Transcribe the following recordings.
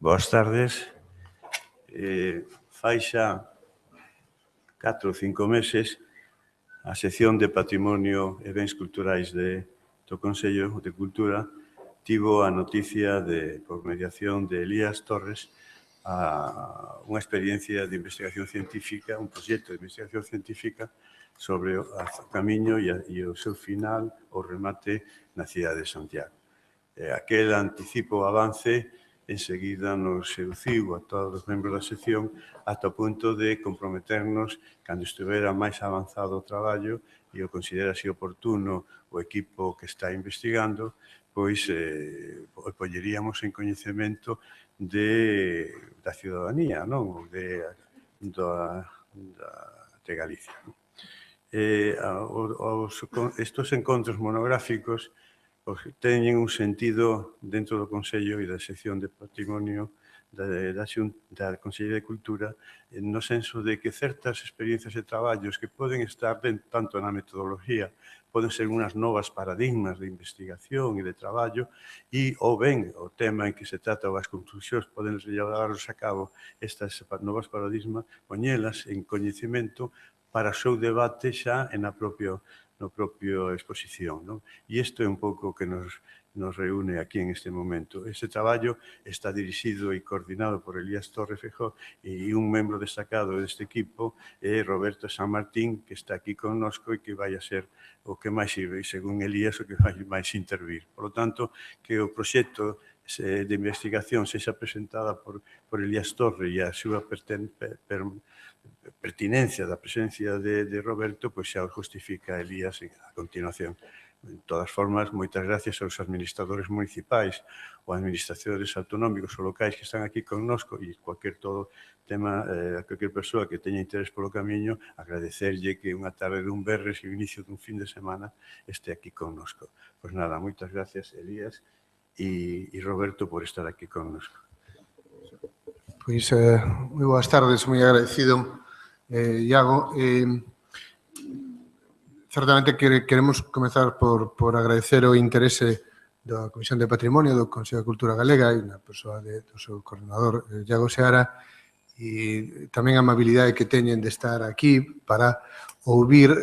Boas tardes. Fai xa 4 ou 5 meses a sección de Patrimonio e Bens Culturais do Consello de Cultura tivo a noticia por mediación de Elías Torres unha experiencia de investigación científica, un proxecto de investigación científica sobre o camiño e o seu final, o remate na cidade de Santiago. Aquel anticipo avance enseguida nos seduciu a todos os membros da sección ata o punto de comprometernos, cando estivera máis avanzado o traballo e o considerase oportuno o equipo que está investigando, pois polleríamos en coñecemento da ciudadanía, non? De Galicia. Estos encontros monográficos teñen un sentido dentro do Consello e da sección de Patrimonio da Consellería de Cultura no senso de que certas experiencias e traballos que poden estar tanto na metodoloxía, poden ser unhas novas paradigmas de investigación e de traballo ou ben o tema en que se trata ou as conclusións poden levarlos a cabo estas novas paradigmas, poñelas en coñecemento para o seu debate xa no propio exposición. E isto é un pouco o que nos reúne aquí en este momento. Este traballo está dirixido e coordinado por Elías Torres Feijó e un membro destacado deste equipo é Roberto San Martín, que está aquí connosco e que vai a ser o que máis sirve, e según Elías, o que vai máis intervir. Por lo tanto, que o proxecto de investigación sexa presentada por Elías Torres e a súa pertinencia da presencia de Roberto, pois xa o justifica Elías a continuación. De todas formas, moitas gracias aos administradores municipais ou administradores autonómicos ou locais que están aquí connosco e cualquier persoa que teña interés polo camiño, agradecerlle que unha tarde dun venres e o inicio dun fin de semana este aquí connosco. Pois nada, moitas gracias, Elías e Roberto, por estar aquí connosco. Pois, moi boas tardes, moi agradecido, Iago. Certamente queremos comezar por agradecer o interese da Comisión de Patrimonio do Consello de Cultura Galega e na persoa do seu coordinador, Iago Seara, e tamén a amabilidade que teñen de estar aquí para ouvir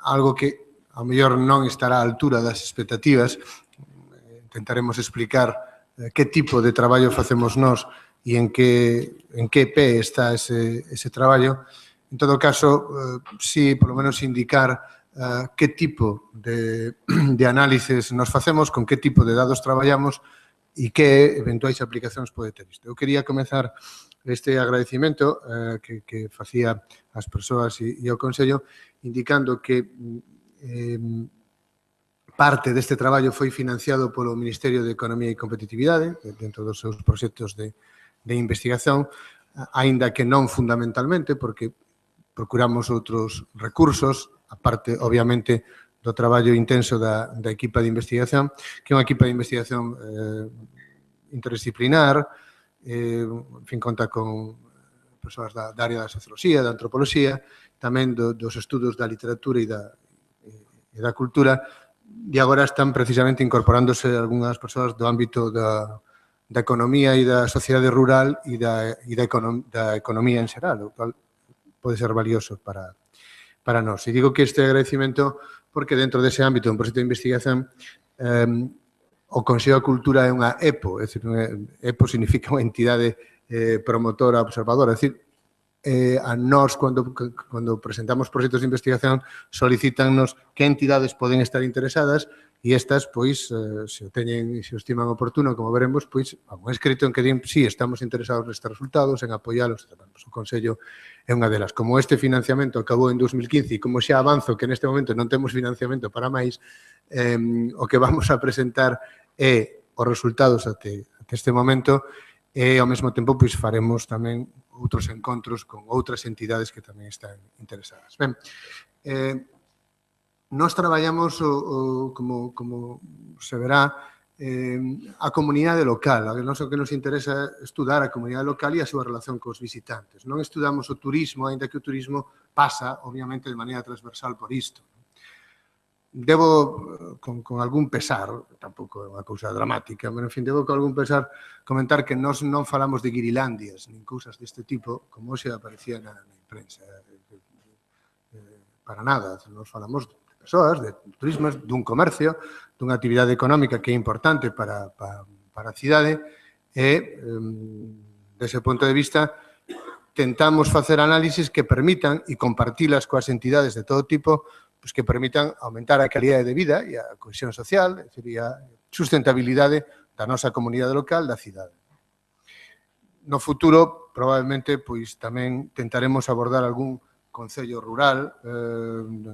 algo que ao mellor non estará á altura das expectativas. Intentaremos explicar que tipo de traballo facemos nós e en que pé está ese traballo. En todo caso, sí, polo menos indicar que tipo de análisis nos facemos, con que tipo de dados traballamos e que eventuais aplicacións pode ter isto. Eu quería comezar este agradecimento que facía as persoas e ao Consello, indicando que parte deste traballo foi financiado polo Ministerio de Economía e Competitividade, dentro dos seus proxectos de investigación, aínda que non fundamentalmente, porque procuramos outros recursos, aparte, obviamente, do traballo intenso da equipa de investigación, que é unha equipa de investigación interdisciplinar, en fin, conta con persoas da área da socioloxía, da antropoloxía, tamén dos estudos da literatura e da cultura, e agora están precisamente incorporándose algunhas persoas do ámbito da economía e da sociedade rural e da economía en xeral, o cual pode ser valioso para nós. E digo que este agradecimento porque dentro dese ámbito un proxecto de investigación o Consello de Cultura é unha EPO, é dicir, EPO significa unha entidade promotora observadora, é dicir, a nós, cando presentamos proxectos de investigación, solicítannos que entidades poden estar interesadas e estas, pois, se o teñen e se o estiman oportuno, como veremos, pois, un escrito en que din, sí, estamos interesados nestes resultados, en apoialos, o Consello é unha delas. Como este financiamento acabou en 2015 e como xa avanzo que neste momento non temos financiamento para máis, o que vamos a presentar é os resultados até este momento e, ao mesmo tempo, pois, faremos tamén outros encontros con outras entidades que tamén están interesadas. Ben, nós traballamos, como se verá, a comunidade local. A nós o que nos interesa é estudar a comunidade local e a súa relación cos visitantes. Non estudamos o turismo, aínda que o turismo pasa, obviamente, de maneira transversal por isto. Debo, con algún pesar, tampouco é unha cousa dramática, pero, en fin, debo con algún pesar comentar que nós non falamos de guirilandias, nin cousas deste tipo, como se aparecía na imprensa. Para nada, nós falamos de persoas, de turismo, dun comercio, dunha actividade económica que é importante para a cidade e, dese punto de vista, tentamos facer análisis que permitan e compartilas coas entidades de todo tipo, pois que permitan aumentar a calidade de vida e a cohesión social, e a sustentabilidade da nosa comunidade local, da cidade. No futuro, probablemente, pois tamén tentaremos abordar algún concello rural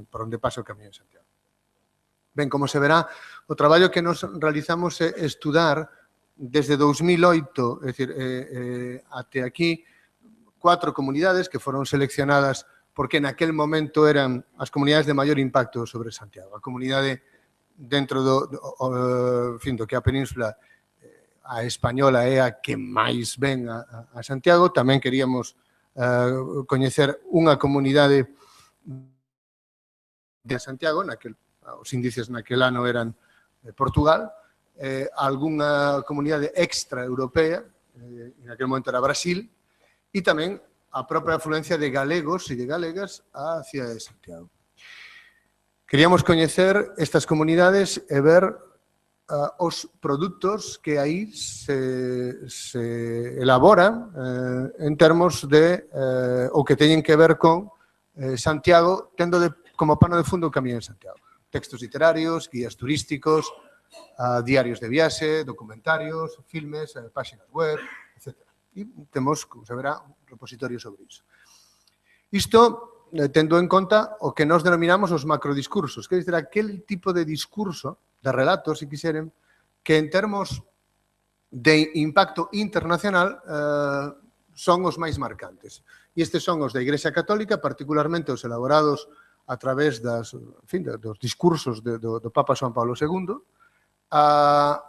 por onde pasa o Camiño de Santiago. Ben, como se verá, o traballo que nos realizamos é estudar desde 2008, é dicir, até aquí, 4 comunidades que foron seleccionadas porque naquel momento eran as comunidades de maior impacto sobre Santiago. A comunidade dentro do que a península a española é a que máis ven a Santiago. Tamén queríamos coñecer unha comunidade de Santiago, os índices naquel ano eran Portugal, algunha comunidade extraeuropea, en aquel momento era Brasil, e tamén a propia afluencia de galegos e de galegas á cidade de Santiago. Queríamos coñecer estas comunidades e ver os produtos que aí se elaboran en termos de o que teñen que ver con Santiago, tendo como pano de fundo o Camiño de Santiago. Textos literarios, guías turísticos, diarios de viaxe, documentarios, filmes, páxinas web, etc. E temos, como se verá, un repositorio sobre iso. Isto tendo en conta o que nos denominamos os macrodiscursos, que é dicir, aquel tipo de discurso, de relatos, se quixeren, que en termos de impacto internacional son os máis marcantes. E estes son os da Igrexa Católica, particularmente os elaborados a través dos discursos do Papa Juan Pablo II,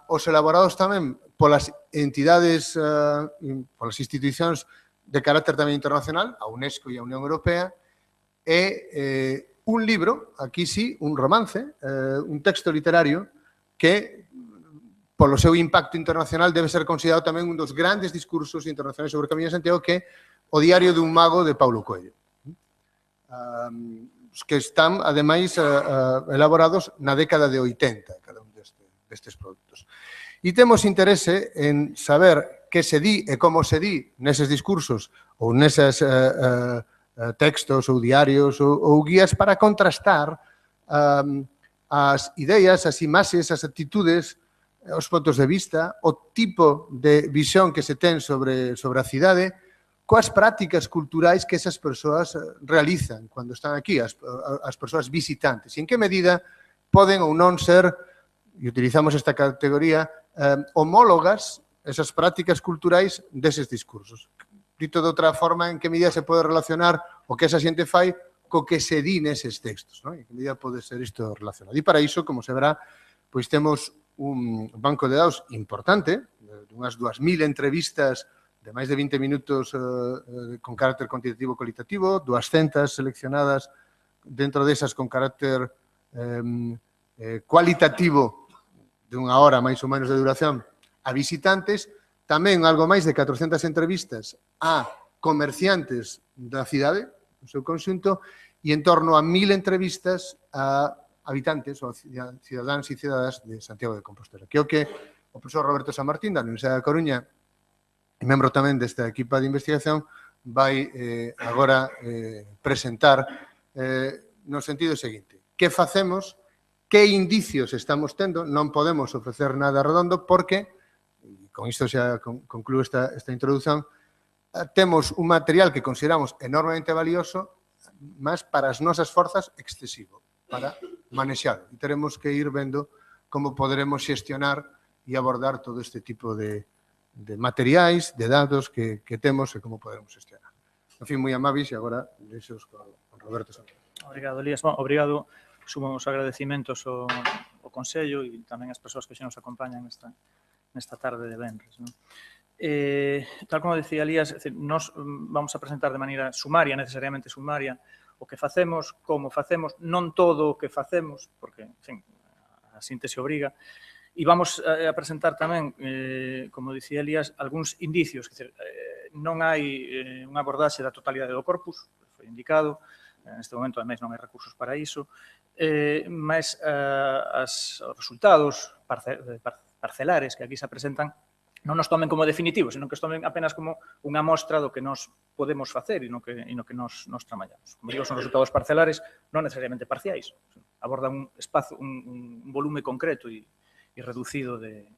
os elaborados tamén polas entidades, polas institucións de carácter tamén internacional, a UNESCO e a Unión Europea, e un libro, aquí sí, un romance, un texto literario que, polo seu impacto internacional, debe ser considerado tamén un dos grandes discursos internacionais sobre o Camiño de Santiago, que é o Diario dun mago de Paulo Coelho, que están, ademais, elaborados na década de 80, cada un destes produtos. E temos interese en saber que se di e como se di neses discursos ou neses textos ou diarios ou guías para contrastar as ideas, as imaxes, as actitudes, os puntos de vista, o tipo de visión que se ten sobre a cidade, coas prácticas culturais que esas persoas realizan cando están aquí, as persoas visitantes. E en que medida poden ou non ser, e utilizamos esta categoría, homólogas esas prácticas culturais deses discursos. Dito de outra forma, en que medida se pode relacionar o que esa xente fai co que se di neses textos, non? En que medida pode ser isto relacionado. E para iso, como se verá, pois temos un banco de datos importante, unhas 2.000 entrevistas de máis de 20 minutos con carácter cuantitativo cualitativo, 200 seleccionadas dentro desas con carácter cualitativo de unha hora máis ou menos de duración a visitantes, tamén algo máis de 400 entrevistas a comerciantes da cidade, no seu conxunto, e en torno a 1.000 entrevistas a habitantes ou cidadáns e cidadas de Santiago de Compostela, que é o que o profesor Roberto San Martín, da Universidade da Coruña, e membro tamén desta equipa de investigación, vai agora presentar no sentido seguinte. Que facemos que indicios estamos tendo, non podemos ofrecer nada redondo porque, e con isto xa concluo esta introducción, temos un material que consideramos enormemente valioso, mas para as nosas forzas excesivo, para manexar. E teremos que ir vendo como poderemos xestionar e abordar todo este tipo de materiais, de datos que temos e como poderemos xestionar. En fin, moi amables, e agora deixos con Roberto Santos. Obrigado, Elías. Bueno, obrigado. Sumo os agradecimentos ao Consello e tamén as persoas que xa nos acompañan nesta tarde de venres. Non? Tal como decía Elías, nos vamos a presentar de maneira sumaria, necesariamente sumaria, o que facemos, como facemos, non todo o que facemos, porque, en fin, a síntese obriga, e vamos a presentar tamén, como dicía Elías, algúns indicios, que non hai unha abordaxe da totalidade do corpus, foi indicado, neste momento, ademais, non hai recursos para iso, mas os resultados parcelares que aquí se presentan non nos tomen como definitivos, senón que os tomen apenas como unha mostra do que nos podemos facer e no que nos traballamos. Como digo, son resultados parcelares, non necesariamente parciais. Abordan un espazo, un volume concreto e reducido de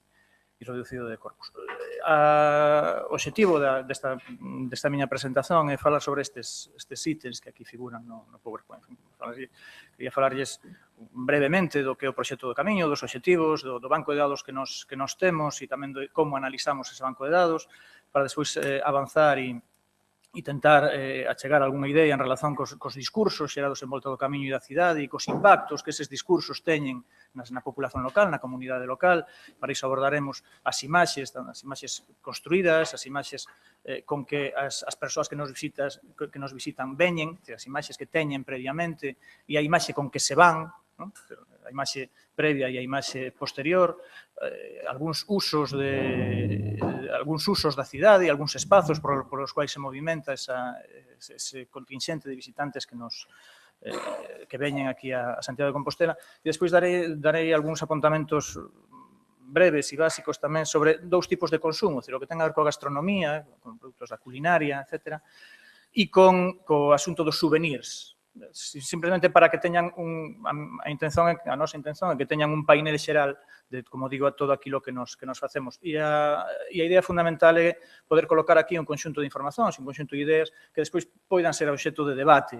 corpus. O obxectivo desta miña presentación é falar sobre estes ítems que aquí figuran no PowerPoint. Quería falarlles brevemente do que é o proxecto do camiño, dos obxectivos, do banco de dados que nos temos e tamén de como analizamos ese banco de dados, para despois avanzar e tentar achegar algunha idea en relación cos discursos xerados en volta do camiño e da cidade e cos impactos que eses discursos teñen na populación local, na comunidade local. Para iso abordaremos as imaxes construídas, as imaxes con que as persoas que nos visitan veñen, as imaxes que teñen previamente e a imaxe con que se van, non? A imaxe previa e a imaxe posterior, algúns usos da cidade e algúns espazos por os quais se movimenta ese contingente de visitantes que veñen aquí a Santiago de Compostela. E despois darei algúns apontamentos breves e básicos tamén sobre dous tipos de consumo, o que ten a ver coa gastronomía, con produtos da culinaria, etc., e co asunto dos souvenirs, simplemente para que teñan a nosa intención é que teñan un painel xeral de, como digo, a todo aquilo que nos facemos. E a idea fundamental é poder colocar aquí un conxunto de informacións, un conxunto de ideas que despois poidan ser obxecto de debate,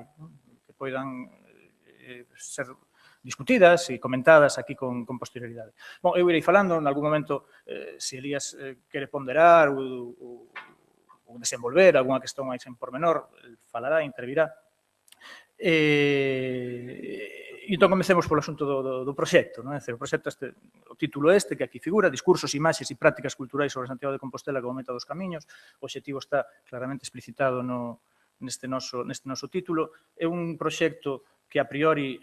que poidan ser discutidas e comentadas aquí con posterioridade. Bom, eu irei falando, en algún momento, se Elías quere ponderar ou desenvolver algunha questón máis en pormenor, falará, intervirá. Entón, comecemos polo asunto do proxecto. O proxecto, o título que aquí figura, Discursos, imaxes e prácticas culturais sobre Santiago de Compostela como meta dos camiños. O obxectivo está claramente explicitado neste noso título. É un proxecto que a priori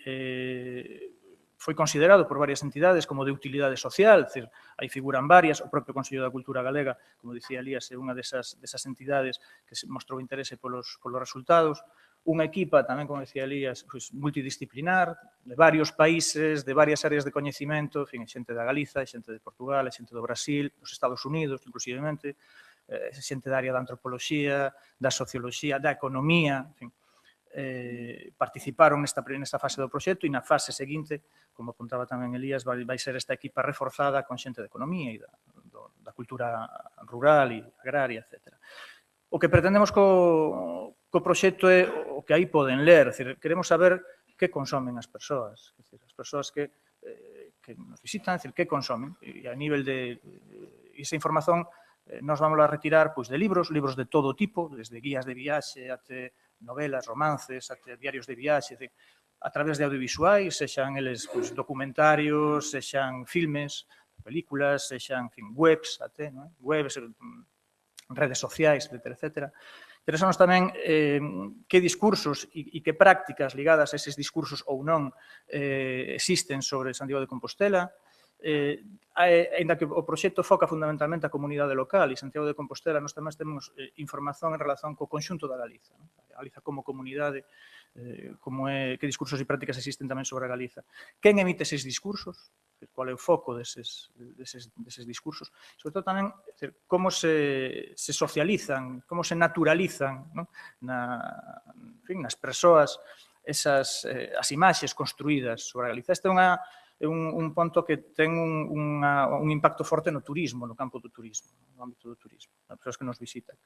foi considerado por varias entidades como de utilidade social, aí figuran varias, o propio Consello da Cultura Galega, como dicía Elías, é unha desas entidades que mostrou interese polos resultados. Unha equipa, tamén, como decía Elías, multidisciplinar, de varios países, de varias áreas de coñecemento, xente da Galiza, xente de Portugal, xente do Brasil, dos Estados Unidos, inclusivemente, xente da área da antropoloxía, da socioloxía, da economía, participaron nesta fase do proxecto e na fase seguinte, como apuntaba tamén Elías, vai ser esta equipa reforzada con xente de economía e da cultura rural e agraria, etc. O que pretendemos co proxecto é o que aí poden ler, queremos saber que consomen as persoas, as persoas que nos visitan, que consomen, e a nivel de esa información nos vamos a retirar de libros de todo tipo, desde guías de viaxe até novelas, romances, até diarios de viaxe, a través de audiovisuais, sexan eles documentarios, sexan filmes, películas, sexan webs, webs, redes sociais, etc. Interesamos tamén que discursos e que prácticas ligadas a eses discursos ou non existen sobre Santiago de Compostela, ainda que o proxecto foca fundamentalmente a comunidade local e Santiago de Compostela, nós tamén temos información en relación co conxunto da Galiza. A Galiza como comunidade, que discursos e prácticas existen tamén sobre a Galiza. Quen emite eses discursos? Qual é o foco deses discursos? Sobre todo tamén como se socializan, como se naturalizan nas persoas as imaxes construídas sobre a Galiza. Este é un punto que ten un impacto forte no turismo, no campo do turismo, no ámbito do turismo, as persoas que nos visitan.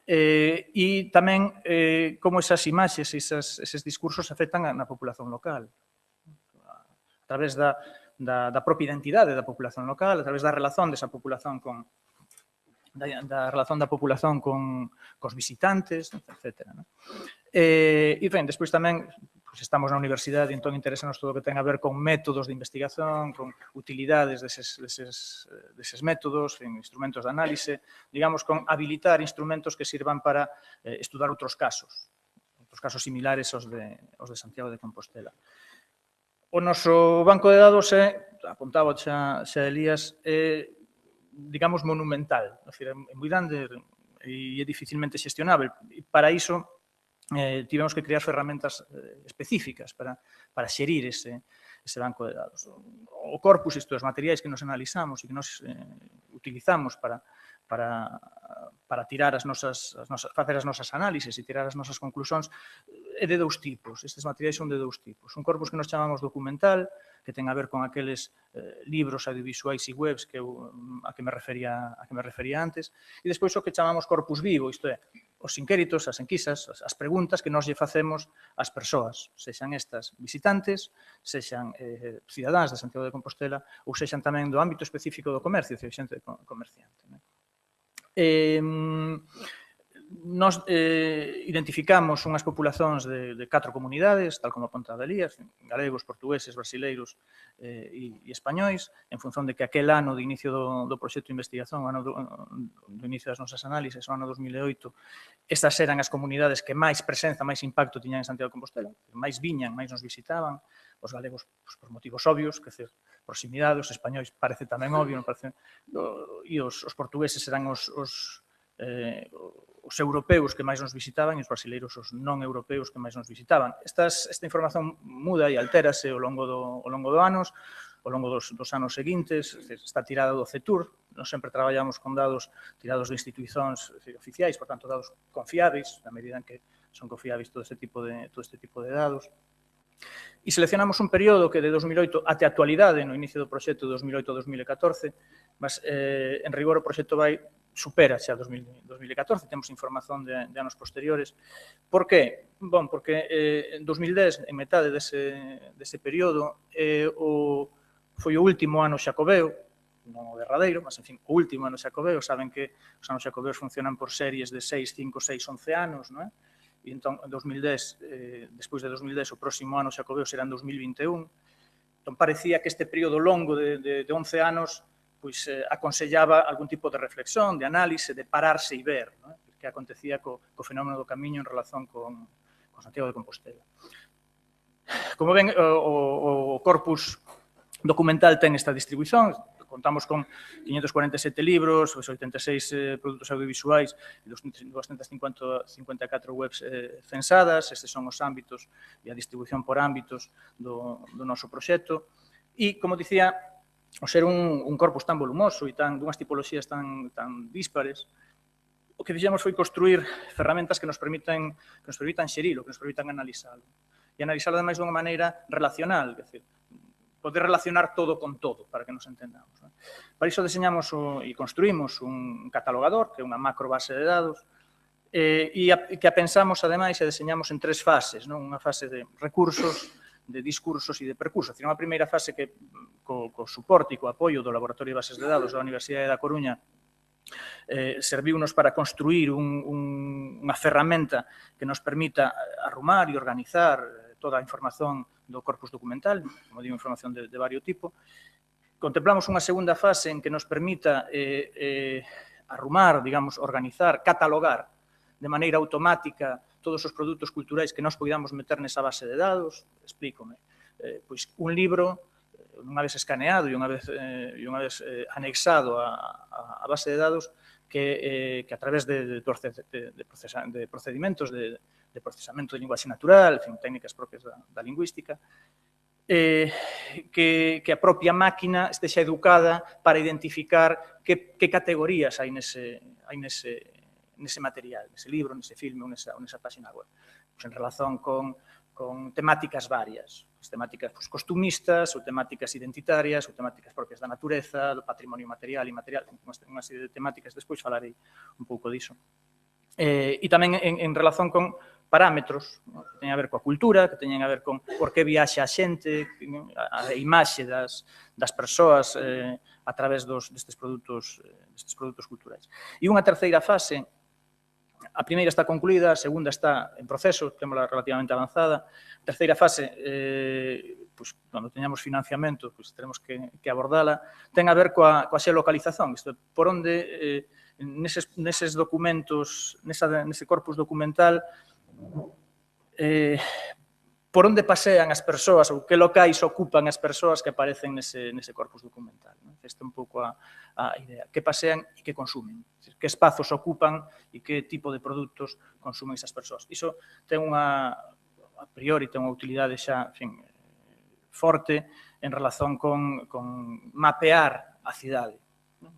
E tamén como esas imaxes, eses discursos afectan na populación local, a través da propia identidade da populación local, a través da relación desa populación con da relación da populación cos visitantes, etc. E, ben, despois tamén estamos na universidade e entón interesanos todo o que ten a ver con métodos de investigación, con utilidades deses métodos, instrumentos de análise, digamos, con habilitar instrumentos que sirvan para estudar outros casos similares aos de Santiago de Compostela. O noso banco de dados apuntaba xa Elías, digamos, monumental, é moi grande e é dificilmente xestionável. Para iso, tivemos que crear ferramentas específicas para xerir ese banco de dados. O corpus, isto, os materiais que nos analizamos e que nos utilizamos para tirar facer as nosas análises e tirar as nosas conclusións, é de dous tipos. Estes materiais son de dous tipos. Un corpus que nos chamamos documental, que ten a ver con aqueles libros audiovisuais e webs a que me refería antes, e despois o que chamamos corpus vivo, isto é, os inquéritos, as enquisas, as preguntas que nos lle facemos ás persoas, sexan estas visitantes, sexan cidadáns de Santiago de Compostela ou sexan tamén do ámbito específico do comercio, xente comerciante. Nos identificamos unhas populacións de 4 comunidades, tal como apuntaba Elías, galegos, portugueses, brasileiros e españois, en función de que aquel ano de inicio do proxecto de investigación, ano do inicio das nosas análises, o ano 2008, estas eran as comunidades que máis presenza, máis impacto tiñan en Santiago de Compostela, máis viñan, máis nos visitaban, os galegos por motivos obvios, que é proximidade, os españois parece tamén obvio, e os portugueses eran os europeus que máis nos visitaban e os brasileiros os non europeus que máis nos visitaban. Esta información muda e altérase ao longo do anos, ao longo dos anos seguintes, está tirada do CETUR, nós sempre traballamos con dados tirados de institucións oficiais, por tanto, dados confiáveis, na medida en que son confiáveis todo este tipo de dados. E seleccionamos un período que de 2008 até a actualidade, no inicio do proxecto de 2008 a 2014, mas en rigor o proxecto supera xa 2014, temos información de anos posteriores. Por que? Bom, porque en 2010, en metade dese período, foi o último ano xacobeo, non o derradeiro, mas, en fin, o último ano xacobeo. Saben que os anos xacobeos funcionan por series de 6, 5, 6, 11 anos, non é? E entón, en 2010, despois de 2010, o próximo ano xacobeo será en 2021. Entón, parecía que este período longo de 11 anos aconsellaba algún tipo de reflexión, de análise, de pararse e ver que acontecía co fenómeno do camiño en relación con Santiago de Compostela. Como ven, o corpus documental ten esta distribuición. Contamos con 547 libros, 86 produtos audiovisuais e 254 webs censadas. Estes son os ámbitos e a distribución por ámbitos do noso proxecto. E, como dicía, ao ser un corpus tan volumoso e dunhas tipoloxías tan díspares, o que fixemos foi construir ferramentas que nos permitan xerilo, que nos permitan analizalo. E analizalo, ademais, dunha maneira relacional, é dicir, poder relacionar todo con todo, para que nos entendamos. Para iso deseñamos e construímos un catalogador, que é unha macro base de dados, e que a pensamos, ademais, e deseñamos en 3 fases, unha fase de recursos, de discursos e de percursos. Unha primeira fase que, co suporte e co apoio do Laboratorio de Bases de Dados da Universidade da Coruña, serviunos para construir unha ferramenta que nos permita arrumar e organizar toda a información do corpus documental, como digo, información de vario tipo. Contemplamos unha segunda fase en que nos permita arrumar, digamos, organizar, catalogar de maneira automática todos os produtos culturais que nós podamos meter nesa base de dados. Explícome. Pois un libro, unha vez escaneado e unha vez anexado á base de dados, que a través de procedimentos de procesamento de linguaxe natural, técnicas propias da lingüística, que a propia máquina estexa educada para identificar que categorías hai nese material, nese libro, nese filme ou nesa página web. En relación con con temáticas varias, temáticas costumistas, ou temáticas identitarias, ou temáticas propias da natureza, do patrimonio material e inmaterial, unha serie de temáticas, despois falarei un pouco diso. E tamén en relación con parámetros que teñen a ver coa cultura, que teñen a ver con por que viaxa a xente, a imaxe das persoas a través destes produtos culturais. E unha terceira fase, a primeira está concluída, a segunda está en proceso, témola relativamente avanzada. A terceira fase, cando teñamos financiamento, teremos que abordala, ten a ver coa xeolocalización, isto, por onde, neses documentos, nese corpus documental, por onde pasean as persoas ou que locais ocupan as persoas que aparecen nese corpus documental. Esta é un pouco a idea. Que pasean e que consumen. Que espazos ocupan e que tipo de produtos consumen esas persoas. Iso ten a priori, ten unha utilidade xa forte en relación con mapear a cidade.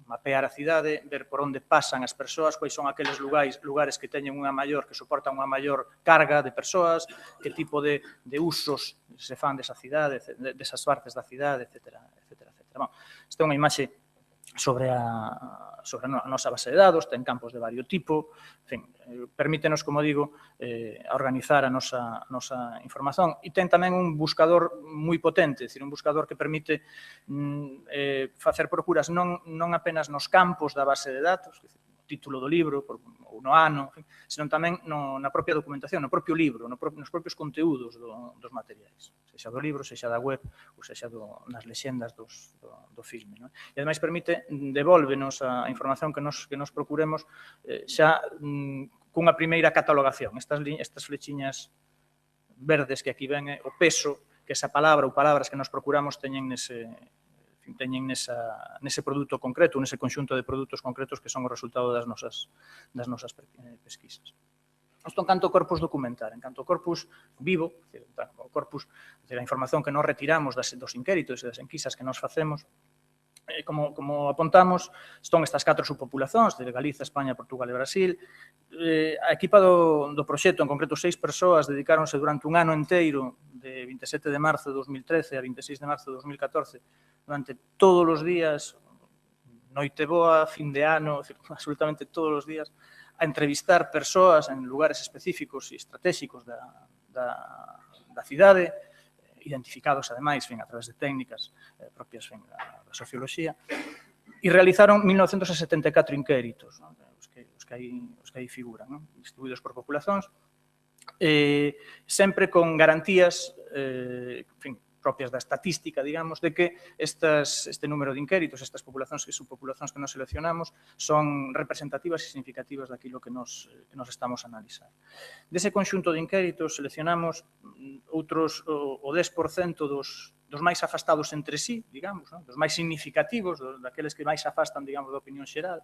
Mapear a cidade, ver por onde pasan as persoas, quais son aqueles lugares que teñen que soportan unha maior carga de persoas, que tipo de usos se fan desa cidade, desas partes da cidade, etc. Esta é unha imaxe sobre a nosa base de dados, ten campos de vario tipo, permítenos, como digo, organizar a nosa información e ten tamén un buscador moi potente, un buscador que permite facer procuras non apenas nos campos da base de datos, o título do libro ou no ano, senón tamén na propia documentación, no propio libro, nos propios conteúdos dos materiais, sexa do libro, sexa da web ou sexa nas lexendas do filme. E, ademais, permite devolvenos a información que nos procuremos xa cunha primeira catalogación. Estas flechiñas verdes que aquí ven o peso que esa palabra ou palabras que nos procuramos teñen nese produto concreto, nese conxunto de produtos concretos que son o resultado das nosas pesquisas. Isto en canto ao corpus documental, en canto ao corpus vivo, o corpus, a información que nos retiramos dos inquéritos e das enquisas que nos facemos, como apontamos, son estas 4 subpopulacións de Galiza, España, Portugal e Brasil. A equipa do proxecto, en concreto 6 persoas, dedicáronse durante un ano enteiro, de 27 de marzo de 2013 a 26 de marzo de 2014, durante todos os días, noite boa, fin de ano, absolutamente todos os días, a entrevistar persoas en lugares específicos e estratégicos da cidade, identificados, ademais, a través de técnicas propias da socioloxía, e realizaron 1974 inquéritos, os que aí figuran, distribuídos por populacións, sempre con garantías propias da estatística, digamos, de que este número de inquéritos, estas populacións e subpopulacións que nos seleccionamos, son representativas e significativas daquilo que nos estamos a analizar. Dese conxunto de inquéritos seleccionamos outros, o 10% dos máis afastados entre sí, digamos, dos máis significativos, daqueles que máis afastan, digamos, da opinión xeral,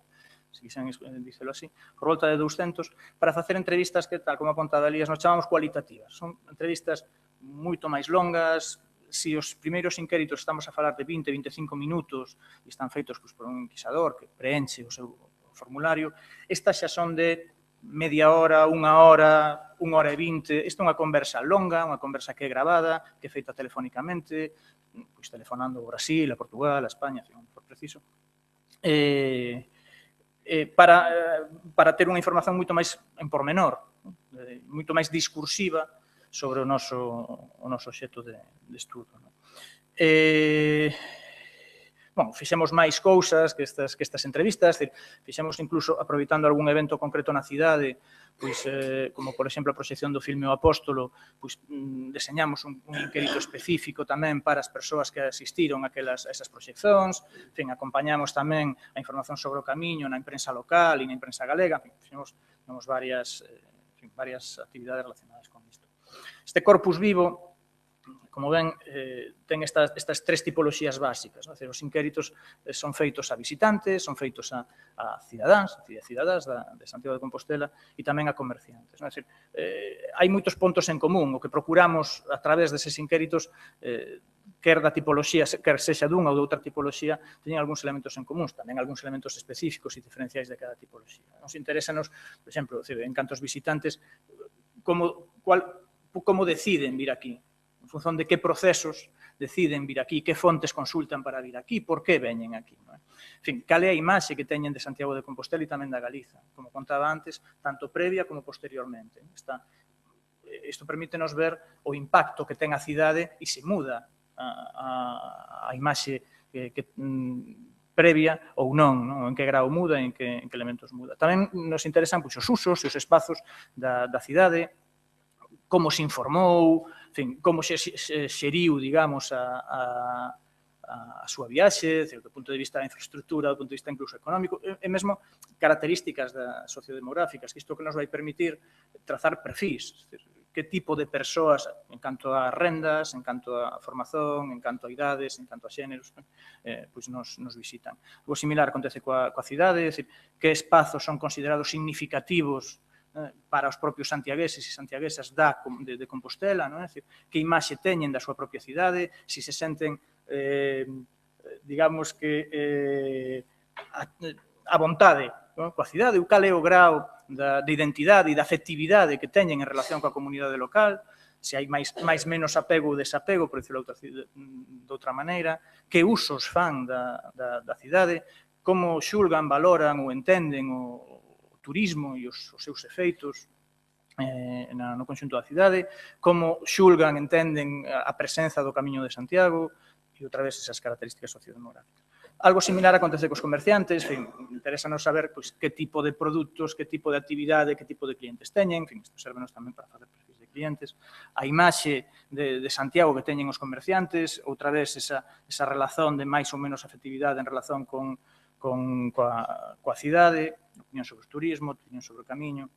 se quixen dicelo así, por volta de 200, para facer entrevistas que, tal como apontaba Elías, nos chamamos cualitativas. Son entrevistas moito máis longas. Se os primeiros inquéritos estamos a falar de 20-25 minutos e están feitos por un inquisador que preenche o seu formulario, estas xa son de media hora, unha hora e 20. Isto é unha conversa longa, unha conversa que é gravada, que é feita telefónicamente, telefonando ao Brasil, a Portugal, a España, se non for preciso, para ter unha información moito máis en pormenor, moito máis discursiva sobre o noso obxecto de estudo. Fixemos máis cousas que estas entrevistas, fixemos incluso, aproveitando algún evento concreto na cidade, como, por exemplo, a proxección do filme O Apóstolo, deseñamos un inquérito específico tamén para as persoas que asistiron a esas proxeccións, acompañamos tamén a información sobre o camiño na imprensa local e na imprensa galega, fixemos varias actividades relacionadas con isto. Este corpus vivo, como ven, ten estas 3 tipoloxías básicas. Os inquéritos son feitos a visitantes, son feitos a cidadáns de Santiago de Compostela e tamén a comerciantes. Hai moitos pontos en común. O que procuramos a través deses inquéritos, quer da tipoloxía, quer sexa dunha ou de outra tipoloxía, teñen algúns elementos en común, tamén algúns elementos específicos e diferenciais de cada tipoloxía. Nos interesa, por exemplo, en canto aos visitantes, como deciden vir aquí, en función de que procesos deciden vir aquí, que fontes consultan para vir aquí, por que veñen aquí. En fin, cal é a imaxe que teñen de Santiago de Compostela e tamén da Galiza, como contaba antes, tanto previa como posteriormente. Isto permítenos ver o impacto que ten a cidade e se muda a imaxe previa ou non, en que grau muda, en que elementos muda. Tamén nos interesan os usos e os espazos da cidade, como se informou, como se xeriu, digamos, a súa viaxe, do punto de vista da infraestructura, do punto de vista incluso económico, e mesmo características sociodemográficas, que isto que nos vai permitir trazar perfis, que tipo de persoas, en canto a rendas, en canto a formación, en canto a idades, en canto a xéneros, pois nos visitan. O similar acontece coa cidade, é dicir, que espazos son considerados significativos para os propios santiagueses e santiaguesas de Compostela, é dicir, que imaxe teñen da súa propia cidade, se se senten, digamos que, a vontade coa cidade, cal é o grau de identidade e de afectividade que teñen en relación coa comunidade local, se hai máis menos apego ou desapego, por dicirlo de outra maneira, que usos fan da cidade, como xulgan, valoran ou entenden o turismo e os seus efeitos no conxunto da cidade, como xulgan, entenden a presenza do Camiño de Santiago e outra vez esas características sociodemográficas. Algo similar acontece cos comerciantes, interesanos saber que tipo de produtos, que tipo de actividade, que tipo de clientes teñen, isto servenos tamén para facer perfis de clientes, a imaxe de Santiago que teñen os comerciantes, outra vez esa relación de máis ou menos afectividade en relación coa cidade, opinión sobre o turismo, opinión sobre o camiño,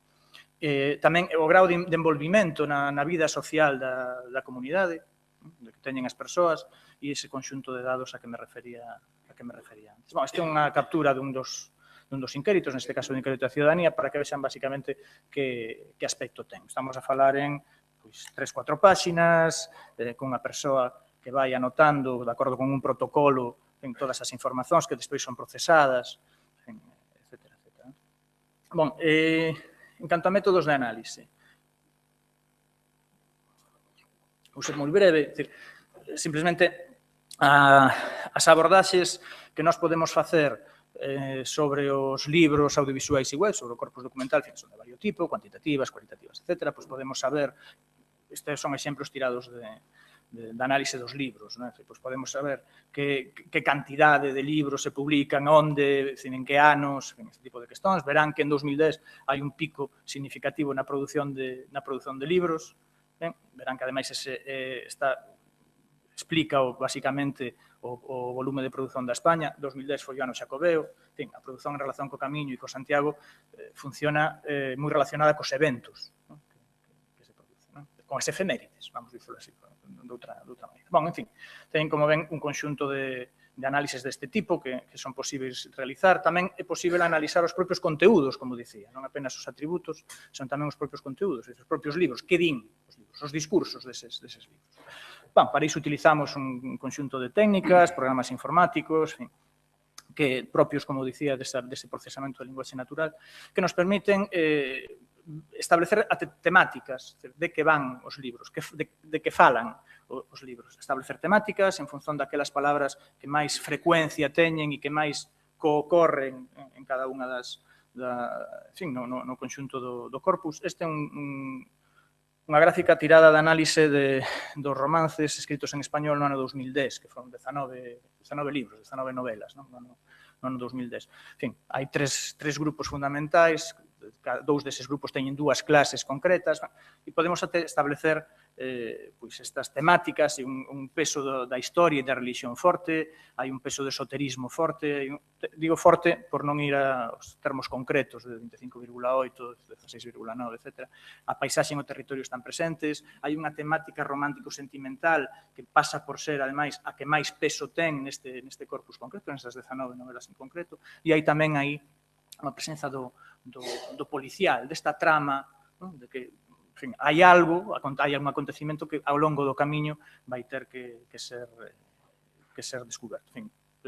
tamén o grau de envolvimento na vida social da comunidade, que teñen as persoas, e ese conxunto de dados a que me refería antes. Esta é unha captura dun dos inquéritos, neste caso do inquérito da ciudadanía, para que vexan basicamente que aspecto ten. Estamos a falar en 3-4 páxinas, con unha persoa que vai anotando, de acordo con un protocolo, en todas as informacións que despois son procesadas, etc. Bon, en canto a métodos de análise, vou ser moi breve, simplemente as abordaxes que nós podemos facer sobre os libros audiovisuais e web, sobre o corpus documental, son de varios tipos, cuantitativas, cualitativas, etc. Pois podemos saber, estes son exemplos tirados de análise dos libros, pois podemos saber que cantidade de libros se publican, onde, en que anos, este tipo de cuestións. Verán que en 2010 hai un pico significativo na produción de libros, verán que ademais explica basicamente o volume de produción da España. 2010 foi o ano xacobeo, a produción en relación co Camiño e co Santiago funciona moi relacionada cos eventos que se producen, con as efemérides, vamos dicirlo así, de outra maneira. Bon, en fin, teñen, como ven, un conxunto de análises deste tipo que son posibles realizar. Tamén é posible analizar os propios conteúdos, como dicía, non apenas os atributos, son tamén os propios conteúdos, os propios libros, que din os libros, os discursos deses libros. Para iso utilizamos un conxunto de técnicas, programas informáticos, que propios, como dicía, dese procesamento de linguaxe natural, que nos permiten establecer temáticas de que van os libros, de que falan os libros. Establecer temáticas en función daquelas palabras que máis frecuencia teñen e que máis coocorren en cada unha no conxunto do corpus. Este é unha gráfica tirada de análise dos romances escritos en español no ano 2010, que foron 19 libros, 19 novelas, no ano 2010. En fin, hai tres grupos fundamentais, dous deses grupos teñen dúas clases concretas, e podemos establecer estas temáticas e un peso da historia e da religión forte, hai un peso de esoterismo forte, digo forte por non ir aos termos concretos de 25,8, 16,9, etc. A paisaxe e o territorio están presentes, hai unha temática romántico-sentimental que pasa por ser, ademais, a que máis peso ten neste corpus concreto, nestas 19 novelas en concreto, e hai tamén aí a presenza do policial, desta trama, de que hai algo, hai un acontecimento que ao longo do camiño vai ter que ser descoberto.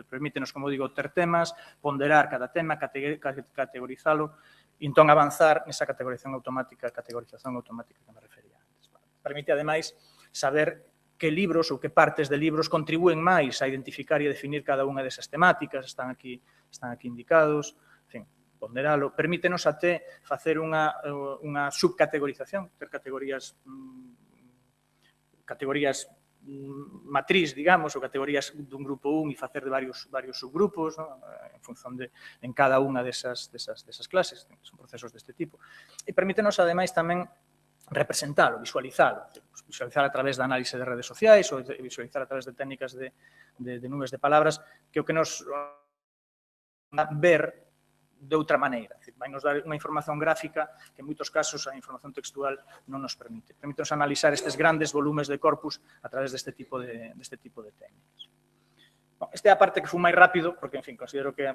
Permítenos, como digo, ter temas, ponderar cada tema, categorizalo e entón avanzar nesa categorización automática que me refería antes. permite, ademais, saber que libros ou que partes de libros contribúen máis a identificar e a definir cada unha desas temáticas, están aquí indicados, en fin, ponderalo. Permítenos até facer unha subcategorización, ter categorías matriz, digamos, ou categorías dun grupo 1 e facer de varios subgrupos, ¿no? En función en cada unha desas clases, son procesos deste tipo. E permítenos, ademais, tamén representalo, visualizalo a través da análise de redes sociais ou visualizar a través de técnicas de nubes de palabras, que o que nos ver de outra maneira. Vai nos dar unha información gráfica que en moitos casos a información textual non nos permite. Permítenos analizar estes grandes volumes de corpus a través deste tipo de técnicas. Esta é a parte que foi máis rápido, porque, en fin, considero que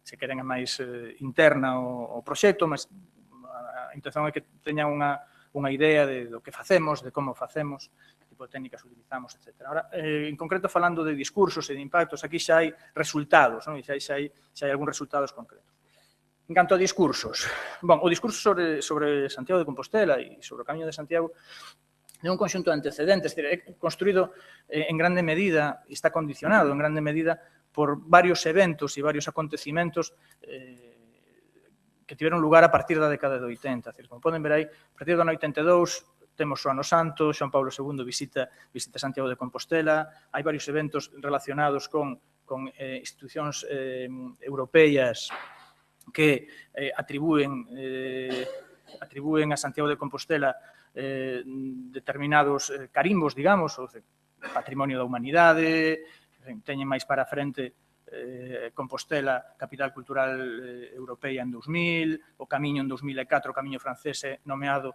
se queren é máis interna o proxecto, mas a intención é que teñan unha idea do que facemos, de como facemos, que tipo de técnicas utilizamos, etc. Ahora, en concreto, falando de discursos e de impactos, aquí xa hai resultados, non? E xa hai algúns resultados concretos. En canto a discursos, o discurso sobre Santiago de Compostela e sobre o Camiño de Santiago é un conxunto de antecedentes, é construído en grande medida, e está condicionado en grande medida por varios eventos e varios acontecimentos que tiveron lugar a partir da década de 80. Como poden ver aí, a partir do ano 82 temos o Ano Santo, Xoán Paulo II visita Santiago de Compostela, hai varios eventos relacionados con institucións europeas que atribúen a Santiago de Compostela determinados carimbos, digamos, o patrimonio da humanidade, teñen máis para a frente Compostela, capital cultural europea en 2000, o Camiño en 2004, o Camiño francés nomeado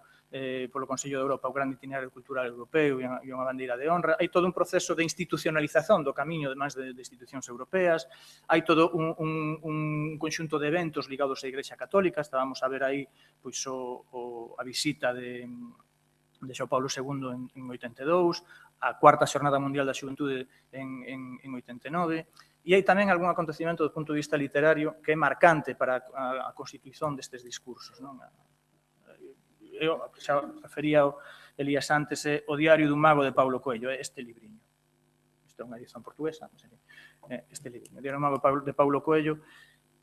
polo Consello de Europa o Grande Itinerario Cultural Europeo e unha bandeira de honra. Hai todo un proceso de institucionalización do Camiño, además de institucións europeas. Hai todo un conxunto de eventos ligados á Igrexa Católica. Estábamos a ver aí a visita de Xoán Paulo II en 82, a cuarta Xornada Mundial da Xuventude en 89, e hai tamén algún acontecimento do punto de vista literario que é marcante para a constitución destes discursos. Eu xa refería Elías antes, o Diario dun mago de Paulo Coelho, este libriño. Isto é unha edición portuguesa, este libriño, o Diario dun mago de Paulo Coelho,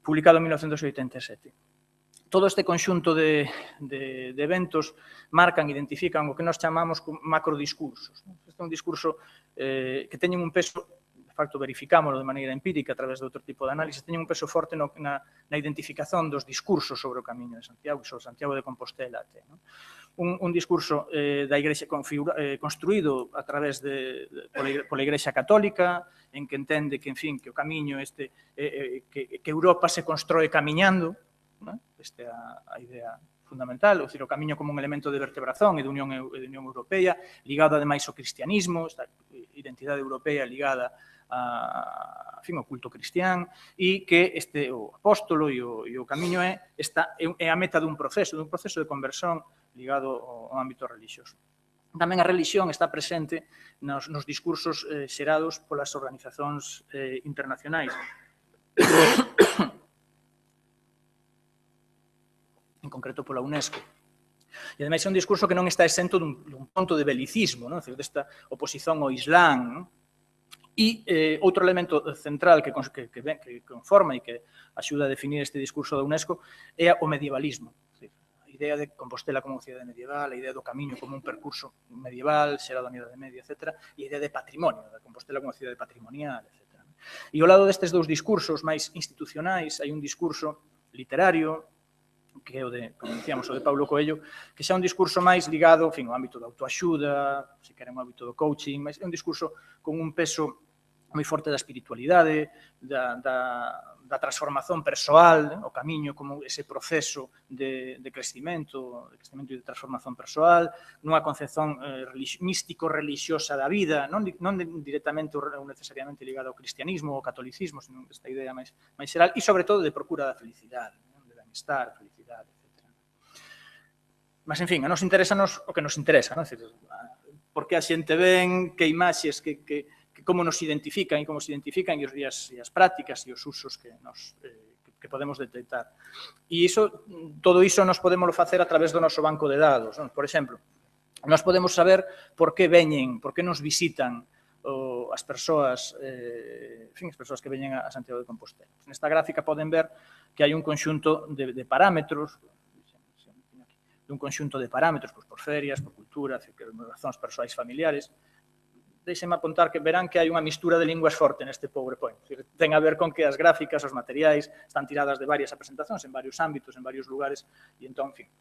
publicado en 1987. Todo este conxunto de eventos marcan, identifican o que nós chamamos macrodiscursos. Este é un discurso que teñen un peso, de facto verificámoslo de maneira empírica a través de outro tipo de análisis, teñen un peso forte na identificación dos discursos sobre o Camiño de Santiago e sobre Santiago de Compostela. Un discurso da Igrexa construído a través pola Igrexa Católica, en que entende que, en fin, que o Camiño que Europa se constróe camiñando. Esta é a idea fundamental, o Camiño como un elemento de vertebración e de Unión Europea, ligado ademais ao cristianismo, esta identidade europea ligada ao culto cristián, e que o apóstolo e o Camiño é a meta dun proceso de conversión ligado ao ámbito religioso. Tamén a religión está presente nos discursos xerados polas organizacións internacionais. En concreto pola UNESCO. E, ademais, é un discurso que non está exento dun ponto de belicismo, desta oposición ao Islán. E outro elemento central que conforma e que axuda a definir este discurso da UNESCO é o medievalismo. A idea de Compostela como cidade medieval, a idea do Camiño como un percurso medieval, xerado na Idade Media, etc. E a idea de patrimonio, da Compostela como cidade patrimonial, etc. E ao lado destes dous discursos máis institucionais hai un discurso literario, que é o de, como dicíamos, o de Paulo Coelho, que xa é un discurso máis ligado, en fin, ao ámbito da autoaxuda, se queren, ao ámbito do coaching, mas é un discurso con un peso moi forte da espiritualidade, da transformación persoal, o Camiño como ese proceso de crecimento e de transformación persoal, nunha concepción místico-religiosa da vida, non directamente ou necesariamente ligada ao cristianismo ou ao catolicismo, senón esta idea máis xeral, e, sobre todo, de procura da felicidade, estar, felicidade, etc. Mas, en fin, a nos interesanos o que nos interesa, por que a xente ven, que imaxes, como nos identifican e como se identifican e as prácticas e os usos que podemos detectar. E todo iso nos podemos facer a través do noso banco de dados. Por exemplo, Nós podemos saber por que veñen, por que nos visitan as persoas que veñen a Santiago de Compostela. Nesta gráfica poden ver que hai un conxunto de parámetros, por ferias, por cultura, por razóns persoais familiares. Deixen-me apuntar que verán que hai unha mistura de linguas forte neste PowerPoint. Ten a ver con que as gráficas, os materiais, están tiradas de varias presentacións, en varios ámbitos, en varios lugares, e entón, en fin,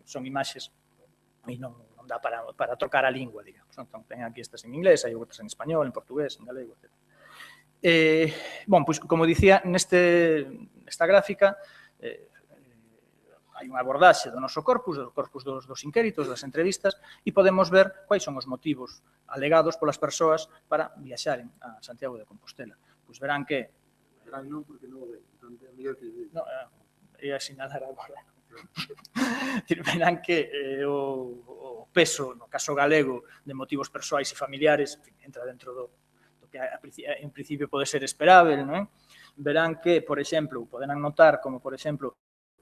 son imaxes e non dá para trocar a lingua, digamos. Entón, ten aquí estas en inglés, hai outras en español, en portugués, en galego, etc. Bom, pois, como dicía, nesta gráfica hai unha abordaxe do noso corpus dos inquéritos, das entrevistas, e podemos ver quais son os motivos alegados polas persoas para viaxaren a Santiago de Compostela. Pois verán que... Non, porque non o ven. É mellor que... Ia sinalar agora. Verán que o peso, no caso galego, de motivos persoais e familiares, entra dentro do que en principio pode ser esperável, non? Verán que, por exemplo, poderán notar como, por exemplo,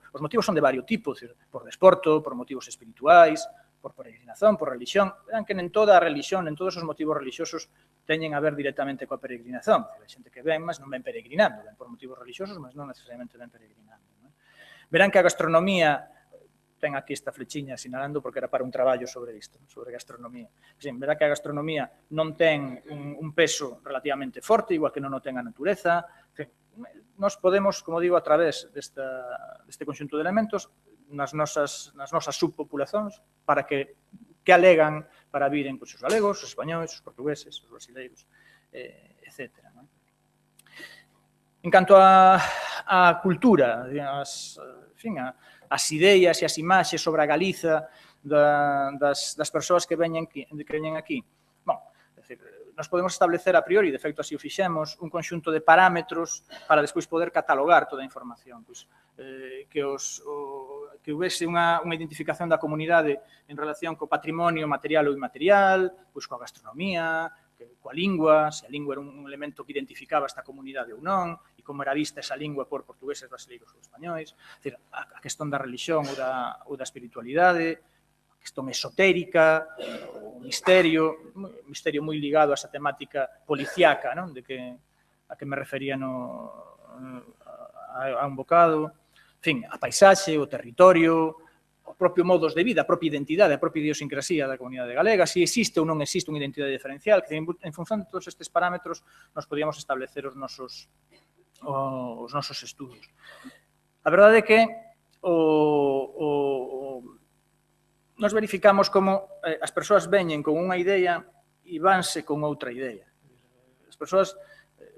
os motivos son de varios tipos, por desporto, por motivos espirituais, por peregrinación, por religión. Verán que en toda a religión, en todos os motivos religiosos, teñen a ver directamente coa peregrinación. Hai xente que ven, mas non ven peregrinando, ven por motivos religiosos, mas non necesariamente ven peregrinando. Verán que a gastronomía, ten aquí esta flechiña sinalando porque era para un traballo sobre isto, sobre gastronomía. Verá que a gastronomía non ten un peso relativamente forte, igual que non o ten a natureza. Nos podemos, como digo, a través deste conxunto de elementos, nas nosas subpopulacións, para que alegan para viren os galegos, os españois, os portugueses, os brasileiros, etc. En canto á cultura, as ideas e as imaxes sobre a Galiza das persoas que veñen aquí, nos podemos establecer a priori, de feito así o fixemos, un conxunto de parámetros para despois poder catalogar toda a información. Que houvese unha identificación da comunidade en relación co patrimonio material ou inmaterial, coa gastronomía, coa lingua, se a lingua era un elemento que identificaba esta comunidade ou non, e como era vista esa lingua por portugueses, brasileiros ou españois, a questón da religión ou da espiritualidade, a questón esotérica, o misterio moi ligado a esa temática policiaca, a que me refería a un bocado, en fin, a paisaxe, o territorio, o propio modos de vida, a propia identidade, a propia idiosincrasía da comunidade galega, se existe ou non existe unha identidade diferencial, que en función de todos estes parámetros nos podíamos establecer os nosos estudos. A verdade é que nos verificamos como as persoas veñen con unha idea e vanse con outra idea. As persoas,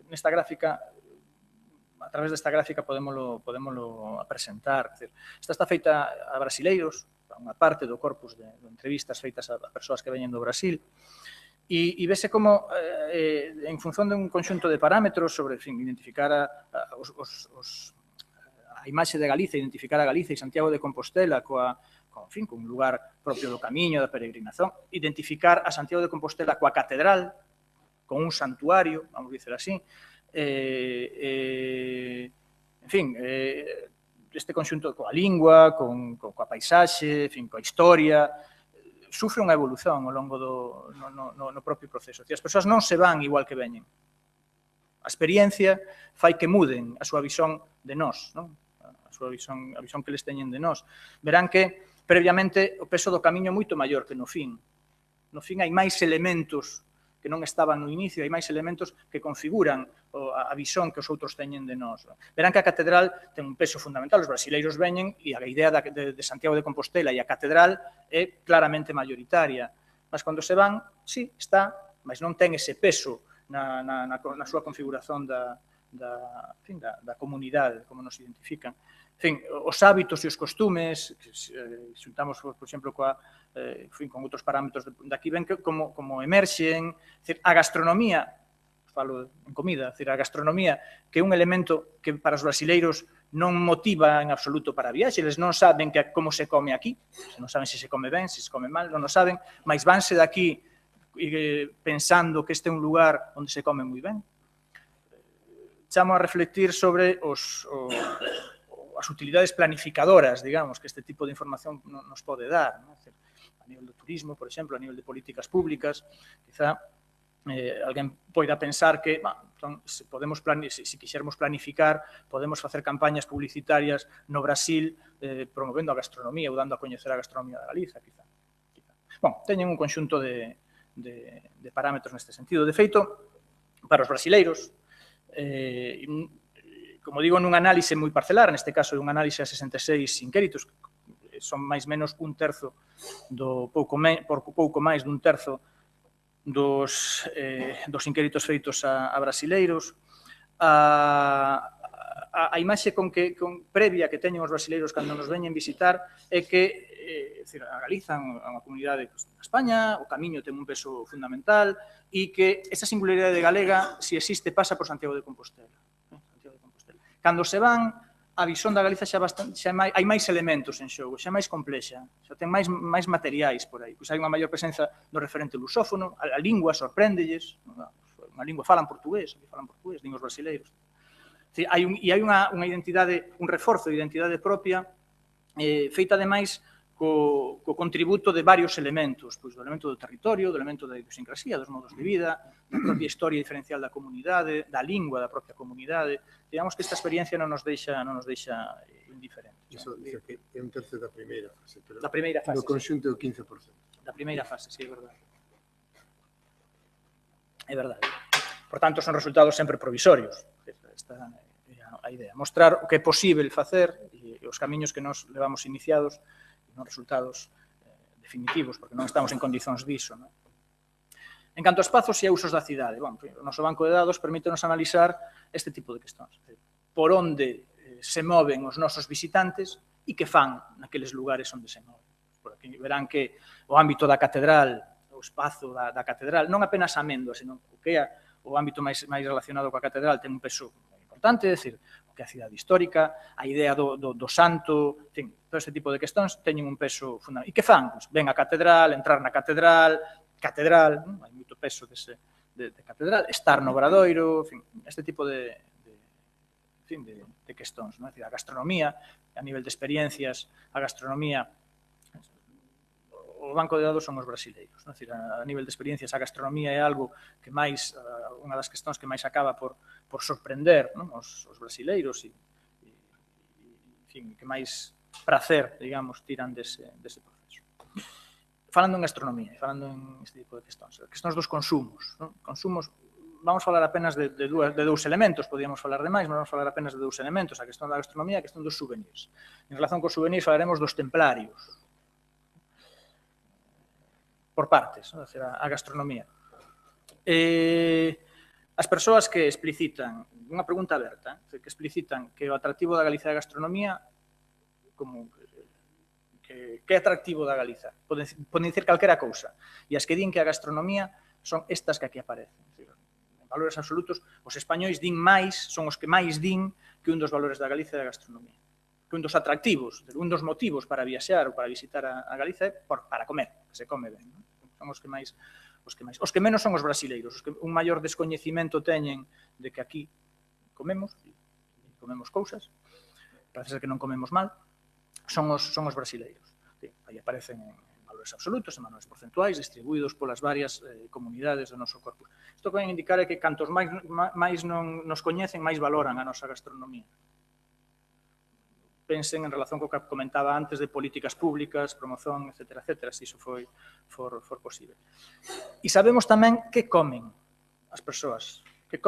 nesta gráfica, a través desta gráfica podémolo presentar. Esta está feita a brasileiros, unha parte do corpus de entrevistas feitas a persoas que veñen do Brasil, e vese como, en función de un conxunto de parámetros sobre, identificar a imaxe de Galiza, identificar a Galiza e Santiago de Compostela con un lugar propio do camiño, da peregrinación, identificar a Santiago de Compostela coa catedral, con un santuario, vamos dizer así, en fin, este conxunto coa lingua, coa paisaxe, coa historia, sufre unha evolución ao longo no propio proceso. As persoas non se van igual que veñen. A experiencia fai que muden a súa visón de nós, a visón que les teñen de nós. Verán que, previamente, o peso do camiño é moito maior que no fin. No fin hai máis elementos que non estaban no inicio, hai máis elementos que configuran a visón que os outros teñen de nós. Verán que a catedral ten un peso fundamental, os brasileiros veñen e a idea de Santiago de Compostela e a catedral é claramente mayoritaria. Mas cando se van, sí, está, mas non ten ese peso na súa configuración da comunidade, como nos identifican. En fin, os hábitos e os costumes, xuntamos, por exemplo, con outros parámetros daqui, ven como emerxen, a gastronomía, falo en comida, a gastronomía, que é un elemento que para os brasileiros non motiva en absoluto para a viaxe, eles non saben como se come aquí, non saben se se come ben, se se come mal, non o saben, mas vanse daqui pensando que este é un lugar onde se come moi ben. Chamo a reflectir sobre as utilidades planificadoras, digamos, que este tipo de información nos pode dar. nivel do turismo, por exemplo, a nivel de políticas públicas, quizá alguén poida pensar que se quixermos planificar, podemos facer campañas publicitarias no Brasil promovendo a gastronomía ou dando a coñecer a gastronomía da Galiza, quizá. Bom, teñen un conxunto de parámetros neste sentido. De feito, para os brasileiros, como digo, nun análise moi parcelar, neste caso un análise a 66 inquéritos, son máis menos un terzo por pouco máis dun terzo dos inquéritos feitos a brasileiros. A imaxe previa que teñen os brasileiros cando nos veñen visitar é que a Galiza é unha comunidade na España, o camiño ten un peso fundamental e que esa singularidade galega, se existe, pasa por Santiago de Compostela. Cando se van, a visión da Galiza xa hai máis elementos en xogo, xa máis complexa, xa ten máis materiais por aí. Hai unha maior presenza do referente lusófono, a lingua sorpréndelles, unha lingua falan portugués, din os brasileiros. E hai unha identidade, un reforzo de identidade propia feita ademais co contributo de varios elementos, do elemento do territorio, do elemento da idiosincrasía, dos modos de vida, da propia historia diferencial da comunidade, da lingua da propia comunidade. Digamos que esta experiencia non nos deixa indiferentes. Iso dice que é un tercio da primeira fase, pero da primeira fase, do conxunto é o 15%. Da primeira fase, sí, é verdade. É verdade. Por tanto, son resultados sempre provisorios. Esta é a idea. Mostrar o que é posible facer e os camiños que nos levamos iniciados e non resultados definitivos, porque non estamos en condicións diso. En canto a espazos e a usos da cidade, o noso banco de dados permítenos analizar este tipo de cuestións. Por onde se moven os nosos visitantes e que fan naqueles lugares onde se moven. Por aquí verán que o ámbito da catedral, o espazo da catedral, non apenas a Amendoa, senón o que é o ámbito máis relacionado coa catedral ten un peso importante, é dicir, o que é a cidade histórica, a idea do santo, en fin, todo este tipo de cuestións teñen un peso fundamental. E que fan? Ven a catedral, entrar na catedral, hai moito peso de catedral, estar no Obradoiro, en fin, este tipo de cuestións. A gastronomía, a nivel de experiencias, a gastronomía, o banco de dados son os brasileiros. A nivel de experiencias, a gastronomía é algo que máis, unha das cuestións que máis acaba por sorprender os brasileiros e que máis prazer, digamos, tiran dese proceso. Falando en gastronomía, falando en este tipo de cuestións dos consumos. Consumos, vamos falar apenas de dous elementos, podíamos falar de máis, mas vamos falar apenas de dous elementos, a questón da gastronomía e a questón dos souvenirs. En relación cos souvenirs falaremos dos templarios, por partes, a gastronomía. As persoas que explicitan, unha pregunta aberta, que explicitan que o atractivo da Galiza da gastronomía, como que é atractivo da Galiza, poden dicir calquera cousa, e as que din que a gastronomía son estas que aquí aparecen. En valores absolutos, os españois din máis, son os que máis din que un dos valores da Galiza é a gastronomía. Que un dos atractivos, un dos motivos para viaxar ou para visitar a Galiza é para comer, que se come ben. Son os que máis. Os que menos son os brasileiros, os que un maior descoñecimento teñen de que aquí comemos cousas, parece ser que non comemos mal, son os brasileiros. Aí aparecen en valores absolutos, en valores porcentuais, distribuídos polas varias comunidades do noso corpus. Isto que vai indicar é que cantos máis non nos coñecen, máis valoran a nosa gastronomía. Pensen en relación co que comentaba antes de políticas públicas, promoción, etcétera, se iso for posible. E sabemos tamén que comen as persoas que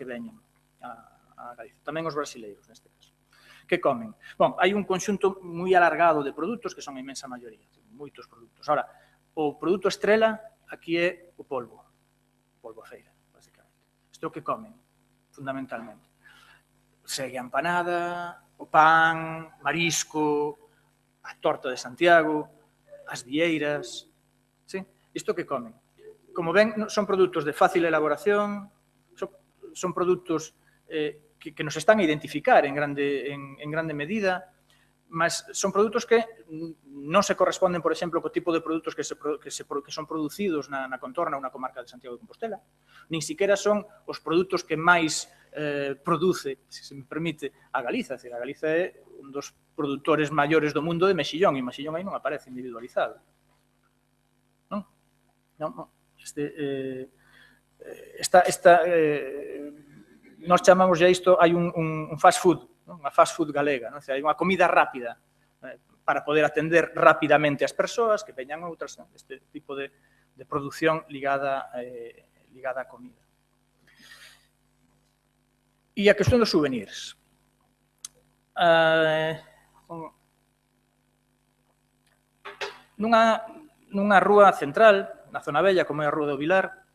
veñen a Galiza, tamén os brasileiros neste caso. Que comen? Bom, hai un conxunto moi alargado de produtos que son a inmensa maioría, moitos produtos. Ahora, o produto estrela aquí é o polvo a feira, basicamente. Isto é o que comen, fundamentalmente. Segue a empanada, o pan, marisco, a torta de Santiago, as vieiras, sí? Isto que comen. Como ven, son produtos de fácil elaboración, son produtos que nos están a identificar en grande medida, mas son produtos que non se corresponden, por exemplo, co tipo de produtos que son producidos na contorna ou na comarca de Santiago de Compostela, nin siquiera son os produtos que máis produce, se me permite, a Galiza. A Galiza é un dos produtores maiores do mundo de mexillón, e mexillón aí non aparece individualizado. Nós chamamos a isto, hai un fast food, unha fast food galega, hai unha comida rápida para poder atender rapidamente as persoas, que veñan outras, este tipo de produción ligada á comida. E a cuestión dos souvenirs. Nunha rúa central, na zona bella, como é a Rúa do Vilar,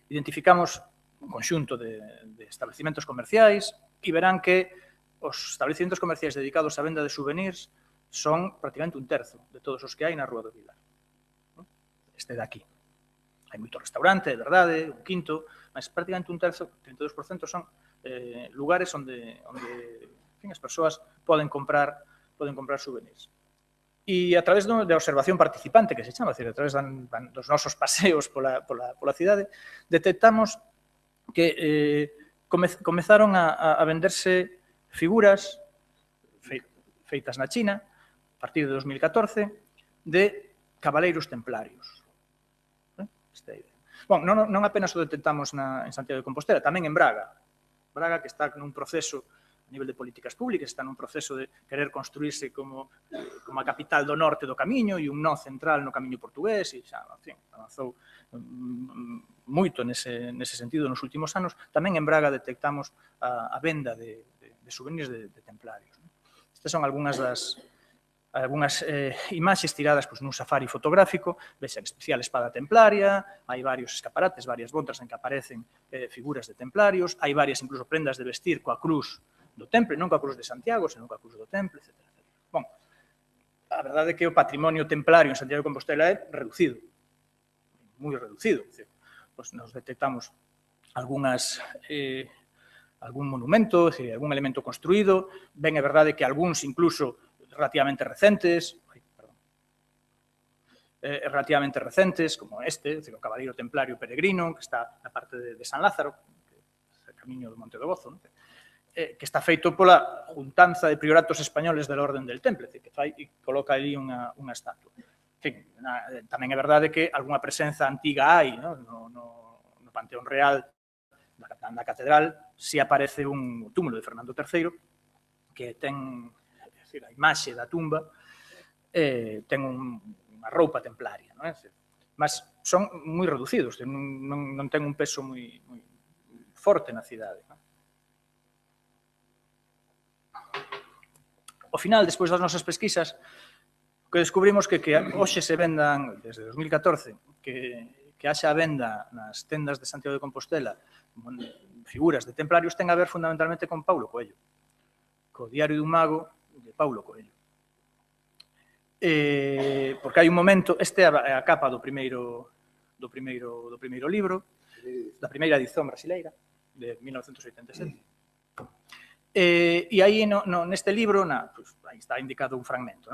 identificamos un conxunto de establecimentos comerciais e verán que os establecimentos comerciais dedicados á venda de souvenirs son prácticamente un terzo de todos os que hai na Rúa do Vilar. Este de aquí. Hai moito restaurante, é verdade, un quinto, mas prácticamente un terzo, 32%, son lugares onde as persoas poden comprar souvenirs. E a través da observación participante, que se chama, a través dos nosos paseos pola cidade, detectamos que comezaron a venderse figuras feitas na China, a partir de 2014, de cabaleiros templarios. Bon, non apenas o detectamos en Santiago de Compostela, tamén en Braga. Braga, que está nun proceso a nivel de políticas públicas, está nun proceso de querer construirse como a capital do norte do camiño e un nó central no camiño portugués, e xa, en fin, avanzou moito nese sentido nos últimos anos. Tamén en Braga detectamos a venda de souvenirs de templarios. Estas son algunhas imaxes tiradas nun safari fotográfico, vexa en especial espada templaria, hai varios escaparates, varias bontras en que aparecen figuras de templarios, hai varias incluso prendas de vestir coa cruz do Temple, non coa cruz de Santiago, senón coa cruz do Temple, etc. Bon, a verdade é que o patrimonio templario en Santiago de Compostela é reducido, moi reducido. Nos detectamos algún monumento, algún elemento construído, ben é verdade que algúns incluso relativamente recentes, como este, o Cabaleiro Templario Peregrino, que está na parte de San Lázaro, que é o camiño do Monte do Gozo, que está feito pola juntanza de prioratos españoles da Orden del Temple, que fai e coloca ali unha estatua. En fin, tamén é verdade que algunha presenza antiga hai no Panteón Real da Catedral, si aparece un túmulo de Fernando III que ten a imaxe da tumba, ten unha roupa templaria, mas son moi reducidos, non ten un peso moi forte na cidade. Ao final, despois das nosas pesquisas, que descubrimos que hoxe se vendan, desde 2014, que haxa a venda nas tendas de Santiago de Compostela figuras de templarios, ten a ver fundamentalmente con Paulo Coelho, co Diario dun Mago de Paulo Coelho. Porque hai un momento, este é a capa do primeiro libro, da primeira edición brasileira, de 1987. E aí, neste libro, aí está indicado un fragmento.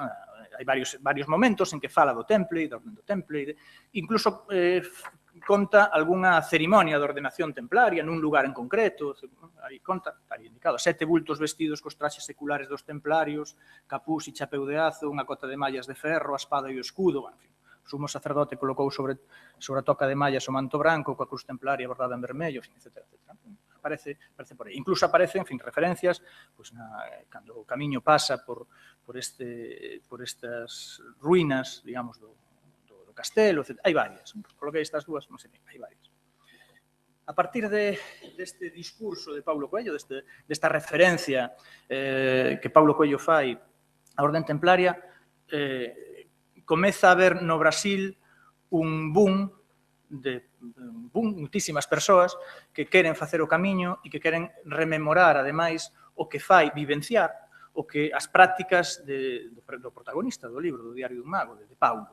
Hai varios momentos en que fala do Temple, da orden do Temple, incluso conta algunha cerimonia de ordenación templaria nun lugar en concreto, aí conta, está indicado, 7 bultos vestidos cos traxes seculares dos templarios, capús e chapeu de azo, unha cota de mallas de ferro, a espada e o escudo, en fin. O sumo sacerdote colocou sobre a toca de mallas o manto branco, coa cruz templaria bordada en vermello, etc. Aparece por aí. Incluso aparecen, en fin, referencias, cando o camiño pasa por estas ruínas, digamos, do castelo, etc. Hai varias. Coloquei estas dúas, non sei, hai varias. A partir deste discurso de Paulo Coelho, desta referencia que Paulo Coelho fai á orden templaria, comeza a haber no Brasil un boom muitísimas persoas que queren facer o camiño e que queren rememorar, ademais, o que fai, vivenciar, as prácticas do protagonista do libro, do Diario dun Mago, de Paulo,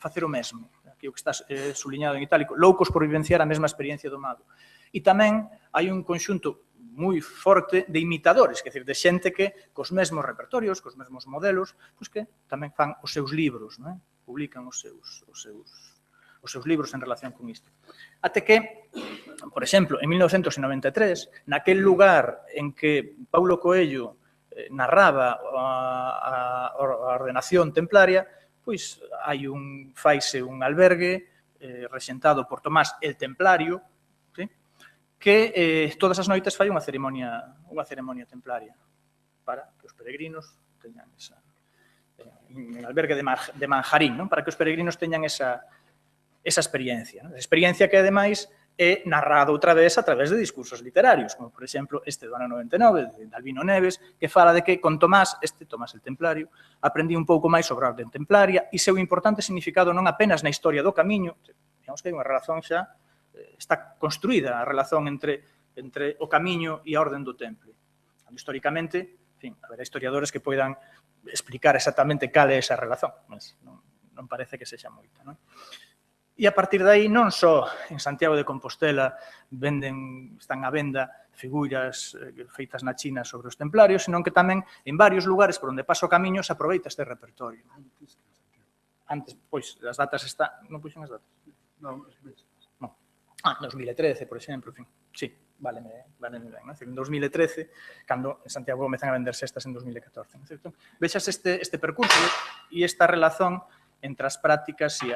facer o mesmo. Aquí o que está subliñado en itálico, loucos por vivenciar a mesma experiencia do mago. E tamén hai un conxunto moi forte de imitadores, que de xente que, cos mesmos repertorios, cos mesmos modelos, que tamén fan os seus libros, publican os seus libros en relación con isto. Até que, por exemplo, en 1993, naquel lugar en que Paulo Coelho narraba a ordenación templaria, pois faise un albergue rexentado por Tomás el Templario, ¿sí? Que todas as noites fai unha ceremonia templaria para que os peregrinos teñan esa en albergue de Manjarín, non? Para que os peregrinos teñan esa experiencia, non? Esa experiencia que, ademais, é narrado outra vez a través de discursos literarios, como, por exemplo, este do ano 99, de Albino Neves, que fala de que con Tomás, Tomás el Templario, aprendí un pouco máis sobre a orden templaria e seu importante significado non apenas na historia do camiño, digamos que hai unha relación xa, está construída a relación entre o camiño e a orden do temple. Históricamente, en fin, haberá historiadores que poidan explicar exactamente cal é esa relación, mas non parece que sexa moita, non? E a partir de aí, non só en Santiago de Compostela están á venda figuras feitas na China sobre os templarios, senón que tamén en varios lugares por onde pasa o camiño se aproveita este repertorio. Antes, pois, as datas non puxen as datas? Non. 2013, por exemplo, en fin. Sí, váleme ben, non? En 2013, cando en Santiago comezan a venderse estas en 2014. Vexas este percurso e esta relación entre as prácticas e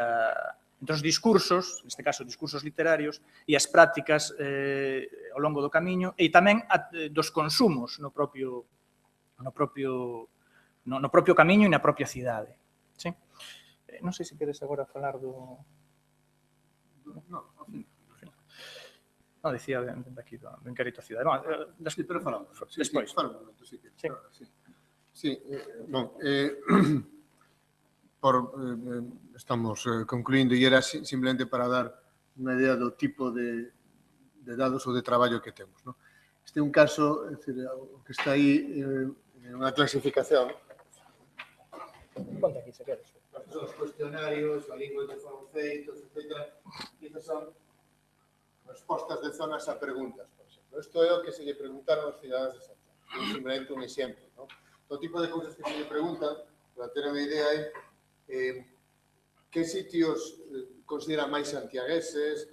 entre os discursos, neste caso discursos literarios, e as prácticas ao longo do camiño e tamén dos consumos no propio camiño e na propia cidade. Sí? Non sei se queres agora falar do... Non, dicía aquí do Inquérito a Cidade. Sí, pero falamos. Despois. Sí, non, estamos concluindo e era simplemente para dar unha idea do tipo de dados ou de traballo que temos. Este é un caso, é dicir, o que está aí é unha clasificación. Ponte aquí, se queres. Son os cuestionarios, a lingua que foron feitos, etc. E estas son respostas de zonas a preguntas, por exemplo. Isto é o que se lle preguntaron aos cidadáns de Santiago. Simplemente un exemplo. O tipo de cousas que se lle preguntan, para ter unha idea, é que sitios consideran máis santiagueses,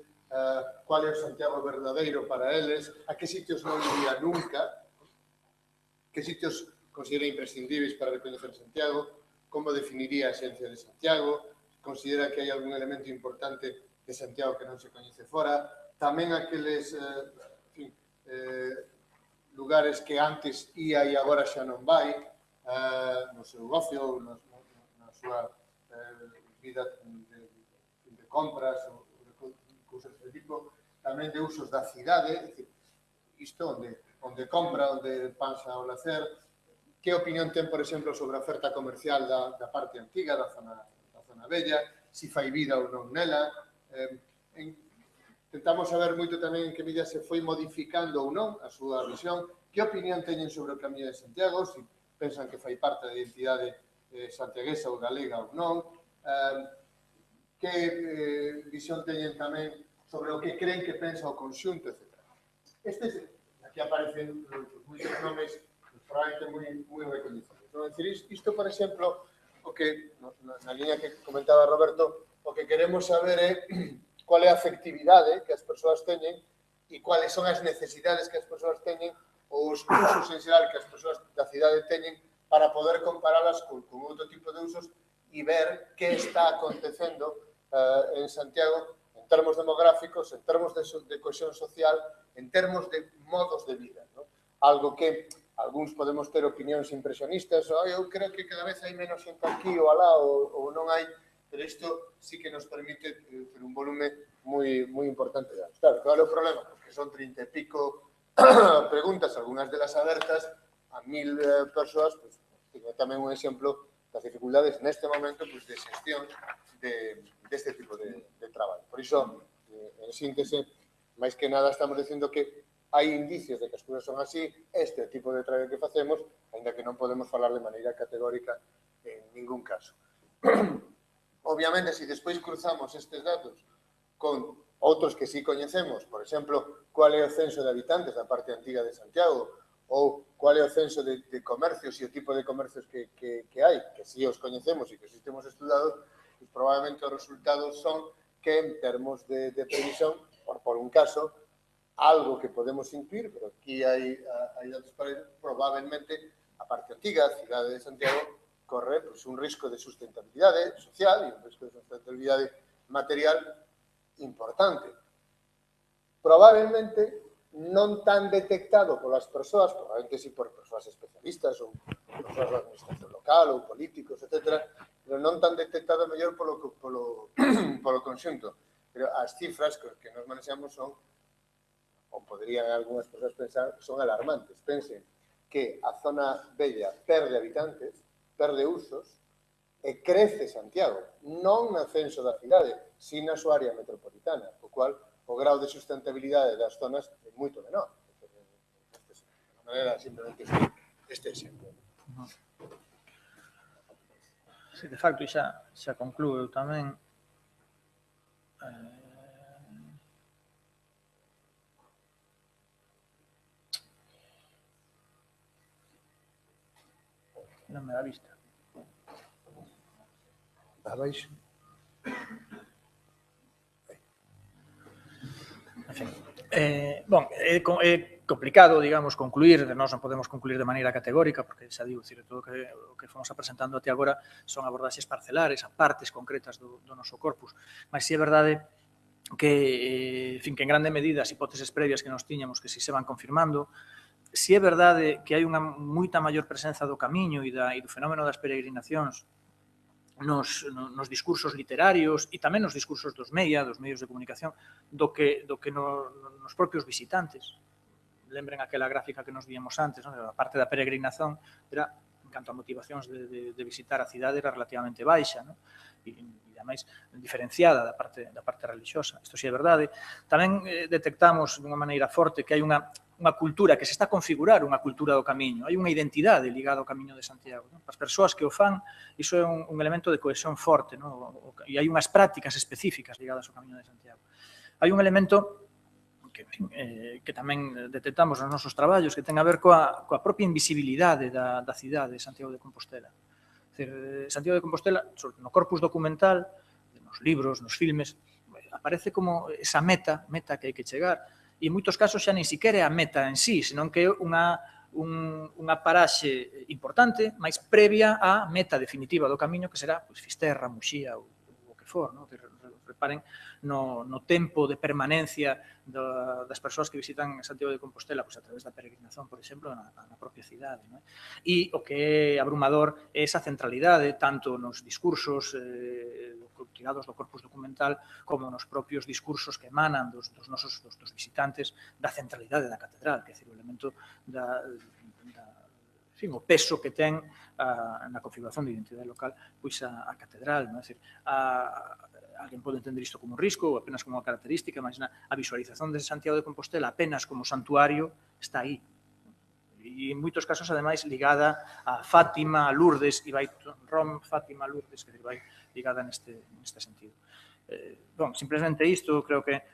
cual é o Santiago verdadeiro para eles, a que sitios non iría nunca, que sitios considera imprescindíveis para recoñecer Santiago, como definiría a esencia de Santiago, considera que hai algún elemento importante de Santiago que non se coñece fora, tamén aqueles lugares que antes ia e agora xa non vai, no seu ocio, na súa vida de compras ou de cousas deste tipo, tamén de usos da cidade, isto onde compra, onde pasa ao lacer, que opinión ten, por exemplo, sobre a oferta comercial da parte antiga, da zona bella, si fai vida ou non nela. Tentamos saber moito tamén en que medida se foi modificando ou non a súa visión, que opinión teñen sobre o Camiño de Santiago, si pensan que fai parte da identidade santiaguesa ou galega ou non, que visión teñen tamén sobre o que creen que pensa o conxunto, etc. Aquí aparecen moitos nomes probablemente moi recoñecidos. É dicir, isto, por exemplo, o que, na liña que comentaba Roberto, o que queremos saber é cual é a afectividade que as persoas teñen e cuáles son as necesidades que as persoas teñen ou os usos en xeral que as persoas da cidade teñen para poder comparalas con outro tipo de usos e ver que está acontecendo en Santiago en termos demográficos, en termos de cohesión social, en termos de modos de vida. Algo que algúns podemos ter opinións impresionistas, eu creo que cada vez hai menos xente aquí ou alá ou non hai, pero isto sí que nos permite ter un volume moi importante de datos. Claro, qual é o problema? Porque son 30 e pico preguntas, algunhas delas abertas a 1000 persoas, pues, tiene tamén un exemplo das dificultades neste momento pues, de xestión deste tipo de traballo. Por iso, en síntese, máis que nada estamos dicindo que hai indicios de que as cousas son así, este tipo de traballo que facemos, ainda que non podemos falar de maneira categórica en ningún caso. Obviamente, se despois cruzamos estes datos con outros que sí coñecemos, por exemplo, cual é o censo de habitantes da parte antiga de Santiago, ou cual é o censo de comercios e o tipo de comercios que hai, que sí os coñecemos e que sí temos estudado, pues, probablemente os resultados son que en termos de previsión, por un caso, algo que podemos incluir, pero aquí hai datos para ir, probablemente a parte antiga, a cidade de Santiago, corre pues, un risco de sustentabilidade social e un risco de sustentabilidade material importante. Probablemente non tan detectado polas persoas, probablemente si por persoas especialistas ou persoas da administración local ou políticos, etc., pero non tan detectado mellor polo conxunto. Pero as cifras que nos manexamos son, ou poderían algunhas persoas pensar, son alarmantes. Pensen que a zona bella perde habitantes, perde usos, e crece Santiago, non no censo da cidade, si na súa área metropolitana, o cual o grau de sustentabilidade das zonas é moito menor. De maneira, simplemente, este exemplo. Sí, de facto, xa concluo tamén. Non me dá vista. Abaixo. En fin. Bon, é complicado, digamos, concluir, nós non podemos concluir de maneira categórica, porque xa digo, todo o que fomos apresentando até agora son abordaxes parcelares, a partes concretas do noso corpus, mas si é verdade que, en fin, que en grande medida as hipóteses previas que nos tiñamos, que si se van confirmando, si é verdade que hai unha moita maior presenza do camiño e do fenómeno das peregrinacións nos discursos literarios e tamén nos discursos dos medios de comunicación, do que nos propios visitantes. Lembren aquela gráfica que nos víamos antes, a parte da peregrinación era, en canto a motivacións de visitar a cidade, era relativamente baixa, e ademais diferenciada da parte religiosa. Isto si é verdade. Tamén detectamos dunha maneira forte que hai unha cultura que se está a configurar, unha cultura do camiño. Hai unha identidade ligada ao Camiño de Santiago. As persoas que o fan, iso é un elemento de cohesión forte, e hai unhas prácticas específicas ligadas ao Camiño de Santiago. Hai un elemento que tamén detectamos nos nosos traballos, que ten a ver coa propia invisibilidade da cidade de Santiago de Compostela. Santiago de Compostela, no corpus documental, nos libros, nos filmes, aparece como esa meta que hai que chegar, e en moitos casos xa nin siquiera é a meta en sí, senón que é unha paraxe importante, máis previa á meta definitiva do camiño, que será Fisterra, Muxía ou o que for. Reparen no tempo de permanencia das persoas que visitan Santiago de Compostela a través da peregrinación, por exemplo, na propia cidade. E o que é abrumador é esa centralidade, tanto nos discursos tirados do corpus documental, como nos propios discursos que emanan dos visitantes, da centralidade da catedral, que é o elemento o peso que ten na configuración de identidade local a catedral. Alguén pode entender isto como un risco ou apenas como unha característica, mas a visualización de Santiago de Compostela apenas como santuario está aí. E en moitos casos, ademais, ligada a Fátima, a Lourdes, e vai Fátima, Lourdes, que vai ligada neste sentido. Simplemente isto, creo que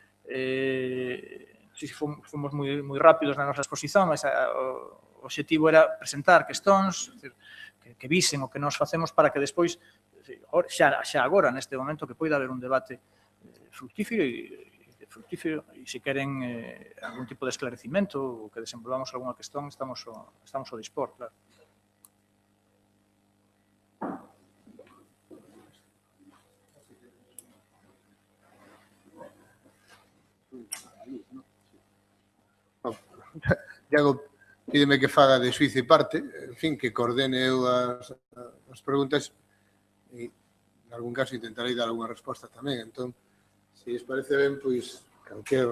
fomos moi rápidos na nosa exposición, mas o obxectivo era presentar questóns que visen o que nos facemos para que despois, xa agora, neste momento, que poida haber un debate fructífero e se queren algún tipo de esclarecimento ou que desenvolvamos algunha questón, estamos ao dispor, claro. Iago pídeme que faga de xuiz e parte, en fin, que coordene eu as preguntas e, en algún caso, intentarei dar algunha resposta tamén. Entón, se os parece ben, pois, calquer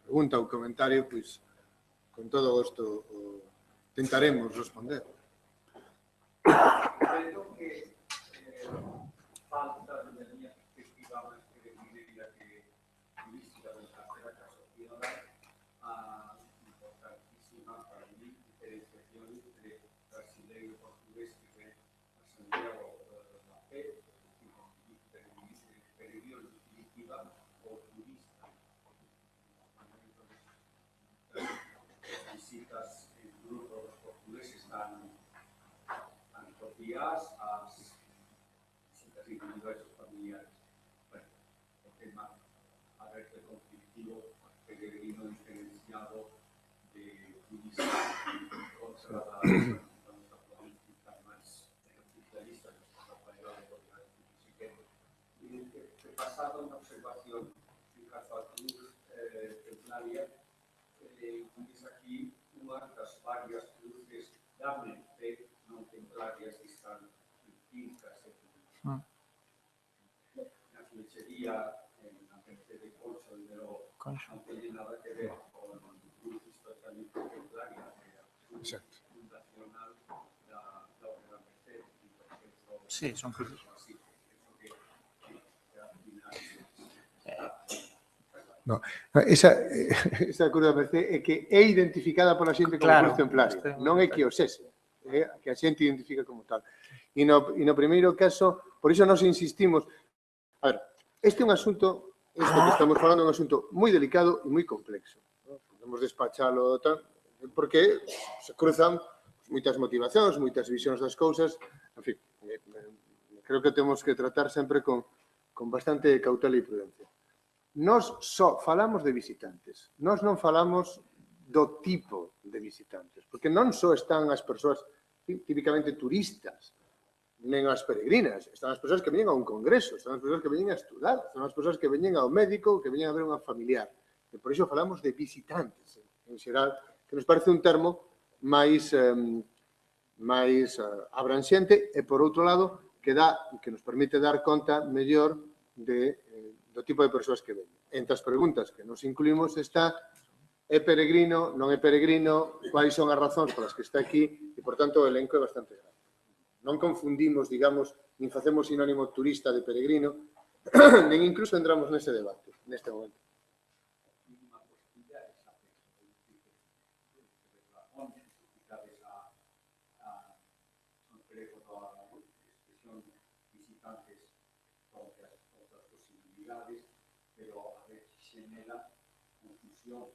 pregunta ou comentario, pois, con todo gosto tentaremos responder. Creo que falta de linha perspectiva máis que diría que turística da terceira asociada a importantísima para mí diferenciación entre brasileiro e portugués que ven a Santiago da Fe, peregrino definitiva ou turista. Visitas en grupo dos portugueses están días as visitas individuais ou familiares. Bueno, o tema a ver que conflictivo peregrino diferenciado de turista contra da política máis capitalista que está apoiada por la que pasado unha observación Nalia, tienes aquí unha das varias luces da mente non templarias que están implicadas na flechería, na mente de Concho de Melo, non teñe nada que ver con luces totalmente templarias, Exacto. fundacional da obra Merced, por exemplo, Sí, son cruces. así, que al final No. Esa cruz da Merced é que é identificada pola xente como Claro, cruz templaria. este é un Non é que o sese, é que a xente identifica como tal. E no primeiro caso, por iso nos insistimos. A ver, este é un asunto, isto que estamos falando é un asunto moi delicado e moi complexo. ¿No? Podemos despachalo tal, porque se cruzan moitas motivacións, moitas visións das cousas, en fin, creo que temos que tratar sempre con bastante cautela e prudencia. Nós só falamos de visitantes, nós non falamos do tipo de visitantes, porque non só están as persoas típicamente turistas, nen as peregrinas, están as persoas que veñen a un congreso, están as persoas que veñen a estudar, están as persoas que veñen ao médico, que veñen a ver unha familiar. E por iso falamos de visitantes, en xeral, que nos parece un termo máis abranxente e, por outro lado, que nos permite dar conta mellor do tipo de persoas que veñen. Entre as preguntas que nos incluímos está: é peregrino, non é peregrino, quais son as razóns polas que está aquí, e, por tanto, o elenco é bastante grande. Non confundimos, digamos, nin facemos sinónimo turista de peregrino, nin incluso entramos nese debate, neste momento. mínima posibilidad de saber razones explicadas a empleo da expresión visitantes sobre as outras posibilidades, pero a ver se genera confusión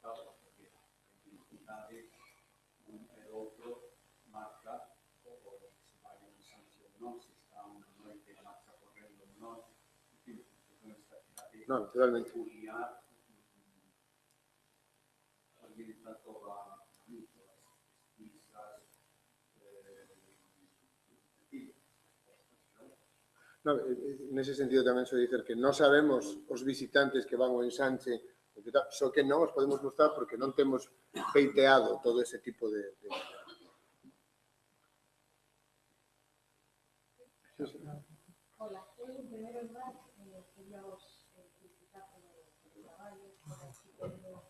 porque a identidade un e outro marca o se vai a un sanción non, se está unha noite en marcha correndo non, en fin, non está Non, totalmente. Organiza toda as pistas, No, nese sentido tamén se dicer que non sabemos os visitantes que van ao ensanche, só que non os podemos mostrar porque non temos peiteado todo ese tipo de... Sí, sí. Hola, eu en primeiro lugar quería vos felicitar polo traballo, por o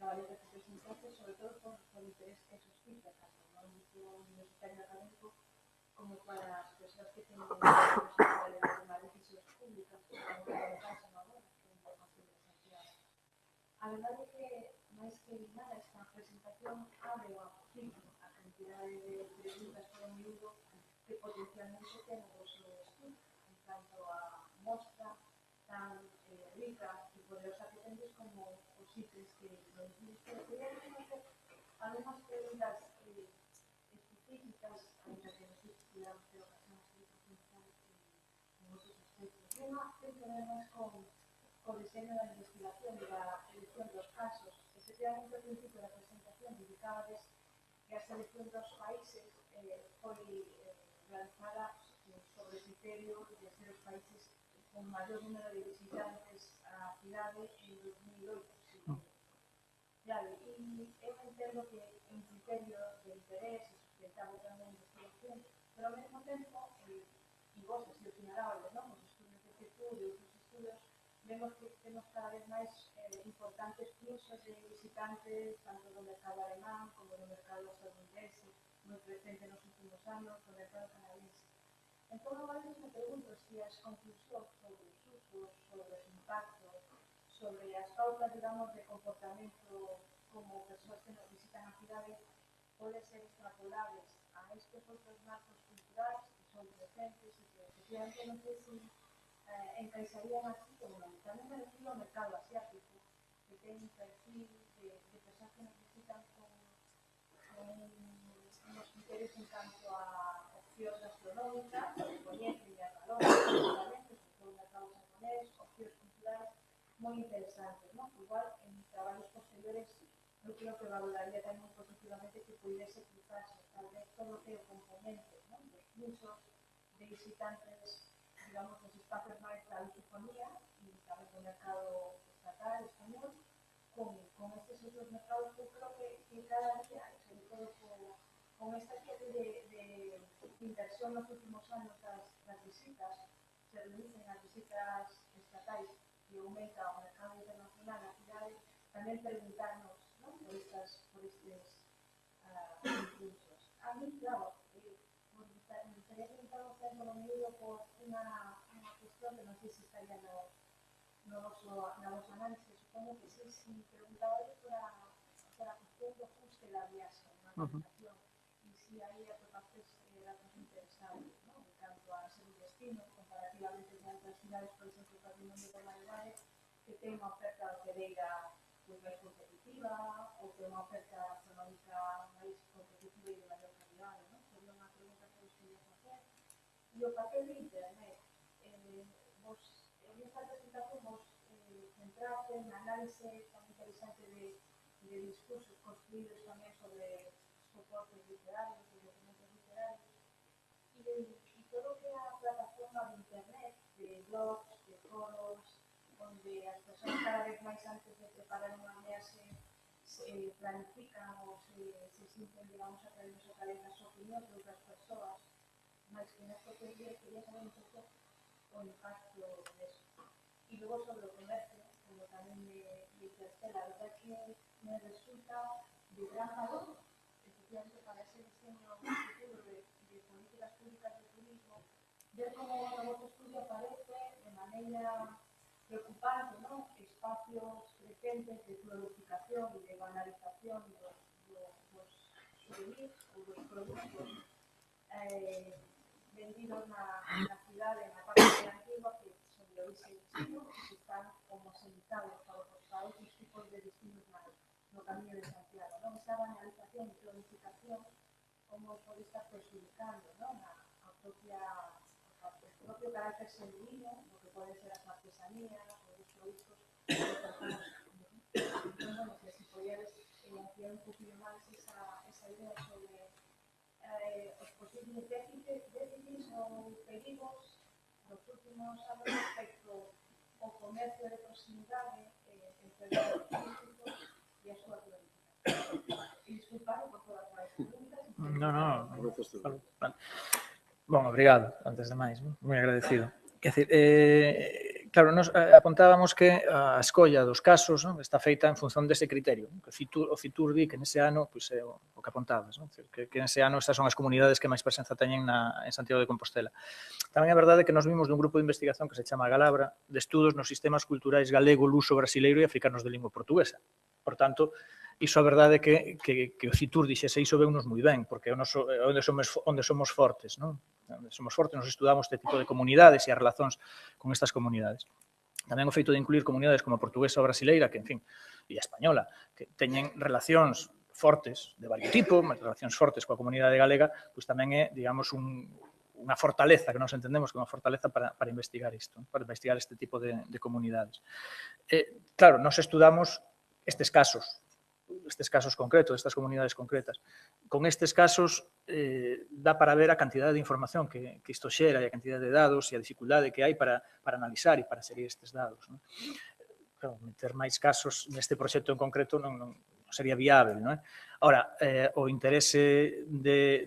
traballo que presentaste, sobre todo por interés que suscita, tanto no ámbito universitario académico como para as persoas que teñen responsabilidade de tomar decisións públicas, como é o caso agora, que é a información de Santiago. A verdade é que, máis que nada, esta presentación abre o apetito a cantidade de preguntas por un libro que potencialmente ten o vosso estudo, en tanto a mostra tan rica e poderosa que tendes como os ítems que nos diste. Quería conocer algunhas preguntas específicas, ainda que nos diste que damos de ocasión de profundizar en outros aspectos. E unha ten que ver máis con o diseño da investigación e da elección dos casos. Efectivamente, ao principio da presentación dedicabades que a selección dos países foi realizada sobre o criterio de ser os países con maior número de visitantes á cidade en 2008. Claro, e eu entendo que é un criterio de interés e sustentable tamén de investigación, pero ao mesmo tempo, e vos así o señalabades, non? Os estudios de CETUR e outros estudios, vemos que temos cada vez máis importantes fluxos de visitantes, tanto do mercado alemán como do mercado estadounidense, moi presente nos últimos anos, do mercado canadiense. Entón, a veces me pregunto se as conclusións sobre os usos, sobre os impactos, sobre as pautas, digamos, de comportamento como persoas que nos visitan a cidade pode ser extrapolables a estes outros marcos culturais que son presentes e que efectivamente non sei se encaixarían aquí como non. Tamén me refiro ao mercado asiático, que ten un perfil de persoas que nos visitan con unos criterios en canto a opcións gastronómicas, que coñecen e as valoran, sobre todo o mercado japonés, opcións culturais moi interesantes, non? Igual, en traballos posteriores, eu creo que valoraría tamén positivamente que puidese cruzarse, tal vez todo o que o componente, non? Dos fluxos de visitantes, digamos, nos espacios máis da lusofonía e tamén do mercado estatal español, con estos otros mercados, yo creo que cada día, sobre todo con esta especie de inversión en los últimos años, las visitas, se reducen las visitas estatales y aumenta o mercado internacional, las ciudades, también preguntarnos, ¿no?, por estos impulsos. A mí, claro, me gustaría preguntar a usted lo medio por una cuestión que no sé si estaría no los análisis, supongo que sí, si preguntaba yo por la cuestión de ajuste de la viaje, la organización, y si hay aprobaciones datos interesantes, ¿no?, en cuanto a ser un destino, comparativamente con otras ciudades, por ejemplo, Patrimonio de Humanidades, que ten unha oferta hoteleira pues, máis competitiva, ou ten unha oferta económica máis competitiva e de maior calidad, ¿no? Sería unha pregunta que vos quería facer. E o papel de Internet, vos, en esta presentación, vos centraste en análise tan interesante de discursos construídos tamén sobre soportes literarios, de documentos literarios, y todo que a plataforma de Internet, de blogs, de foros, onde as persoas cada vez máis antes de preparar unha viaxe se planifican ou se sinten, digamos, atraídos a través das opinións de outras persoas, máis que nesta teoría quería saber un pouco o impacto deso. E logo sobre o comercio, como tamén me interpela, a verdad que me resulta de gran valor, especialmente para ese diseño futuro de políticas públicas de turismo, ver como o novo estudio aparece de maneira preocupante, ¿no?, espacios crecentes de planificación e de banalización dos souvenirs ou dos produtos vendidos na cidade, na parte antigua, que son de origen chino, que están homogenizados para outros tipos de destinos no Camiño de Santiago, ¿no? Esa banalización e planificación como pode estar perjudicando, ¿no?, o propio carácter genuino, lo que pueden ser las artesanías o los productos de personas. Entonces, bueno, que si pudieras ampliar un poquito más esa idea sobre los posibles déficits o peligros los últimos años respecto ao comercio de proximidade entre os turísticos e a súa planificación. E disculpade por todas as preguntas. No. Bom, obrigado, antes de máis, moi agradecido. Quer dizer, claro, nos apontábamos que a escolla dos casos, non, está feita en función dese criterio. O Fitur di que nese ano pois, é o que apontabas, non? Que nese ano estas son as comunidades que máis presenza teñen en Santiago de Compostela. Tamén é verdade que nos vimos dun grupo de investigación que se chama Galabra, de estudos nos sistemas culturais galego, luso, brasileiro e africanos de lingua portuguesa. Por tanto, iso a verdade que o Fitur dixese iso veunos moi ben, porque é onde somos fortes, non? Onde somos fortes, nos estudamos este tipo de comunidades e as relacións con estas comunidades. Tamén o feito de incluir comunidades como a portuguesa ou brasileira, que, en fin, e a española, que teñen relacións fortes de varios tipos, relacións fortes coa comunidade galega, pois tamén é, digamos, unha fortaleza que nos entendemos que é unha fortaleza para investigar isto, para investigar este tipo de comunidades. Claro, nos estudamos estes casos concretos, estas comunidades concretas. Con estes casos dá para ver a cantidade de información que isto xera e a cantidade de dados e a dificultade que hai para analizar e para seguir estes dados. Claro, meter máis casos neste proxecto en concreto non sería viável. Ahora, o interese de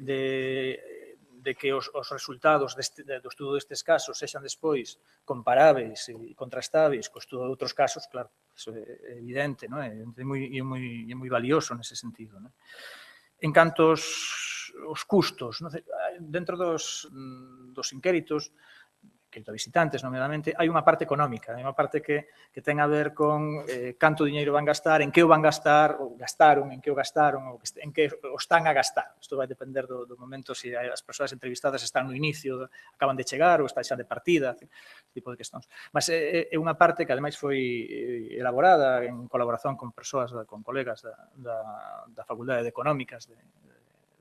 que os resultados do estudo destes casos sexan despois comparáveis e contrastáveis co estudo de outros casos, claro, iso é evidente, é moi valioso nese sentido. En canto aos custos, dentro dos inquéritos, inquérito a visitantes, nomeadamente, hai unha parte económica, hai unha parte que ten a ver con canto diñeiro van gastar, en que o van gastar, ou gastaron, en que o gastaron, ou en que o están a gastar. Isto vai depender do momento se as persoas entrevistadas están no inicio, acaban de chegar ou están xa de partida, ese tipo de questões. Mas é unha parte que, ademais, foi elaborada en colaboración con persoas, con colegas da Facultade de Económicas de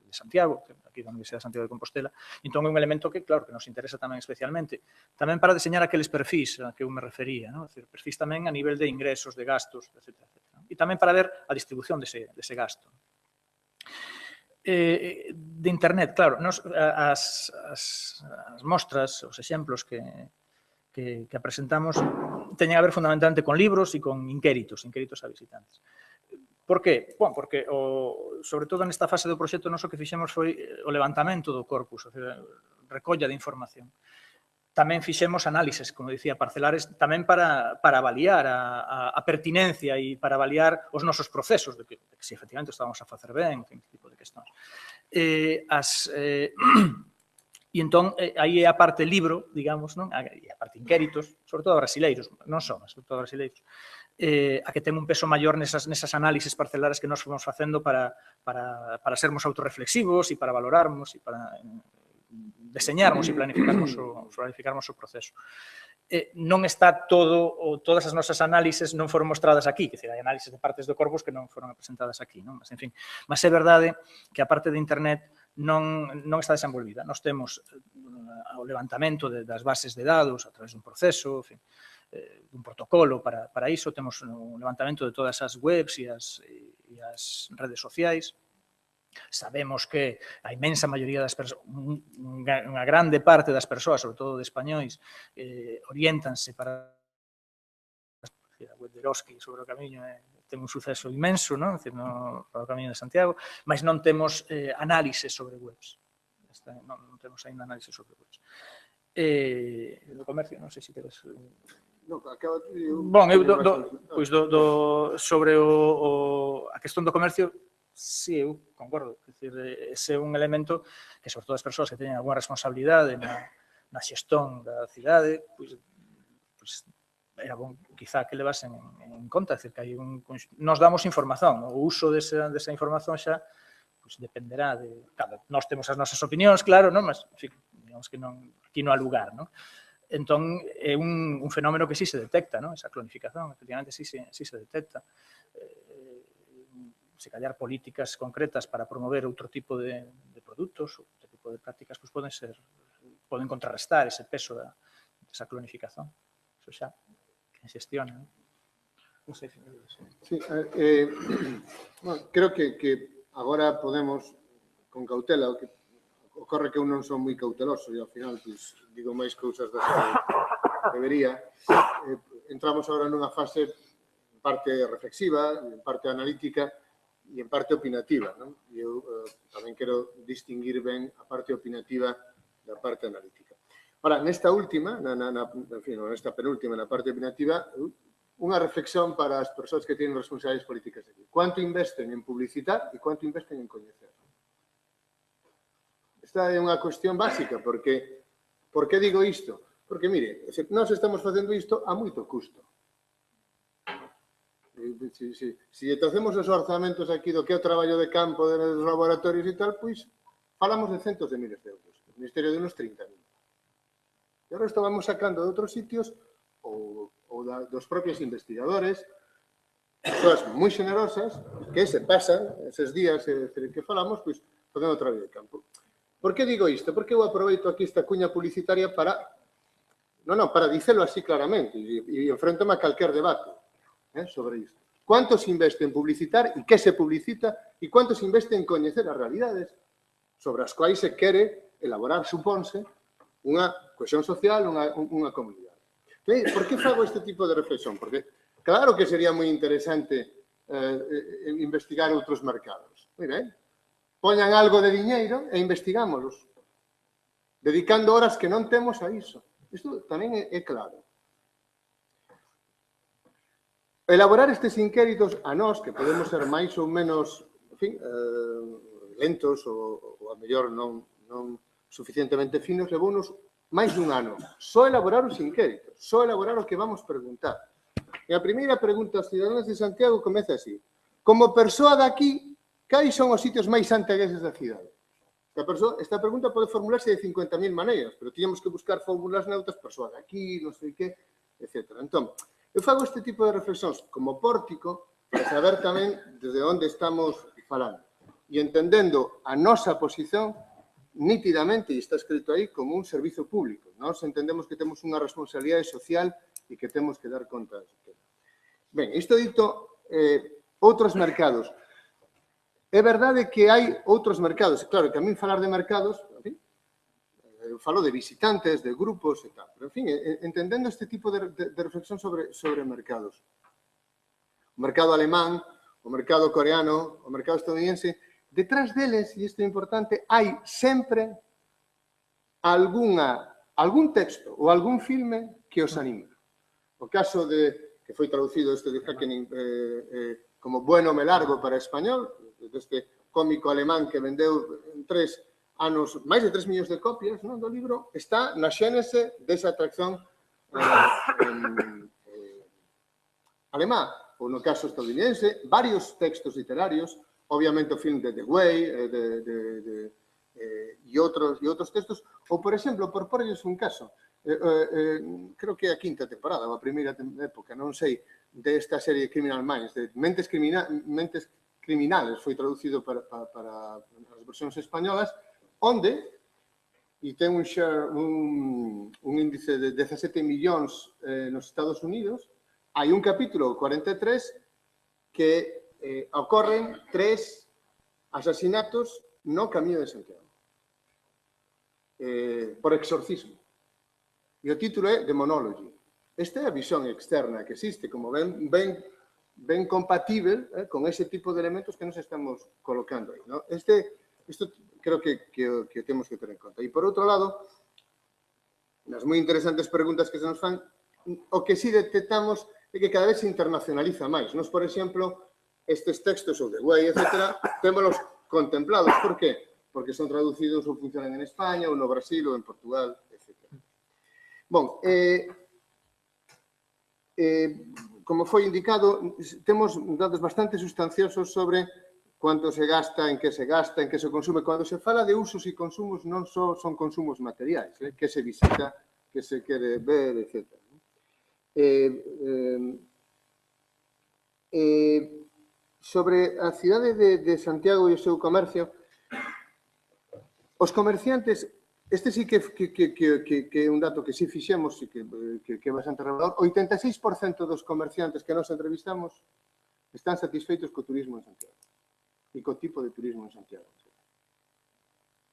Santiago, aquí da Universidade de Santiago de Compostela. Entón, é un elemento que, claro, que nos interesa tamén especialmente. Tamén para deseñar aqueles perfis a que eu me refería, perfis tamén a nivel de ingresos, de gastos, etc. E tamén para ver a distribución dese gasto. De Internet, claro, as mostras, os exemplos que presentamos teñen a ver fundamentalmente con libros e con inquéritos a visitantes. Por qué? Bom, porque, sobre todo nesta fase do proxecto, noso que fixemos foi o levantamento do corpus, recolla de información. Tamén fixemos análises, como dicía, parcelares, tamén para avaliar a pertinencia e para avaliar os nosos procesos, de que se efectivamente estábamos a facer ben, este tipo de questões. E entón, aí é a parte libro, digamos, non? E a parte inquéritos, sobre todo brasileiros, non só, mas sobre todo brasileiros, a que ten un peso maior nesas análises parcelares que nós fomos facendo para sermos autorreflexivos e para valorarmos e para deseñarmos e planificarmos o proceso. Non está todas as nosas análises non foron mostradas aquí, que hai análises de partes do corpus que non foron presentadas aquí, non? Mas, en fin, mas é verdade que a parte de internet non está desenvolvida. Nós temos o levantamento das bases de dados a través dun proceso, en fin, dun protocolo para iso, temos un levantamento de todas as webs e as redes sociais. Sabemos que a inmensa maioría das persoas, unha grande parte das persoas, sobre todo de españois, oriéntanse para a web de Eroski sobre o camiño, ten un suceso inmenso, non? Para o camiño de Santiago, mas non temos análises sobre webs. Non temos ainda análises sobre webs. Do comercio, non sei se queres... Bon, sobre a questão do comercio, sí, eu concordo. Ese é un elemento que, sobre todo as persoas que teñen alguna responsabilidade na xestón da cidade, pois era bom, quizá, que levasen en conta. É dicir, que nos damos información, o uso desa información xa dependerá de... Claro, nós temos as nosas opinións, claro, mas, en fin, digamos que aquí non há lugar, non? Entón, é un fenómeno que sí se detecta, ¿no? Esa clonificación, efectivamente, sí se detecta. Se callar políticas concretas para promover outro tipo de produtos, outro tipo de prácticas, poden contrarrestar ese peso desa clonificación. Eso xa, que xestiona, ¿no? Non sei se... Sí, creo que agora podemos, con cautela, o que ocorre que eu non son moi cauteloso e ao final digo máis cousas das que debería. Entramos agora nunha fase en parte reflexiva, en parte analítica e en parte opinativa. E eu tamén quero distinguir ben a parte opinativa da parte analítica. Ora, nesta última, nesta penúltima, na parte opinativa, unha reflexión para as persoas que teñen responsabilidades políticas aquí. Quanto investen en publicitar e quanto investen en coñecer? Esta é unha cuestión básica, porque por que digo isto? Porque, mire, nós estamos facendo isto a moito custo. Se tracemos os orzamentos aquí do que é o traballo de campo dos laboratorios e tal, pois falamos de centos de miles de euros. O Ministerio de unos 30.000. E agora isto vamos sacando de outros sitios ou dos propios investigadores, persoas moi generosas que se pasan eses días que falamos, pois, facendo o traballo de campo. Por que digo isto? Porque eu aproveito aquí esta cuña publicitaria para dicelo así claramente e enfréntome a calquer debate sobre isto. Quanto se investe en publicitar e que se publicita e quanto se investe en coñecer as realidades sobre as quais se quere elaborar, supónse, unha cohesión social, unha comunidade. Por que fago este tipo de reflexión? Porque claro que sería moi interesante investigar outros mercados. Moi ben. Poñan algo de diñeiro e investigámolos, dedicando horas que non temos a iso. Isto tamén é claro. Elaborar estes inquéritos a nós, que podemos ser máis ou menos, en fin, lentos ou a mellor non suficientemente finos, levounos máis dun ano. Só elaborar os inquéritos, só elaborar o que vamos preguntar. E a primeira pregunta aos cidadáns de Santiago comeza así. Como persoa daqui, cais son os sitios máis santiagueses da cidade? Esta pregunta pode formularse de 50.000 maneiras, pero tiñamos que buscar fórmulas neutras, persoa daqui, non sei que, etc. Entón, eu fago este tipo de reflexións como pórtico para saber tamén desde onde estamos falando e entendendo a nosa posición nítidamente, e está escrito aí, como un servizo público. Nós entendemos que temos unha responsabilidade social e que temos que dar conta. Ben, isto dito, outros mercados. É verdade que hai outros mercados. Claro, que a min falar de mercados, en fin, falo de visitantes, de grupos e tal. Pero, en fin, entendendo este tipo de reflexión sobre mercados. O mercado alemán, o mercado coreano, o mercado estadounidense, detrás deles, e isto é importante, hai sempre algún texto ou algún filme que os anima. O caso de, que foi traducido este de Hackening como Bueno me largo para español, deste cómico alemán que vendeu en 3 anos máis de 3 millóns de copias, non, do libro, está na xénese desa atracción alemá, ou no caso estadounidense, varios textos literarios, obviamente o film de The Way e outros textos, ou, por exemplo, por porlles un caso, creo que é a quinta temporada, ou a primeira época, non sei, desta serie Criminal Minds, de Mentes Criminales, foi traducido para as versións españolas, onde, e ten un índice de 17 millóns nos Estados Unidos, hai un capítulo 43 que ocorren 3 asasinatos no Camiño de Santiago, por exorcismo. E o título é Demonology. Esta é a visión externa que existe, como ben compatível con ese tipo de elementos que nos estamos colocando aí. Isto creo que temos que ter en conta. E, por outro lado, nas moi interesantes preguntas que se nos fan, o que sí detectamos é que cada vez se internacionaliza máis. Nos, por exemplo, estes textos, o de Way, etc., témolos contemplados. Por qué? Porque son traducidos ou funcionan en España, ou no Brasil, ou en Portugal, etc. Bon, como foi indicado, temos datos bastante sustanciosos sobre cuánto se gasta, en que se consume. Cando se fala de usos e consumos, non só son consumos materiais, que se visita, que se quere ver, etc. Sobre a cidade de Santiago e o seu comercio, os comerciantes, este sí que é un dato que sí fixemos e que é bastante revelador, 86% dos comerciantes que nos entrevistamos están satisfeitos co turismo en Santiago e co tipo de turismo en Santiago.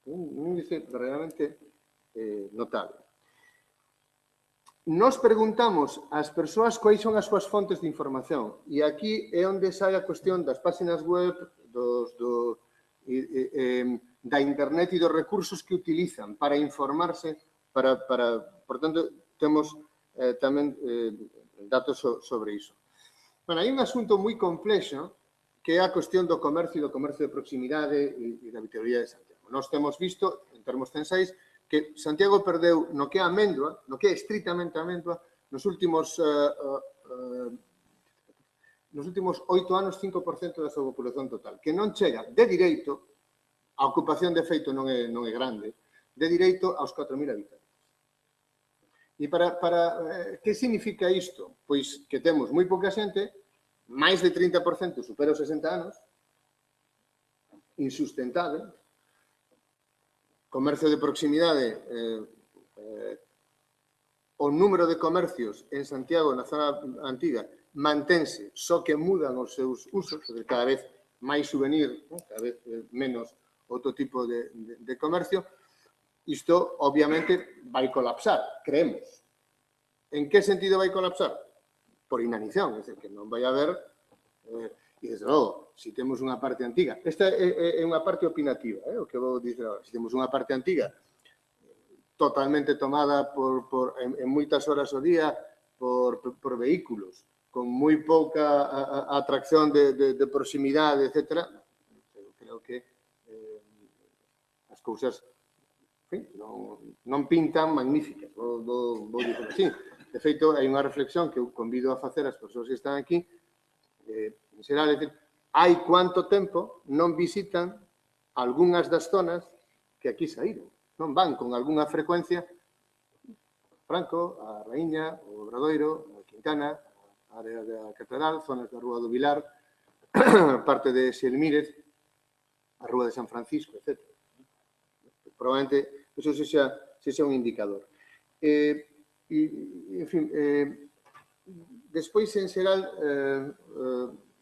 Un índice realmente notable. Nos preguntamos ás persoas quais son as súas fontes de información e aquí é onde sai a cuestión das páxinas web, da internet e dos recursos que utilizan para informarse, por tanto, temos tamén datos sobre iso. Bueno, hai un asunto moi complexo que é a cuestión do comercio de proximidade e da habitabilidade de Santiago. Nós temos visto, en termos censais, que Santiago perdeu no que é amêndoa, no que é estritamente amêndoa, nos últimos 8 anos, 5% da súa populación total, que non chega de direito, a ocupación de feito non é grande, de direito aos 4.000 habitantes. E que significa isto? Pois que temos moi pouca xente, máis de 30% supera os 60 anos, insustentável, comercio de proximidade, o número de comercios en Santiago, na zona antiga, mantense, só que mudan os seus usos, cada vez máis souvenir, cada vez menos outro tipo de comercio. Isto, obviamente, vai colapsar, creemos. En que sentido vai colapsar? Por inanición, é dicir, que non vai haber, e desde logo, se temos unha parte antiga, esta é unha parte opinativa, o que vou dizer agora, se temos unha parte antiga totalmente tomada en moitas horas ao día por vehículos, con moi pouca atracción de proximidade, etc., creo que as cousas non pintan magníficas, vou dizer así. De feito, hai unha reflexión que eu convido a facer as persoas que están aquí, en xeral, é dicir, hai cuánto tempo non visitan algunhas das zonas que aquí saíron. Non van con algunha frecuencia Franco, a Raíña, o Obradoiro, a Quintana, a área da Catedral, zonas da Rúa do Vilar, parte de Xelmírez, a Rúa de San Francisco, etc. Probablemente, eso sexa un indicador. En fin, despois, en xeral,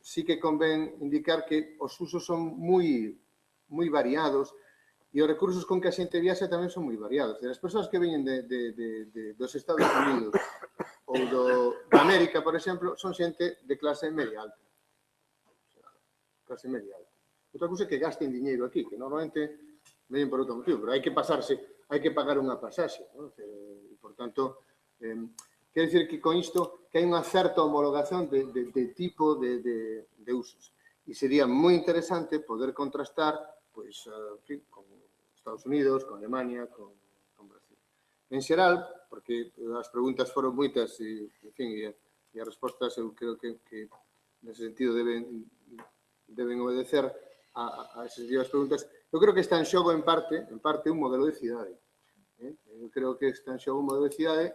sí que convén indicar que os usos son moi variados E os recursos con que a xente viaxa tamén son moi variados. As persoas que veñen dos Estados Unidos ou de América, por exemplo, son xente de clase media alta. Clase media alta. Outra cousa é que gasten diñeiro aquí, que normalmente veñen por outro motivo, pero hai que pagar unha pasaxe, ¿no? E, por tanto, quero dicir que con isto que hai unha certa homologación de tipo de usos. E sería moi interesante poder contrastar, pois, en fin, con Estados Unidos, con Alemania, con Brasil. En xeral, porque as preguntas foron moitas e, en fin, e as respostas eu creo que nese sentido deben obedecer a esas dúas preguntas. Eu creo que está en xogo, en parte, un modelo de cidade. Eu creo que está en xogo un modelo de cidade,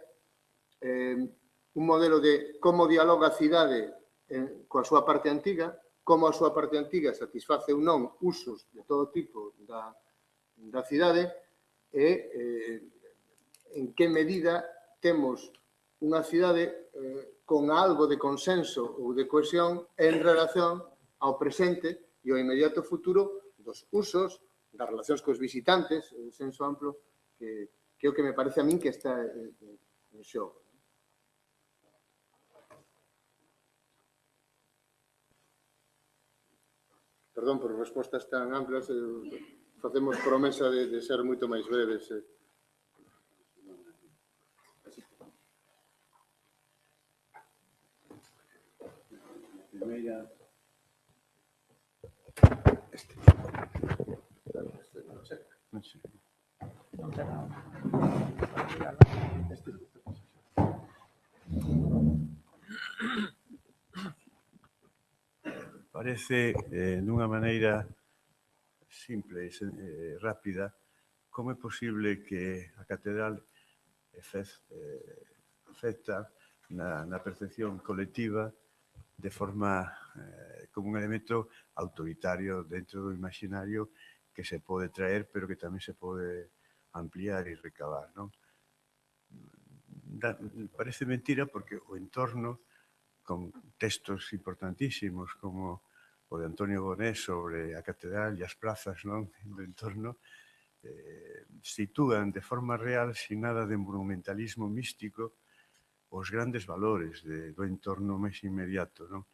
un modelo de como dialoga a cidade coa súa parte antiga, como a súa parte antiga satisface ou non usos de todo tipo da cidade e en que medida temos unha cidade con algo de consenso ou de cohesión en relación ao presente e ao inmediato futuro dos usos, das relacións cos visitantes, en senso amplo, que é o que me parece a min que está en xogo. Perdón por respostas tan amplas, facemos promesa de ser moito máis breves. Primeira... Non sei. Non terá. Parece, dunha maneira simple e rápida, como é posible que a catedral afecta na percepción colectiva de forma como un elemento autoritario dentro do imaginario que se pode traer, pero que tamén se pode ampliar e recabar, non? Parece mentira porque o entorno, con textos importantísimos como o de Antonio Bonés sobre a catedral e as plazas, non, do entorno, sitúan de forma real, sin nada de monumentalismo místico, os grandes valores do entorno máis inmediato, non?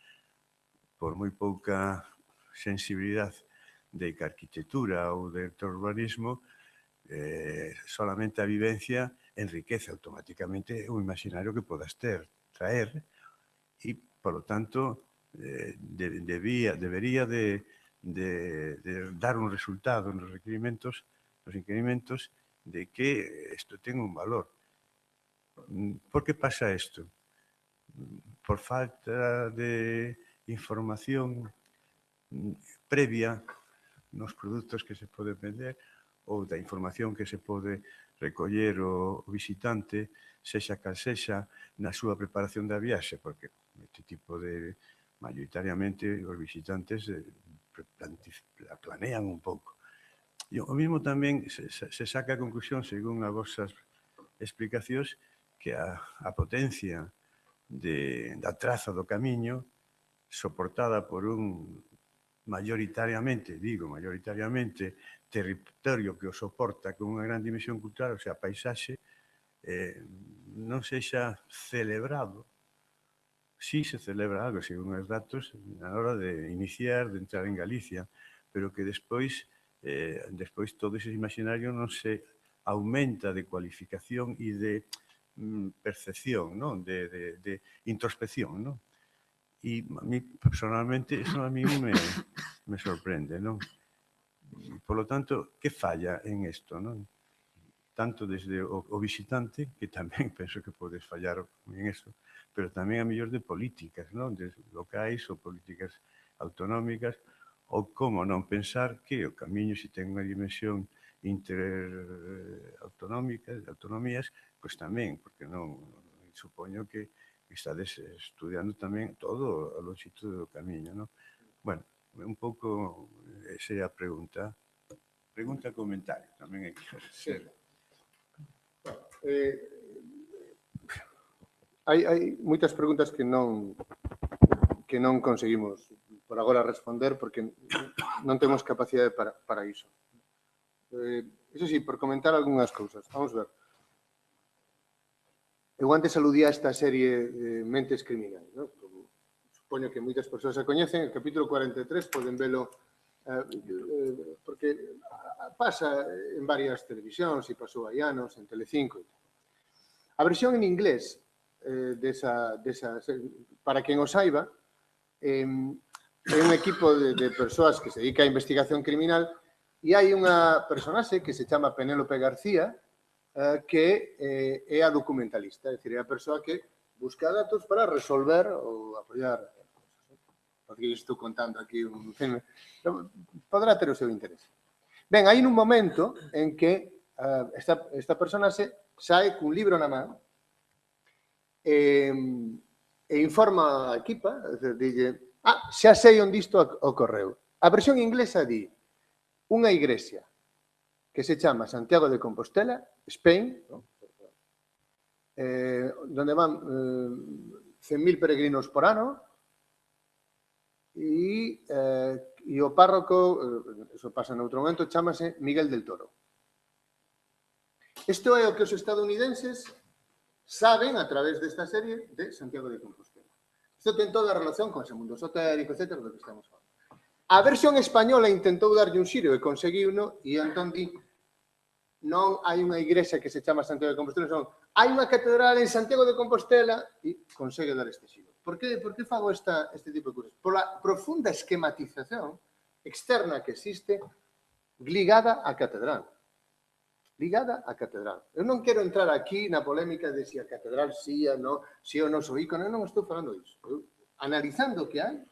Por moi pouca sensibilidade de arquitectura ou de urbanismo, solamente a vivencia enriquece automáticamente o imaginario que podas traer e, polo tanto, debería de dar un resultado nos requerimentos de que isto ten un valor. Por que pasa isto? Por falta de información previa nos produtos que se pode vender ou da información que se pode recoller o visitante, sexa cal sexa, na súa preparación da viaxe, porque este tipo de, maioritariamente, os visitantes planean un pouco. E o mesmo tamén se saca a conclusión, según as vosas explicacións, que a potencia da traza do camiño, soportada por un maioritariamente territorio que o soporta con unha gran dimensión cultural, o sea, paisaxe, non sexa celebrado. Sí se celebra algo, según os datos, na hora de iniciar, de entrar en Galicia, pero que despois todo ese imaginario non se aumenta de cualificación e de percepción, non? De introspección, non? E a mí, personalmente, eso a mí me sorprende, non? Por lo tanto, que falla en isto, non? Tanto desde o visitante, que tamén penso que pode fallar en iso, pero tamén a mellor de políticas, non? De locais ou políticas autonómicas, ou como non pensar que o camiño, se ten unha dimensión interautonómica, de autonomías, pois tamén, porque non supoño que estades estudiando tamén todo a longitud do camiño, non? Bueno, un pouco esa é a pregunta. Pregunta e comentario, tamén hai que ser. Hai moitas preguntas que non conseguimos por agora responder porque non temos capacidade para iso. Iso sí, por comentar algunhas cousas. Vamos ver. Eu antes aludía a esta serie Mentes Criminais, ¿no? Supoño que moitas persoas a coñecen. El capítulo 43 poden velo porque pasa en varias televisións e pasou hai anos en Telecinco. A versión en inglés para quen o saiba, é un equipo de persoas que se dedica a investigación criminal e hai unha personaxe que se chama Penélope García que é a documentalista, é dicir, é a persoa que busca datos para resolver ou apoiar. Porque estou contando aquí un filme, podrá ter o seu interés. Ben, hai un momento en que esta personaxe sae cun libro na man e informa a equipa, dille, xa sei onde isto ocorreu. A versión inglesa di unha igrexa que se chama Santiago de Compostela, Spain, donde van 100.000 peregrinos por ano, e o párroco, eso pasa noutro momento, chámase Miguel del Toro. Isto é o que os estadounidenses saben a través desta serie de Santiago de Compostela. Isto ten toda a relación con ese mundo esotérico, etc., do que estamos falando. A versión española intentou darlle un xiro e conseguiuno, e entón di, non hai unha igrexa que se chama Santiago de Compostela, son hai unha catedral en Santiago de Compostela e consegue dar este xiro. Por que fago este tipo de cousas? Pola profunda esquematización externa que existe ligada á catedral. Ligada á catedral. Eu non quero entrar aquí na polémica de se a catedral sí ou non o ícono, non estou falando disso. Analizando o que hai,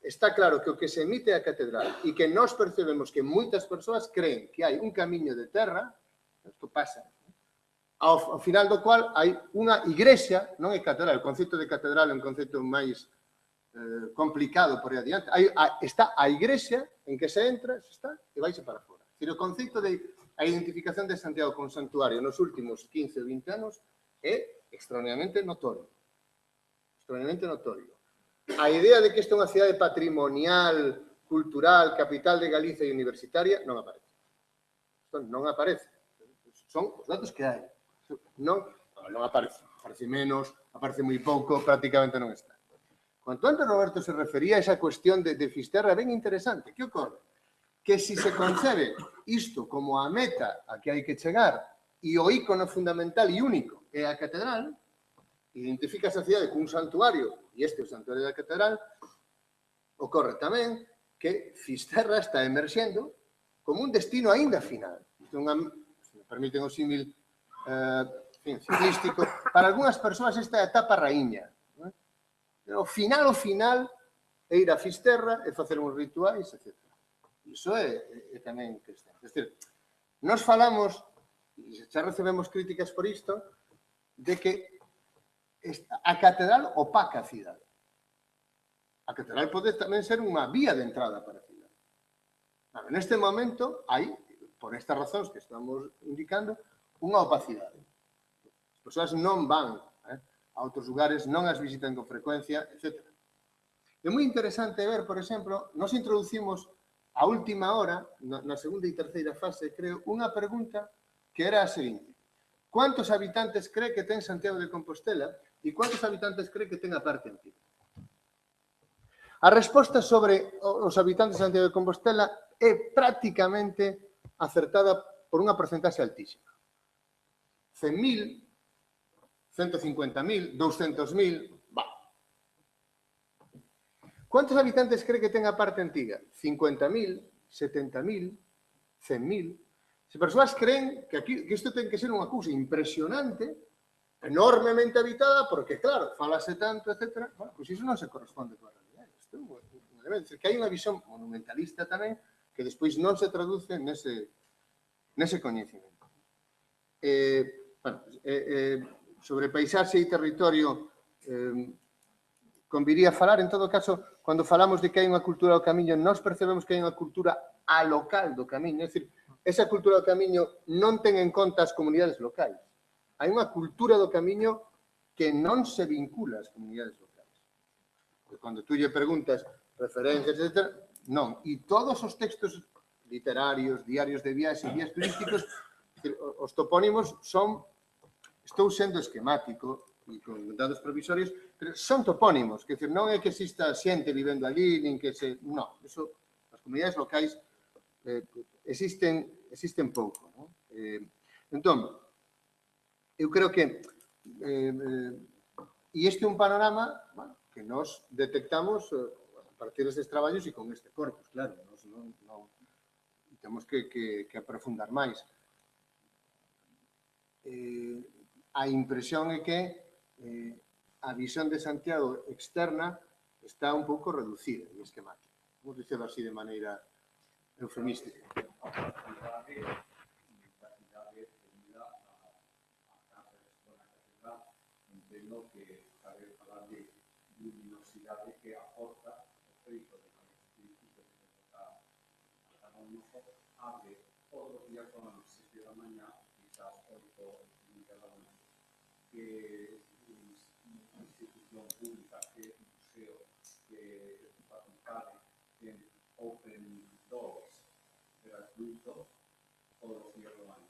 está claro que o que se emite a catedral e que nós percebemos que moitas persoas creen que hai un camiño de terra, isto pasa, ao final do cual hai unha igrexa, non é catedral, o concepto de catedral é un concepto máis complicado por aí adiante, está a igrexa en que se entra, se está, e vaise para fora. O concepto de a identificación de Santiago con santuario nos últimos 15 ou 20 anos é extraordinariamente notorio. Extraordinariamente notorio. A idea de que isto é unha cidade patrimonial, cultural, capital de Galicia e universitaria, non aparece. Isto non aparece. Son os datos que hai. Non aparece. Aparece menos, aparece moi pouco, prácticamente non está. Cuanto antes Roberto se refería a esa cuestión de Fisterra, ben interesante. Que ocorre? Que si se concebe isto como a meta a que hai que chegar e o ícono fundamental e único é a catedral, identifica a cidade cun santuario, e este é o santuario da catedral, ocorre tamén que Fisterra está emerxendo como un destino aínda final. Se me permiten o símil ciclístico, para algunhas persoas esta é a etapa raíña. O final é ir a Fisterra e facer uns rituais, etc. Iso é tamén cristán. É dicir, nós falamos, e xa recebemos críticas por isto, de que a catedral opaca a cidade. A catedral pode tamén ser unha vía de entrada para a cidade. Neste momento hai, por estas razóns que estamos indicando, unha opacidade. As persoas non van a outros lugares, non as visitan con frecuencia, etc. É moi interesante ver, por exemplo, nos introducimos a última hora, na segunda e terceira fase, creo, unha pregunta que era a seguinte. ¿Cuántos habitantes cree que ten Santiago de Compostela e cuántos habitantes cree que ten a parte antiga? A resposta sobre os habitantes de Santiago de Compostela é prácticamente acertada por unha porcentaxe altísima. 100.000, 150.000, 200.000, va. ¿Cuántos habitantes cree que ten a parte antiga? 50.000, 70.000, 100.000. Se persoas creen que isto ten que ser unha cousa impresionante, enormemente habitada, porque, claro, falase tanto, etc. Bueno, pois iso non se corresponde coa realidade. Isto é un elemento. Que hai unha visión monumentalista tamén que despois non se traduce nese coñecimento. Sobre paisaxe e territorio conviría falar, en todo caso, cando falamos de que hai unha cultura do camiño, nós percebemos que hai unha cultura alocal do camiño, é dicir, esa cultura do camiño non ten en conta as comunidades locais. Hai unha cultura do camiño que non se vincula ás comunidades locais. Cando tú lle preguntas referencias, etc., non. E todos os textos literarios, diarios de viaxe, guías turísticos, os topónimos son, estou sendo esquemático e con dados provisorios, pero son topónimos, que decir, non é que exista xente vivendo ali, nin que se... Non, eso, as comunidades locais existen pouco. Non? Entón, eu creo que e este é un panorama, bueno, que nos detectamos a partir destes traballos e con este corpus, claro, nos non temos que aprofundar máis. A impresión é que a visión de Santiago externa está un pouco reducida e esquemática. Vamos dicirlo así de maneira eufemística. Entendo que saber falar de luminosidade que aporta o feito de manejo turístico que se toca a uso abre todos os días con as 7 da mañá, quizás 8:30 da mañá, que institución pública, que museo, que facultade, que open doors gratuito todos os días do ano.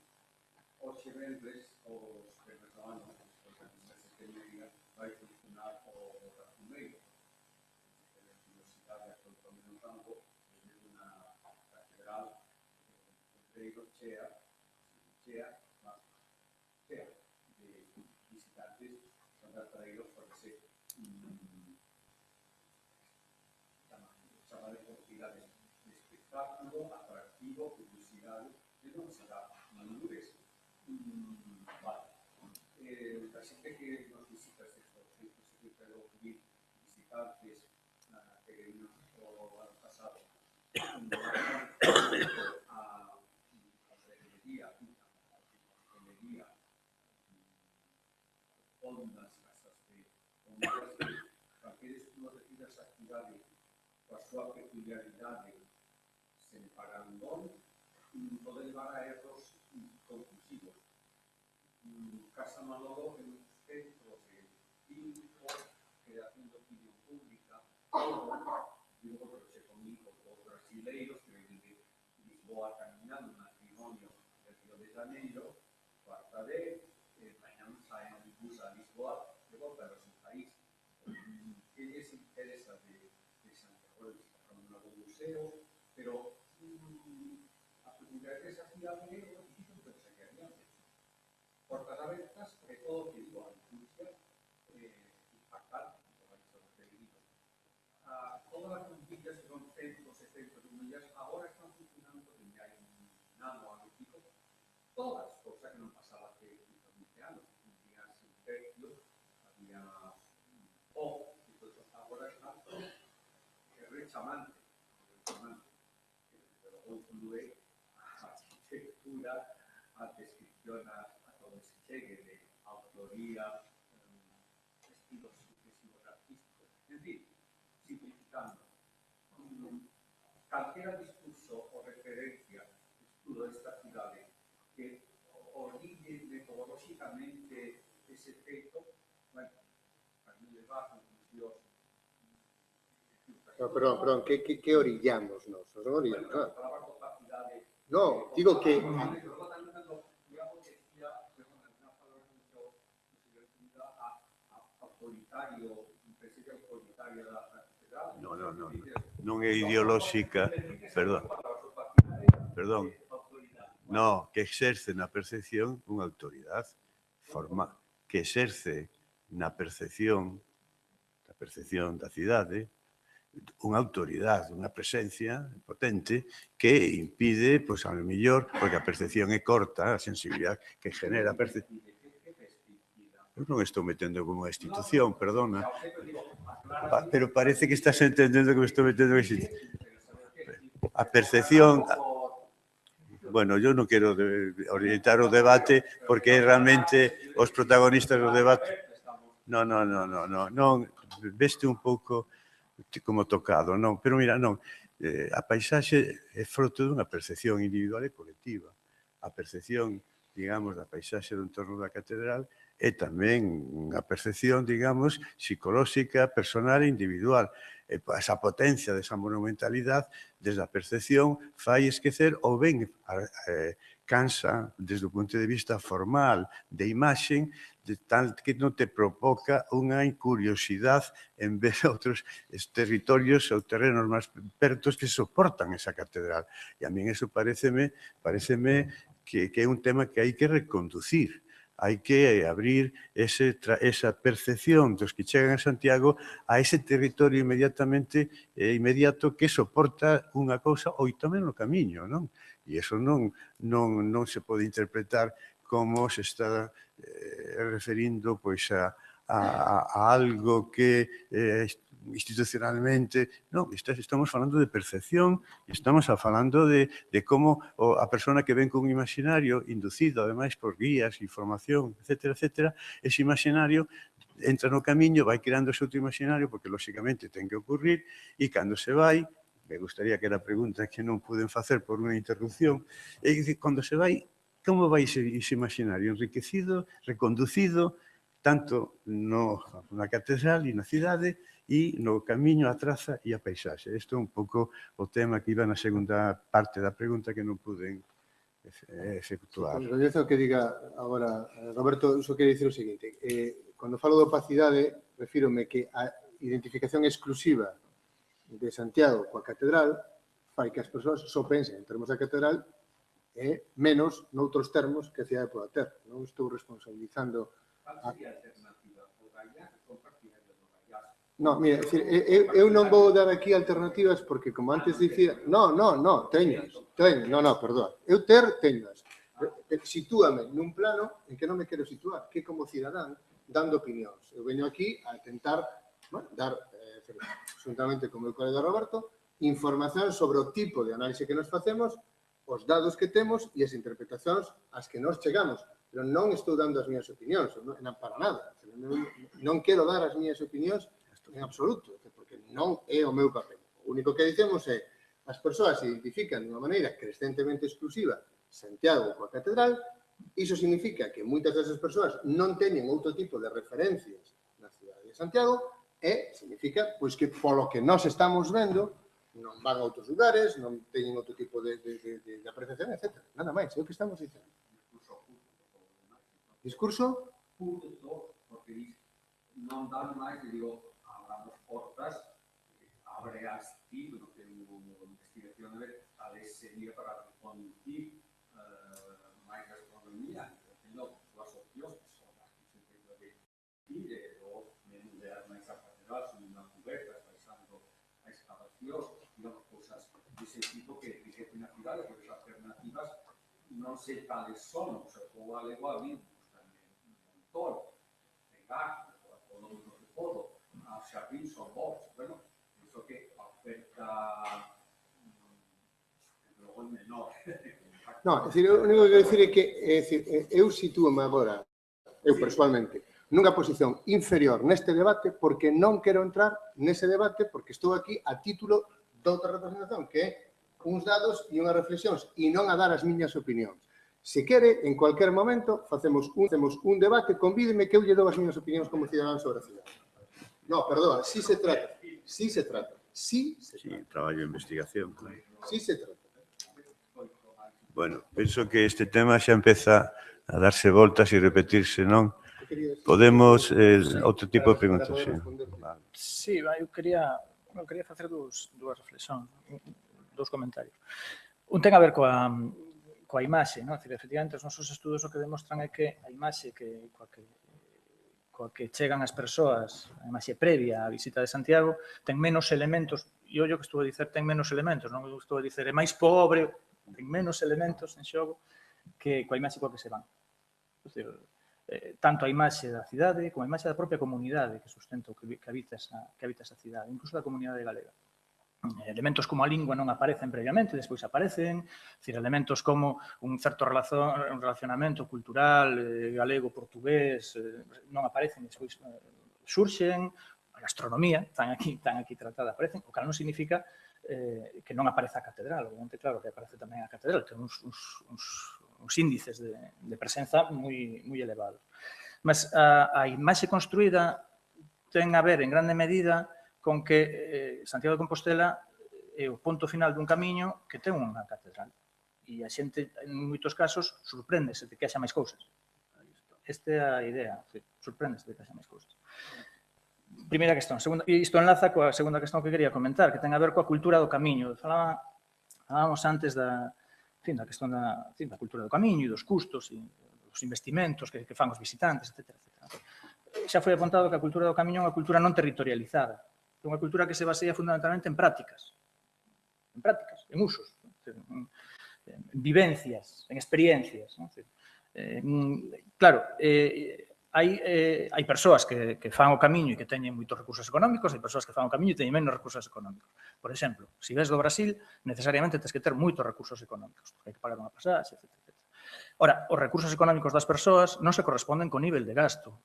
Hoxe vendres, os vendres do ano, vai funcionar o Razumeiro, que é a universidade actualmente no campo, é unha catedral Pedreiro chea de visitantes verdadeiros por ese chamar de cantidade de espectáculo, atractivo, publicidade, e non será malures. Vale. La xente que nos visita estes conceptos, que quero pedir visitantes peregrinos o ano pasado a hostelería, ondas, casas de ondas, calqueres que nos decida esa actividade coa súa peculiaridade sen parangón, pode levar a erros conclusivos. Casa Manolo en un centro de creación de opinión pública, digo porque se comunico con brasileiros que vienen de Lisboa caminando un matrimonio del Río de Janeiro, cuarta vez, mañana saen en bus a Lisboa, de volta a su país. Que les interesa de Santiago, está un nuevo museo, pero a peculiaridade de esa cidade é o que dicen que se quedarían. Portas abertas, sobre todo, que digo, a industria impactante, como ha dicho el peregrino. Todas las bombillas que son centros de bombillas ahora están funcionando porque ya hay un nano analítico. Todas, cosa que no pasaba hace 20 años. Había sin tercio, había y todo eso. Ahora está rechamante. Pero concluye a arquitectura, a descripción, a todo se llegue de autoría, estilos sucesivos artísticos. En fin, simplificando, calquera discurso o referencia, estudo de esta cidade que orille metodológicamente ese feito, bueno, para mí le va a conclusión. No, perdón, que orillamos nos? Nos orillamos, claro. No, digo que... Non é ideolóxica, perdón, no, que exerce na percepción unha autoridade formal, que exerce na percepción da cidade unha autoridade, unha presencia potente que impide, pois, a lo mellor, porque a percepción é corta, a sensibilidade que genera a percepción. Eu non estou metendo como unha institución, perdona, pero parece que estás entendendo que me estou metendo en institución. A percepción... Bueno, eu non quero orientar o debate porque realmente os protagonistas do debate... Non, veste un pouco como tocado, non, pero mira, non, a paisaxe é fruto dunha percepción individual e colectiva. A percepción digamos, da paisaxe do entorno da catedral e tamén unha percepción, digamos, psicolóxica, personal e individual. E esa potencia desa monumentalidade, desde a percepción, fai esquecer ou ben cansa, desde o punto de vista formal, de imaxen, de tal que non te provoca unha curiosidade en ver outros territorios ou terrenos máis pertos que soportan esa catedral. E a min eso pareceme que é un tema que hai que reconducir. Hai que abrir esa percepción dos que chegan a Santiago a ese territorio inmediato que soporta unha cousa ou tamén no camiño, non? E iso non se pode interpretar como se está referindo pois a algo que institucionalmente, non, estamos falando de percepción, estamos falando de como a persona que ven con un imaginario inducido, ademais, por guías, información, etcétera, ese imaginario entra no camiño, vai creando o seu imaginario, porque, lóxicamente, ten que ocurrir, e cando se vai, me gustaría que era a pregunta que non puden facer por unha interrupción, é que cando se vai, como vai ese imaginario? Enriquecido, reconducido, tanto na catedral e na cidade, e no camiño, a traza e a paisaxe. Isto é un pouco o tema que iba na segunda parte da pregunta que non puden efectuar. Con respecto ao que diga agora, Roberto, só quero dicir o seguinte. Cando falo de opacidade, refírome que a identificación exclusiva de Santiago coa catedral fai que as persoas só pensen en termos da catedral e menos noutros termos que a cidade poda ter. Non estou responsabilizando... Cal sería a alternativa? O Gaiás ou partidario do Gaiás? Non, mira, eu non vou dar aquí alternativas porque, como antes dicía... Non, teñas. Perdón. Eu teñas. Sitúame nun plano en que non me quero situar, que como cidadán, dando opinións. Eu veño aquí a tentar dar, juntamente con o meu colega Roberto, información sobre o tipo de análise que nos facemos, os dados que temos e as interpretacións ás que nos chegamos. Pero non estou dando as miñas opinións, para nada. Non quero dar as miñas opinións en absoluto, porque non é o meu papel. O único que dicemos é as persoas se identifican de unha maneira crescentemente exclusiva Santiago coa catedral, iso significa que moitas desas persoas non teñen outro tipo de referencias na cidade de Santiago e significa pois que polo que nós estamos vendo non van a outros lugares, non teñen outro tipo de apreciación, etc. Nada máis, é o que estamos dicendo. Discurso? Punto, porque non dan máis, digo, abramos portas, abre as libros de investigación a ver sería para reconducir máis gastronomía, tendo as opcións que son as que se entendo de ir, ou menudear máis a catedral, son unha cubeta, paisando a excavación, digamos, cousas dese tipo que existen na cidade, porque as alternativas non sei cales son, o sea, o galego a vimos tamén un montón, pegar, o non se podo, a xardín son bons, bueno, iso que a oferta logo é menor. Non, é dicir, o único que quero dicir é que eu sitúome agora, eu persoalmente, nunha posición inferior neste debate porque non quero entrar nese debate porque estou aquí a título de outra representación, que é uns dados e unhas reflexións e non a dar as miñas opinións. Se quere, en cualquier momento, facemos un debate, convídeme que eu lle dou as miñas opinións como cidadán sobre a cidade. Non, perdón, sí se trata. Sí, traballo de investigación. Sí se trata. Bueno, penso que este tema xa empeza a darse voltas e repetirse, non? Podemos, outro tipo de preguntas, sí. Sí, eu quería facer dúas reflexións, dous comentarios. Un ten a ver coa imaxe, non? Efectivamente, os nosos estudos o que demostran é que a imaxe coa que chegan as persoas, a imaxe previa á visita de Santiago, ten menos elementos, e ollo que estou a dicer, ten menos elementos, non estou a dicer, é máis pobre, ten menos elementos en xogo que coa imaxe coa que se van. Tanto a imaxe da cidade como a imaxe da propia comunidade que sustenta que habita esa cidade, incluso da comunidade galega. Elementos como a lingua non aparecen previamente, despois aparecen, elementos como un certo relacionamento cultural galego-portugués non aparecen, despois surxen, a gastronomía, tan aquí tratada, aparecen, o que non significa que non aparece a catedral, obviamente, claro que aparece tamén a catedral, ten uns uns índices de presenza moi elevados. Mas a imaxe construída ten a ver en grande medida con que Santiago de Compostela é o ponto final dun camiño que ten unha catedral. E a xente, en moitos casos, sorpréndese de que haxa máis cousas. Esta é a idea, sorpréndese de que haxa máis cousas. Primeira questão. E isto enlaza coa segunda questão que quería comentar, que ten a ver coa cultura do camiño. Falábamos antes da questão da cultura do camiño e dos custos e dos investimentos que fan os visitantes, etc. Xa foi apuntado que a cultura do camiño é unha cultura non territorializada. É unha cultura que se basea fundamentalmente en prácticas, en usos, en vivencias, en experiencias. Claro, hai persoas que fan o camiño e que teñen moitos recursos económicos, hai persoas que fan o camiño e teñen menos recursos económicos. Por exemplo, se ves do Brasil, necesariamente tens que ter moitos recursos económicos, porque hai que pagar unha pasaxe, etc. Ora, os recursos económicos das persoas non se corresponden co nivel de gasto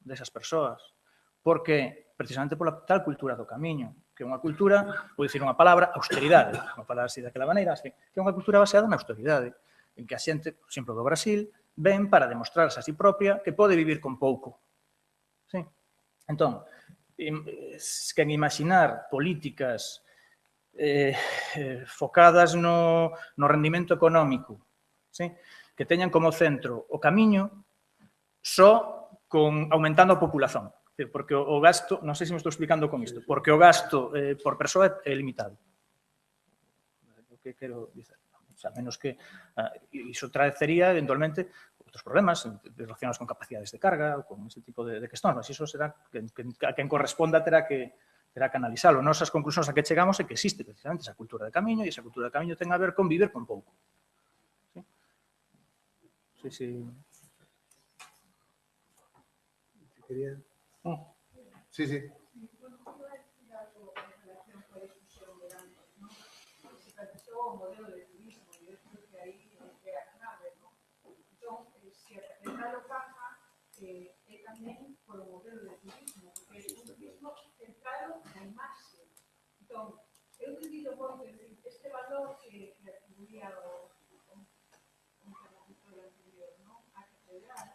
desas persoas, porque precisamente pola tal cultura do camiño, que é unha cultura, vou dicir unha palabra, austeridade, unha palabra así daquela maneira, que é unha cultura baseada na austeridade, en que a xente, por exemplo, do Brasil, ven para demostrarse a si propia que pode vivir con pouco. Sí? Entón, quen imaginar políticas focadas no rendimento económico, sí? Que teñan como centro o camiño só aumentando a populación. Porque o gasto, non sei se me estou explicando con isto, porque o gasto por persoa é limitado. O que quero dizer? O sea, menos que iso traecería eventualmente outros problemas relacionados con capacidades de carga ou con ese tipo de cuestións, mas iso será a quen corresponda terá que analizalo. Nosas conclusións a que chegamos é que existe precisamente esa cultura de camiño e esa cultura de camiño ten a ver con vivir con pouco. Sí. Quería... Sí, sí. O modelo de turismo, y yo creo que ahí é a clave, ¿no? Entón, se a catedral o paga, é tamén por o modelo de turismo, porque é un turismo centrado na imaxe. Entón, eu divido moito, este valor que atribuía o interlocutor anterior, ¿no? A catedral,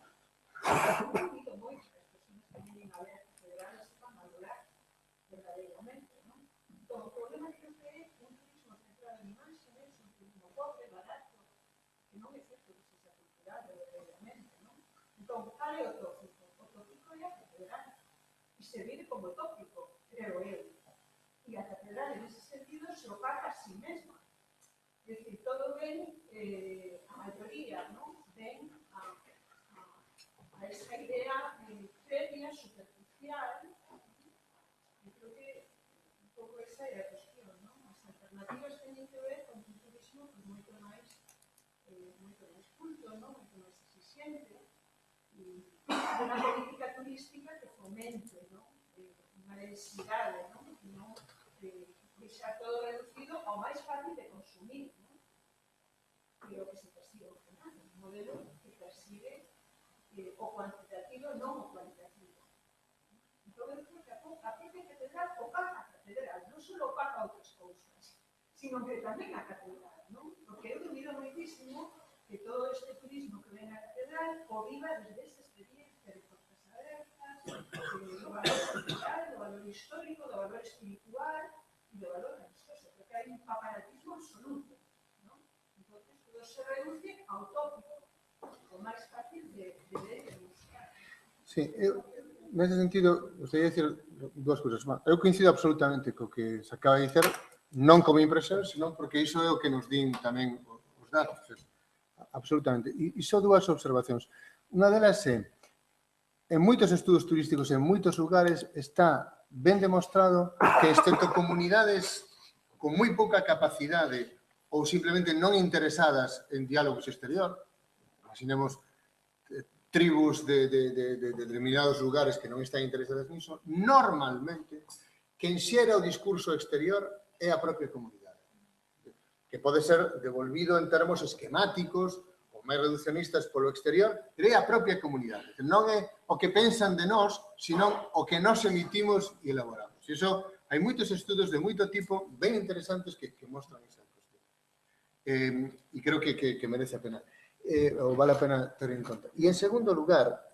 eu divido moito que as personas que vienen a ver a catedral se van a valorar verdadeiramente, ¿no? Entón, o problema que eu creo é un turismo centrado en imaxe, un turismo pobre, barato, que non é certo que sexa cultural verdadeiramente, ¿no? Entón, cal é o tópico? O tópico é a catedral. E se vive como tópico, creo eu. E a catedral, en ese sentido, se opaca a sí mesma. É dicir, todo ven, a maioría, ¿no? Ven a esa idea previa, superficial. Eu creo que un pouco esa é a cuestión, ¿no? As alternativas teñen que ver con un turismo moito máis culto, ¿no? Moito máis exixente e unha política turística que fomente, ¿no? Unha densidade, ¿no? Que xa todo reducido ao máis fácil de consumir, ¿no? E o que se persigue ao final, un modelo que persigue o cuantitativo, non o cualitativo. Entón, eu creo que a propia catedral opaca a catedral, non só opaca outras cousas, sino que tamén a catedral, non? Porque eu dubido moitísimo que todo este turismo que ven a catedral o viva desde esta experiencia de portas abertas, do valor cultural, do valor histórico, do valor espiritual e do valor religioso, porque hai un paparatismo absoluto, non? Entón, todo se reduce ao tópico, o máis fácil de ver e buscar. Sí, nese sentido, gostaria de dicir dúas cousas. Eu coincido absolutamente co que se acaba de dicer, non como impresión, senón porque iso é o que nos din tamén os datos. Absolutamente. E só dúas observacións. Unha delas é, en moitos estudos turísticos, en moitos lugares, está ben demostrado que, excepto comunidades con moi pouca capacidade ou simplemente non interesadas en diálogos exterior, imaginemos tribus de determinados lugares que non están interesadas niso, normalmente, quen xera o discurso exterior é a propia comunidade. Que pode ser devolvido en termos esquemáticos ou máis reduccionistas polo exterior, pero é a propia comunidade. Non é o que pensan de nós, senón o que nós emitimos e elaboramos. E iso, hai moitos estudos de moito tipo ben interesantes que mostran esa cuestión. E creo que merece a pena. ou vale a pena ter en conta. E, en segundo lugar,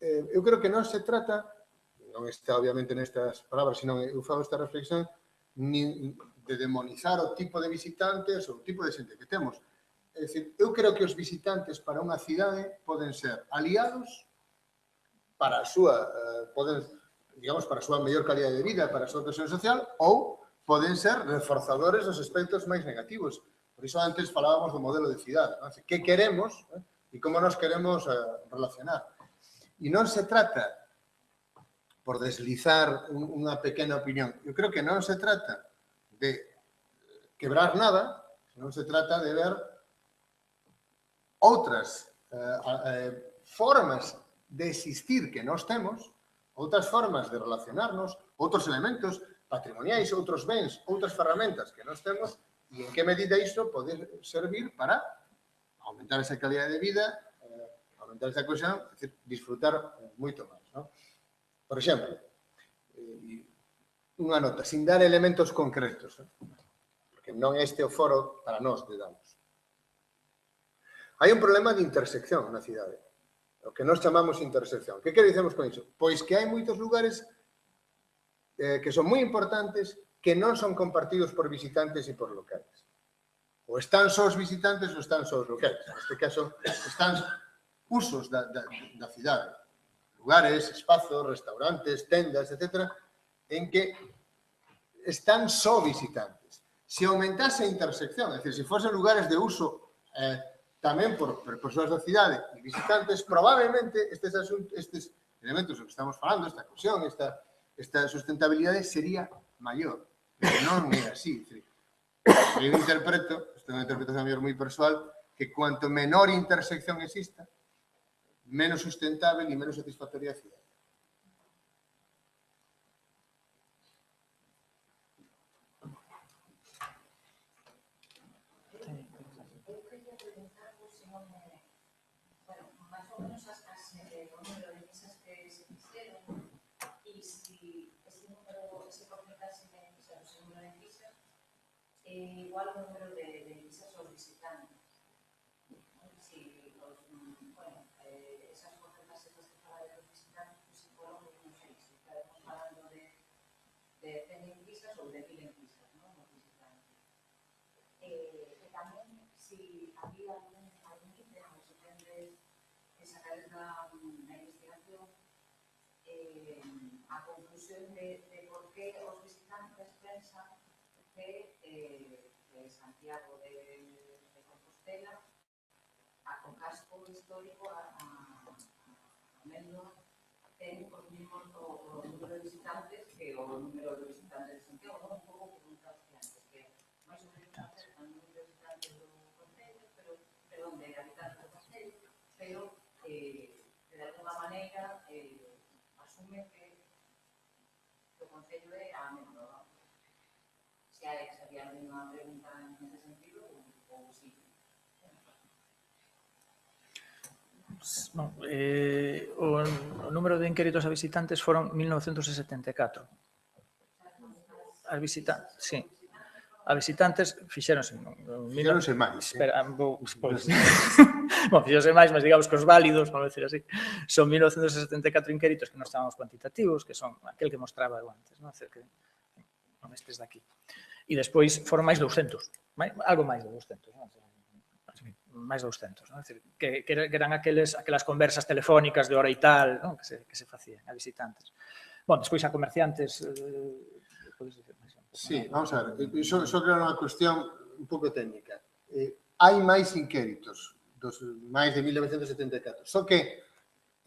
eu creo que non se trata, non está obviamente nestas palabras, senón eu fago esta reflexión, nin de demonizar o tipo de visitantes ou o tipo de xente que temos. É dicir, eu creo que os visitantes para unha cidade poden ser aliados para a súa, digamos, para a súa mellor calidad de vida, para a súa cohesión social, ou poden ser reforzadores dos aspectos máis negativos. Por iso antes falábamos do modelo de cidade. Que queremos e como nos queremos relacionar. E non se trata, por deslizar unha pequena opinión, eu creo que non se trata de quebrar nada, non se trata de ver outras formas de existir que nós temos, outras formas de relacionarnos, outros elementos patrimoniais, outros bens, outras ferramentas que nós temos, e en que medida iso pode servir para aumentar esa calidad de vida, aumentar esa cohesión, é dicir, disfrutar moito máis. Por exemplo, unha nota, sin dar elementos concretos, porque non é este o foro para nós de damos. Hai un problema de intersección na cidade, o que nós chamamos intersección. Que dicemos con iso? Pois que hai moitos lugares que son moi importantes que non son compartidos por visitantes e por locais. Ou están só os visitantes ou están só os locais. Neste caso, están usos da cidade. Lugares, espazos, restaurantes, tendas, etc., en que están só visitantes. Se aumentase a intersección, é dicir, se fosen lugares de uso tamén por persoas da cidade e visitantes, probablemente estes elementos que estamos falando, esta cohesión, esta sustentabilidade sería maior. Pero non é así. Eu interpreto, isto é unha interpretación moi persoal, que cuanto menor intersección exista, menos sustentável e menos satisfactoria a cidade. Eu quería preguntarvos se non é, bueno, máis ou menos o número de misas que se fixeron e se ese número, ese porcentaxe de misas, o número de misas, é igual ao número de misas aos visitantes. Si, bueno, esas porcentaxes das que fala de los visitantes, se foron, non sei, se estamos falando de 100 misas ou de 1000 misas, non? Os visitantes. E tamén, si había algún índice, ou se tendes que sacar da investigación a conclusión de por qué os visitantes pensan que Santiago de Compostela, o casco histórico, a Mendo, ten os mismos o número de visitantes que o número de visitantes de Santiago. Un pouco preguntaste antes, que máis ou menos acercan o número de visitantes do Concello, perdón, de habitantes do Concello, pero de alguna maneira asume que o Concello é a Mendo. Se había alguna pregunta en ese sentido ou si. Bon, o número de inquéritos a visitantes foron 1974. As visitantes, sí. A visitantes fixéronse máis. Espera, pois. Bon, fixéronse máis, mas digamos que os válidos, vamos decir así, son 1974 inquéritos que non estaban os cuantitativos, que son aquel que mostraba eu antes, non? Que non estes daqui. E despois foron máis 200, algo máis de 200, non? Máis 200, non? Que eran aquelas conversas telefónicas de hora e tal, non? Que se facían a visitantes. Bon, despois a comerciantes, podes dicir máis? Sí, vamos a ver, só creo unha cuestión un pouco técnica. Hai máis inquéritos, máis de 1974, só que,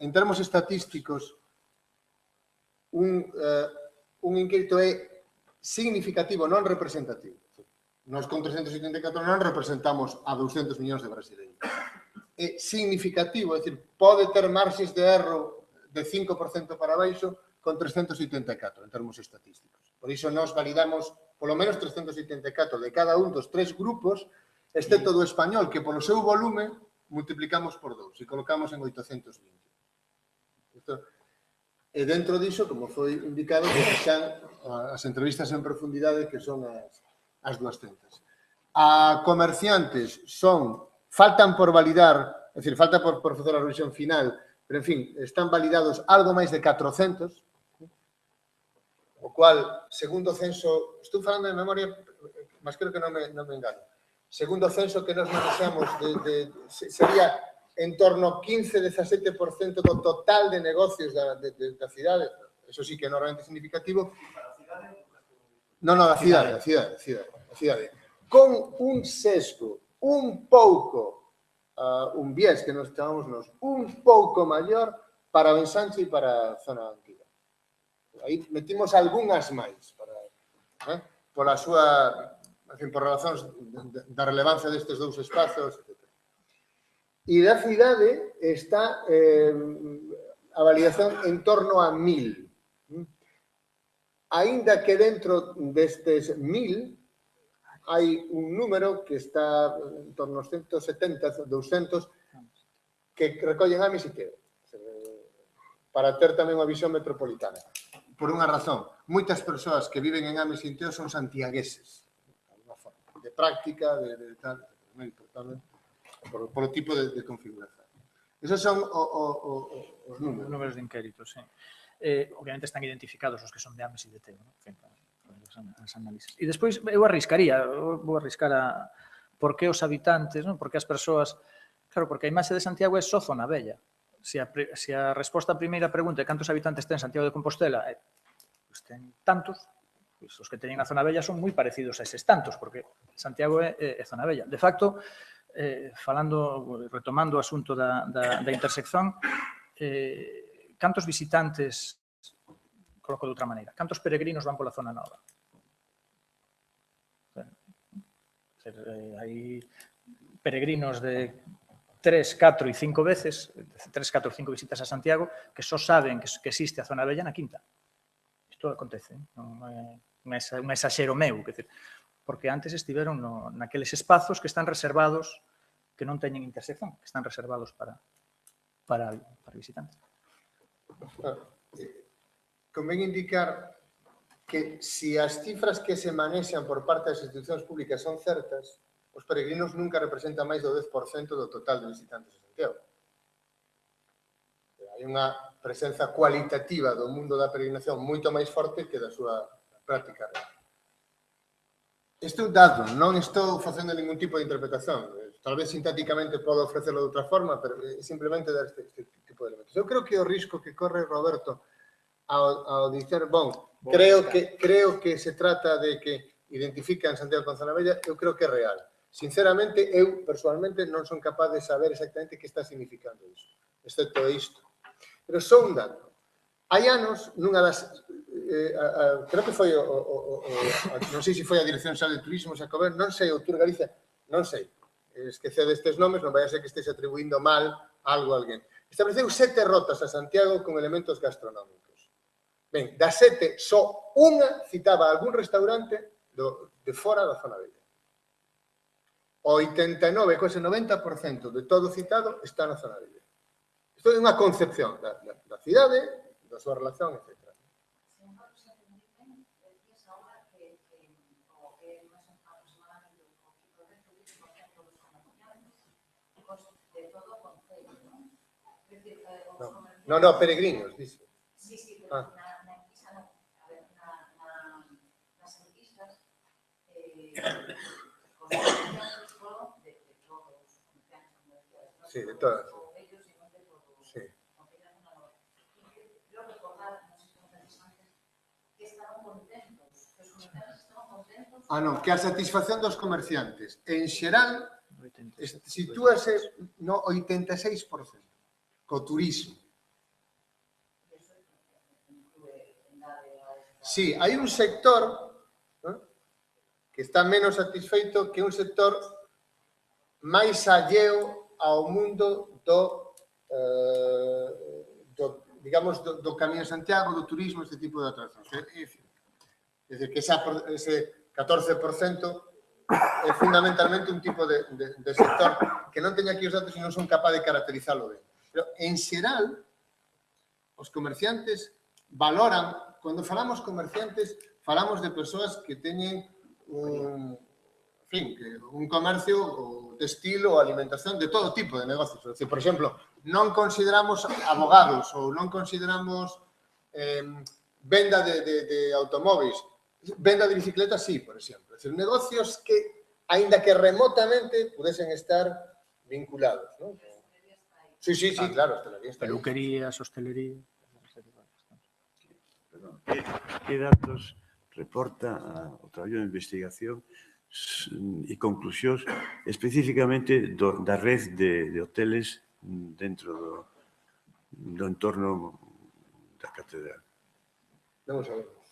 en termos estatísticos, un inquérito é significativo, non representativo. Nos con 374 non representamos a 200 millóns de brasileños. É significativo, é dicir, pode ter marxes de erro de 5% para baixo con 374 en termos estatísticos. Por iso nos validamos polo menos 374 de cada un dos tres grupos, excepto do español, que polo seu volume multiplicamos por 2 e colocamos en 820. E dentro diso, como foi indicado, están as entrevistas en profundidade, que son as 200. A comerciantes son faltan por validar, é dicir, falta por facer a revisión final, pero, en fin, están validados algo máis de 400, o cual, segundo o censo, estou falando de memoria, mas creo que non me engano, segundo o censo que nos manexamos, sería en torno ao 15-17% do total de negocios da cidade, eso sí que é enormemente significativo. Non, da cidade, con un sesgo, un pouco, un viés que nos chamamos nos, un pouco maior para o ensanche e para a zona antiga. Aí metimos algunhas máis, pola súa, en fin, por razóns da relevancia destes dous espazos, etc. E da cidade está a validación en torno a 1000. Aínda que dentro destes 1000 hai un número que está en torno aos 170, 200, que recollen Ames e Teo, para ter tamén unha visión metropolitana. Por unha razón, moitas persoas que viven en Ames e Teo son santiagueses, de práctica, de tal, moi importante, polo tipo de configuración. Esos son os números. Os números de inquérito, sí. Obviamente están identificados os que son de Ames e de Teo, ¿no? En fin, as análisis. E despois eu vou arriscar a por que os habitantes, ¿no? Por que as persoas... Claro, porque a imaxe de Santiago é só zona bella. Se a resposta á primeira pregunta é cantos habitantes ten Santiago de Compostela, pues ten tantos, pues os que teñen a zona bella son moi parecidos a eses tantos, porque Santiago é zona bella. De facto, retomando o asunto da intersección, cantos visitantes, coloco de outra maneira, cantos peregrinos van pola zona nova? Hai peregrinos de 3, 4 e 5 veces, 3, 4 e 5 visitas a Santiago, que só saben que existe a zona bella na quinta. Isto acontece, non é un exaxero meu, porque antes estiveron naqueles espazos que están reservados, que non teñen intersección, que están reservados para visitantes. Convén indicar que se as cifras que se manexan por parte das institucións públicas son certas, os peregrinos nunca representan máis do 10% do total de visitantes a Santiago. Hai unha presenza cualitativa do mundo da peregrinación moito máis forte que da súa práctica real. Isto é un dato, non estou facendo ningún tipo de interpretación. Talvez sintáticamente podo ofrecerlo de outra forma, pero simplemente dar este tipo de elementos. Eu creo que o risco que corre Roberto ao dicer, creo que se trata de que identifican Santiago con zona bella, eu creo que é real. Sinceramente, eu, personalmente, non son capaz de saber exactamente que está significando iso, excepto isto. Pero só un dato. Hai anos, nunha das... creo que foi non sei se foi a Dirección Xeral de Turismo, Xacobén, non sei, o Tour Galicia, non sei. Esqueced estes nomes, non vai a ser que estéis atribuindo mal algo a alguén. Estableceu 7 rotas a Santiago con elementos gastronómicos. Ben, das 7, só unha citaba algún restaurante de fora da zona bella. O 89, cose 90% de todo citado está na zona bella. Isto é unha concepción da cidade, da súa relación, etc. Sin embargo, se entendían, decías ahora que más aproximadamente un poquito de turismo dentro de los comerciantes, de todo concello, ¿no? Es decir, No, peregrinos, dice. Sí, pero na enquisa, a ver, nas enquisas, Sí, de todas. Sí. Yo recordar, no sé cómo antes, que estaban contentos, que os comerciantes estaban contentos. Non, que a satisfacción dos comerciantes, en xeral, sitúase no 86%, co turismo. Sí, hai un sector que está menos satisfeito, que un sector máis alleo ao mundo digamos, do Camiño de Santiago, do turismo, este tipo de atraccións. É dicir, que ese 14% é fundamentalmente un tipo de sector que non teña aquí os datos e non son capaz de caracterizarlo ben. Pero, en xeral, os comerciantes valoran, cando falamos comerciantes, falamos de persoas que teñen fin, un comercio o textil ou alimentación de todo tipo de negocios. É dicir, por exemplo, non consideramos abogados ou non consideramos venda de automóveis, venda de bicicletas, sí, por exemplo. É dicir, negocios que, aínda que remotamente, pudesen estar vinculados, ¿no? Sí, claro, hostelería está aí. Peluquerías, hostelería... Que datos reporta o traballo de investigación e conclusións especificamente da red de hoteles dentro do entorno da catedral? Non o sabemos.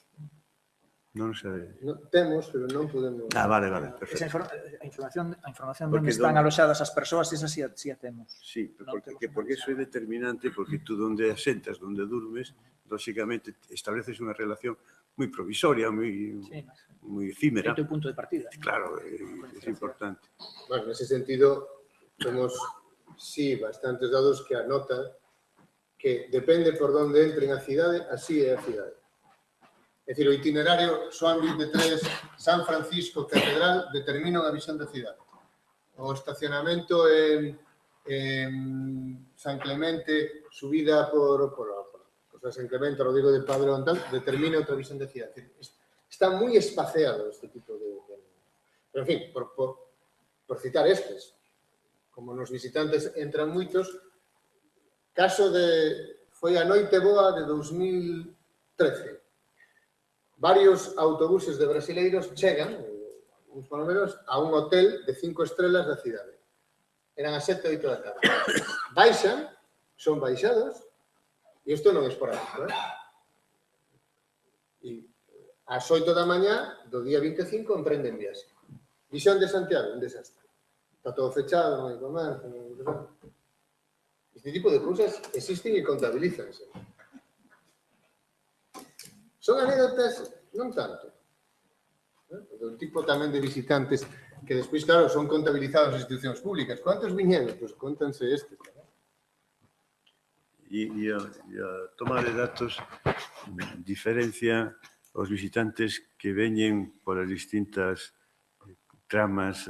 Non sabe. Temos, pero non podemos... Vale, Esa perfecto. a información Porque onde están donde- aloxadas as persoas, esa sí a temos. Sí, Non porque temos eso é determinante, porque tú donde asentas, donde durmes, lógicamente estableces unha relación moi provisoria, moi efímera. É o teu punto de partida. Claro, é importante. Bueno, nese sentido, temos, sí, bastantes dados que anotan que depende por onde entren a cidade, así é a cidade. É dicir, o itinerario Xoán 23, San Francisco, Catedral, determina unha visión da cidade. O estacionamento en San Clemente, subida por San Clemente, Rodrigo de Padrón, determina outra visión da cidade. Está moi espaciado este tipo de... Pero, en fin, por citar estes, como nos visitantes entran moitos, caso de... Foi a noite boa de 2013. Varios autobuses de brasileiros chegan, uns polo menos, a un hotel de 5 estrelas da cidade. Eran as 7 ou 8 da tarde. Baixan, son baixados, e isto non é esporádico, E ás 8 da mañá do día 25 emprenden viaxe. Visión de Santiago, un desastre. Está todo fechado, non hai comercio, Este tipo de cousas existen e contabilízanse. Son anécdotas, non tanto. Do tipo tamén de visitantes que despois, claro, son contabilizados as institucións públicas. Quantos viñeron? Pois contanse estes. E a toma de datos diferencia os visitantes que veñen por as distintas tramas,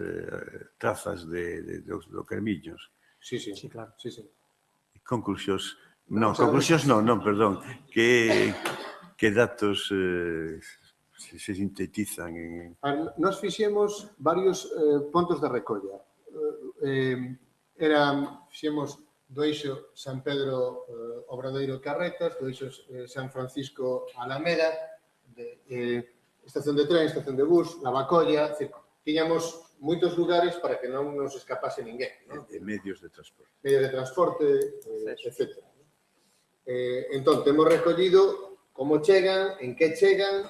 trazas do Carmiños. Sí, claro. Sí. Conclusións. Perdón. Que datos se sintetizan en... Nós fixemos varios pontos de recolla. Fixemos do eixo San Pedro Obradoiro Carretas, do eixo San Francisco Alameda, estación de tren, estación de bus, Lavacolla, tiñamos moitos lugares para que non nos escapase ninguén. Medios de transporte. Medios de transporte, etc. Entón, temos recollido como chegan, en que chegan,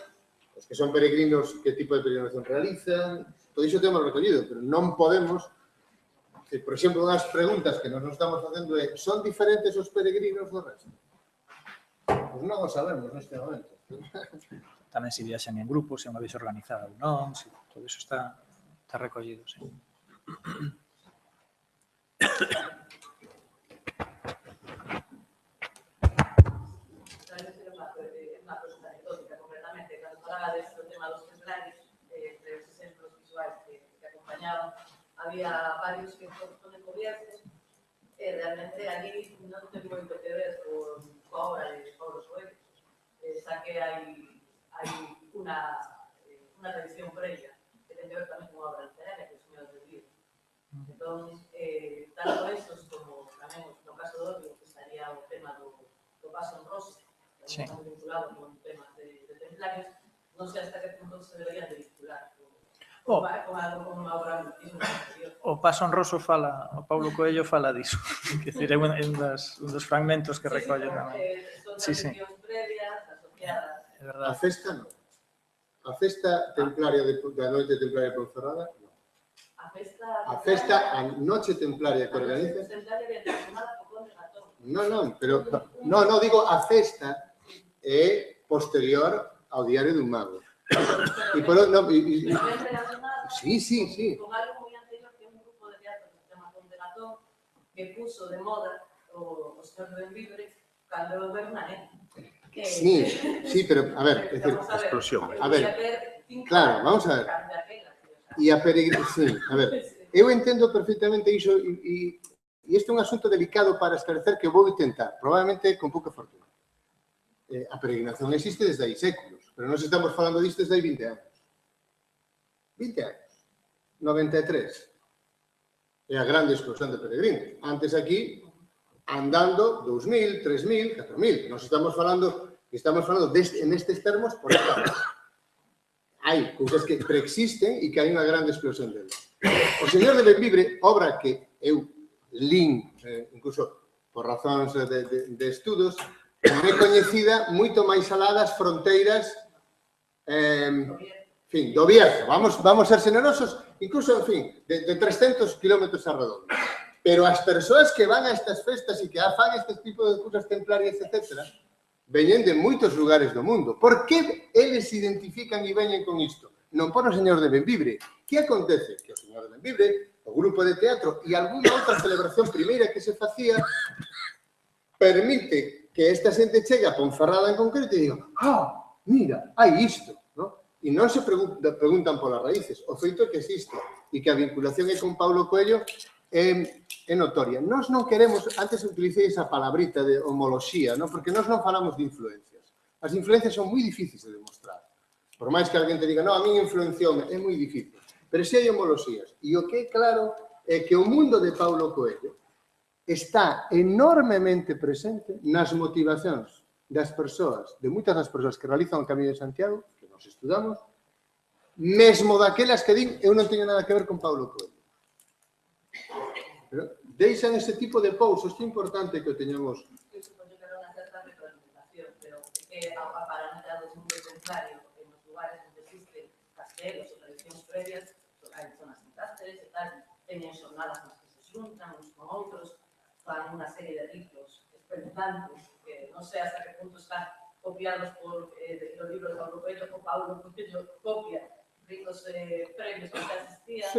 os que son peregrinos, que tipo de peregrinación realizan, todo iso temos recollido, pero non podemos, por exemplo, unhas preguntas que nos estamos facendo é, son diferentes os peregrinos do resto? Pois non o sabemos neste momento. Tamén se viaxan en grupos, se é unha vez organizada ou non, se todo iso está recollido, sí. Había varios que ponen cubiertos e realmente ali non ten moito que ver coa obra de Paulo Coelho, xa que hai unha tradición previa que ten que ver tamén con obra literaria, que é o Señor dos Libros. Entón, tanto estos como tamén no caso do Odio, que estaría o tema do paso en rosa, que está vinculado con temas de templarios, non sei hasta que punto se deberían de vincular con algo como unha obra muitísimo anterior. O Paso Honroso fala, o Paulo Coelho fala diso. Quer dizer, é un dos fragmentos que recolle tamén. Son tradicións previas, asociadas. É verdade. A festa non. A festa templaria da noite templaria de Ponferrada, non. A festa, a noche templaria que organiza... Non, pero... Non, digo, a festa é posterior ao Diario dun Mago. E por outro... Sí. Con algo moi anterior que un grupo de teatro que se chama Conde Gatón que puso de moda o Señor do Libre cando eu ver unha nena. Sí, pero, a ver, é dicir, explosión. A ver, claro, vamos a ver. E a peregrinación, sí, a ver, eu entendo perfectamente iso e isto é un asunto delicado para esclarecer que vou intentar, probablemente con pouca fortuna. A peregrinación existe desde hai séculos, pero nós estamos falando disto desde hai 20 anos. 20 anos. 93. É a grande explosión de peregrinos. Antes aquí, andando 2.000, 3.000, 4.000. Nós estamos falando nestes termos por esta. Hai cousas que preexisten e que hai unha grande explosión delas. O Señor de Bembibre, obra que eu lín, incluso por razóns de estudos, non é coñecida moito máis alá das fronteiras do Bierzo. Vamos ser generosos, incluso, de 300 kilómetros arredondos. Pero as persoas que van a estas festas e que fan este tipo de cousas templarias, etc., veñen de moitos lugares do mundo. Por que eles se identifican e veñen con isto? Non por o Señor de Bembibre. Que acontece? Que o Señor de Bembibre, o grupo de teatro e algunha outra celebración primeira que se facía permite que esta xente chegue a Ponferrada en concreto e diga, mira, hai isto, ¿no? E non se preguntan polas raíces. O feito é que existe e que a vinculación é con Paulo Coelho é notoria. Nós non queremos, antes utilicei esa palabrita de homoloxía, ¿no? Porque nós non falamos de influencias. As influencias son moi difíciles de demostrar. Por máis que alguén te diga, non, a min influencioume, é moi difícil. Pero se hai homoloxías. E o que é claro é que o mundo de Paulo Coelho está enormemente presente nas motivacións das persoas, de moitas das persoas que realizan o Camiño de Santiago, que nos estudamos, mesmo daquelas que din, eu non teño nada que ver con Paulo Coelho. Pero deixan ese tipo de pousos, que é importante que o teñamos. Eu supoño que era unha certa retroalimentación, pero que a parametría do mundo templario en os lugares onde existen castelos ou tradicións previas, hai zonas en cáceres e tal, teñen xornadas nas que se xuntan uns con outros, fan unha serie de ritos experimentantes, que non sei hasta que punto están copiados por o libro de Paulo Coelho, Paulo Coelho copia ritos previos que xa existían,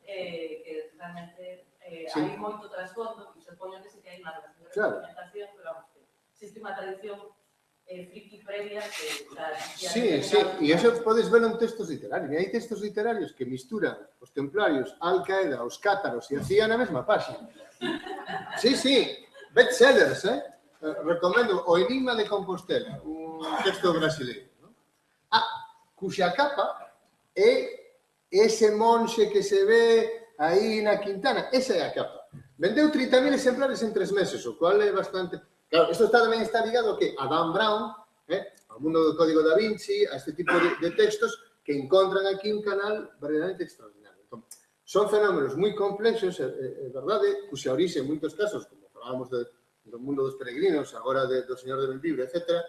que realmente hai moito trasfondo, e supoño que sí que hai unha relación de representación, pero vamos, existe unha tradición friki previa que xa existía. Sí, e iso podes ver en textos literarios. E hai textos literarios que misturan os templarios, a Al-Qaeda, os cátaros, e hacían a mesma página. Sí, bestsellers, recomendo O Enigma de Compostela, un texto brasileiro. Cuxa capa é ese monxe que se ve aí na Quintana, esa é a capa. Vendeu 30.000 exemplares en 3 meses, o cual é bastante... Claro, isto tamén está ligado a Dan Brown, ao mundo do Código da Vinci, a este tipo de textos que encontran aquí un canal verdadeiramente extraordinario. Entón, son fenómenos moi complexos, é verdade, cuxa orixe en moitos casos, como falábamos do mundo dos peregrinos, agora do Señor de Bembibre, etc.,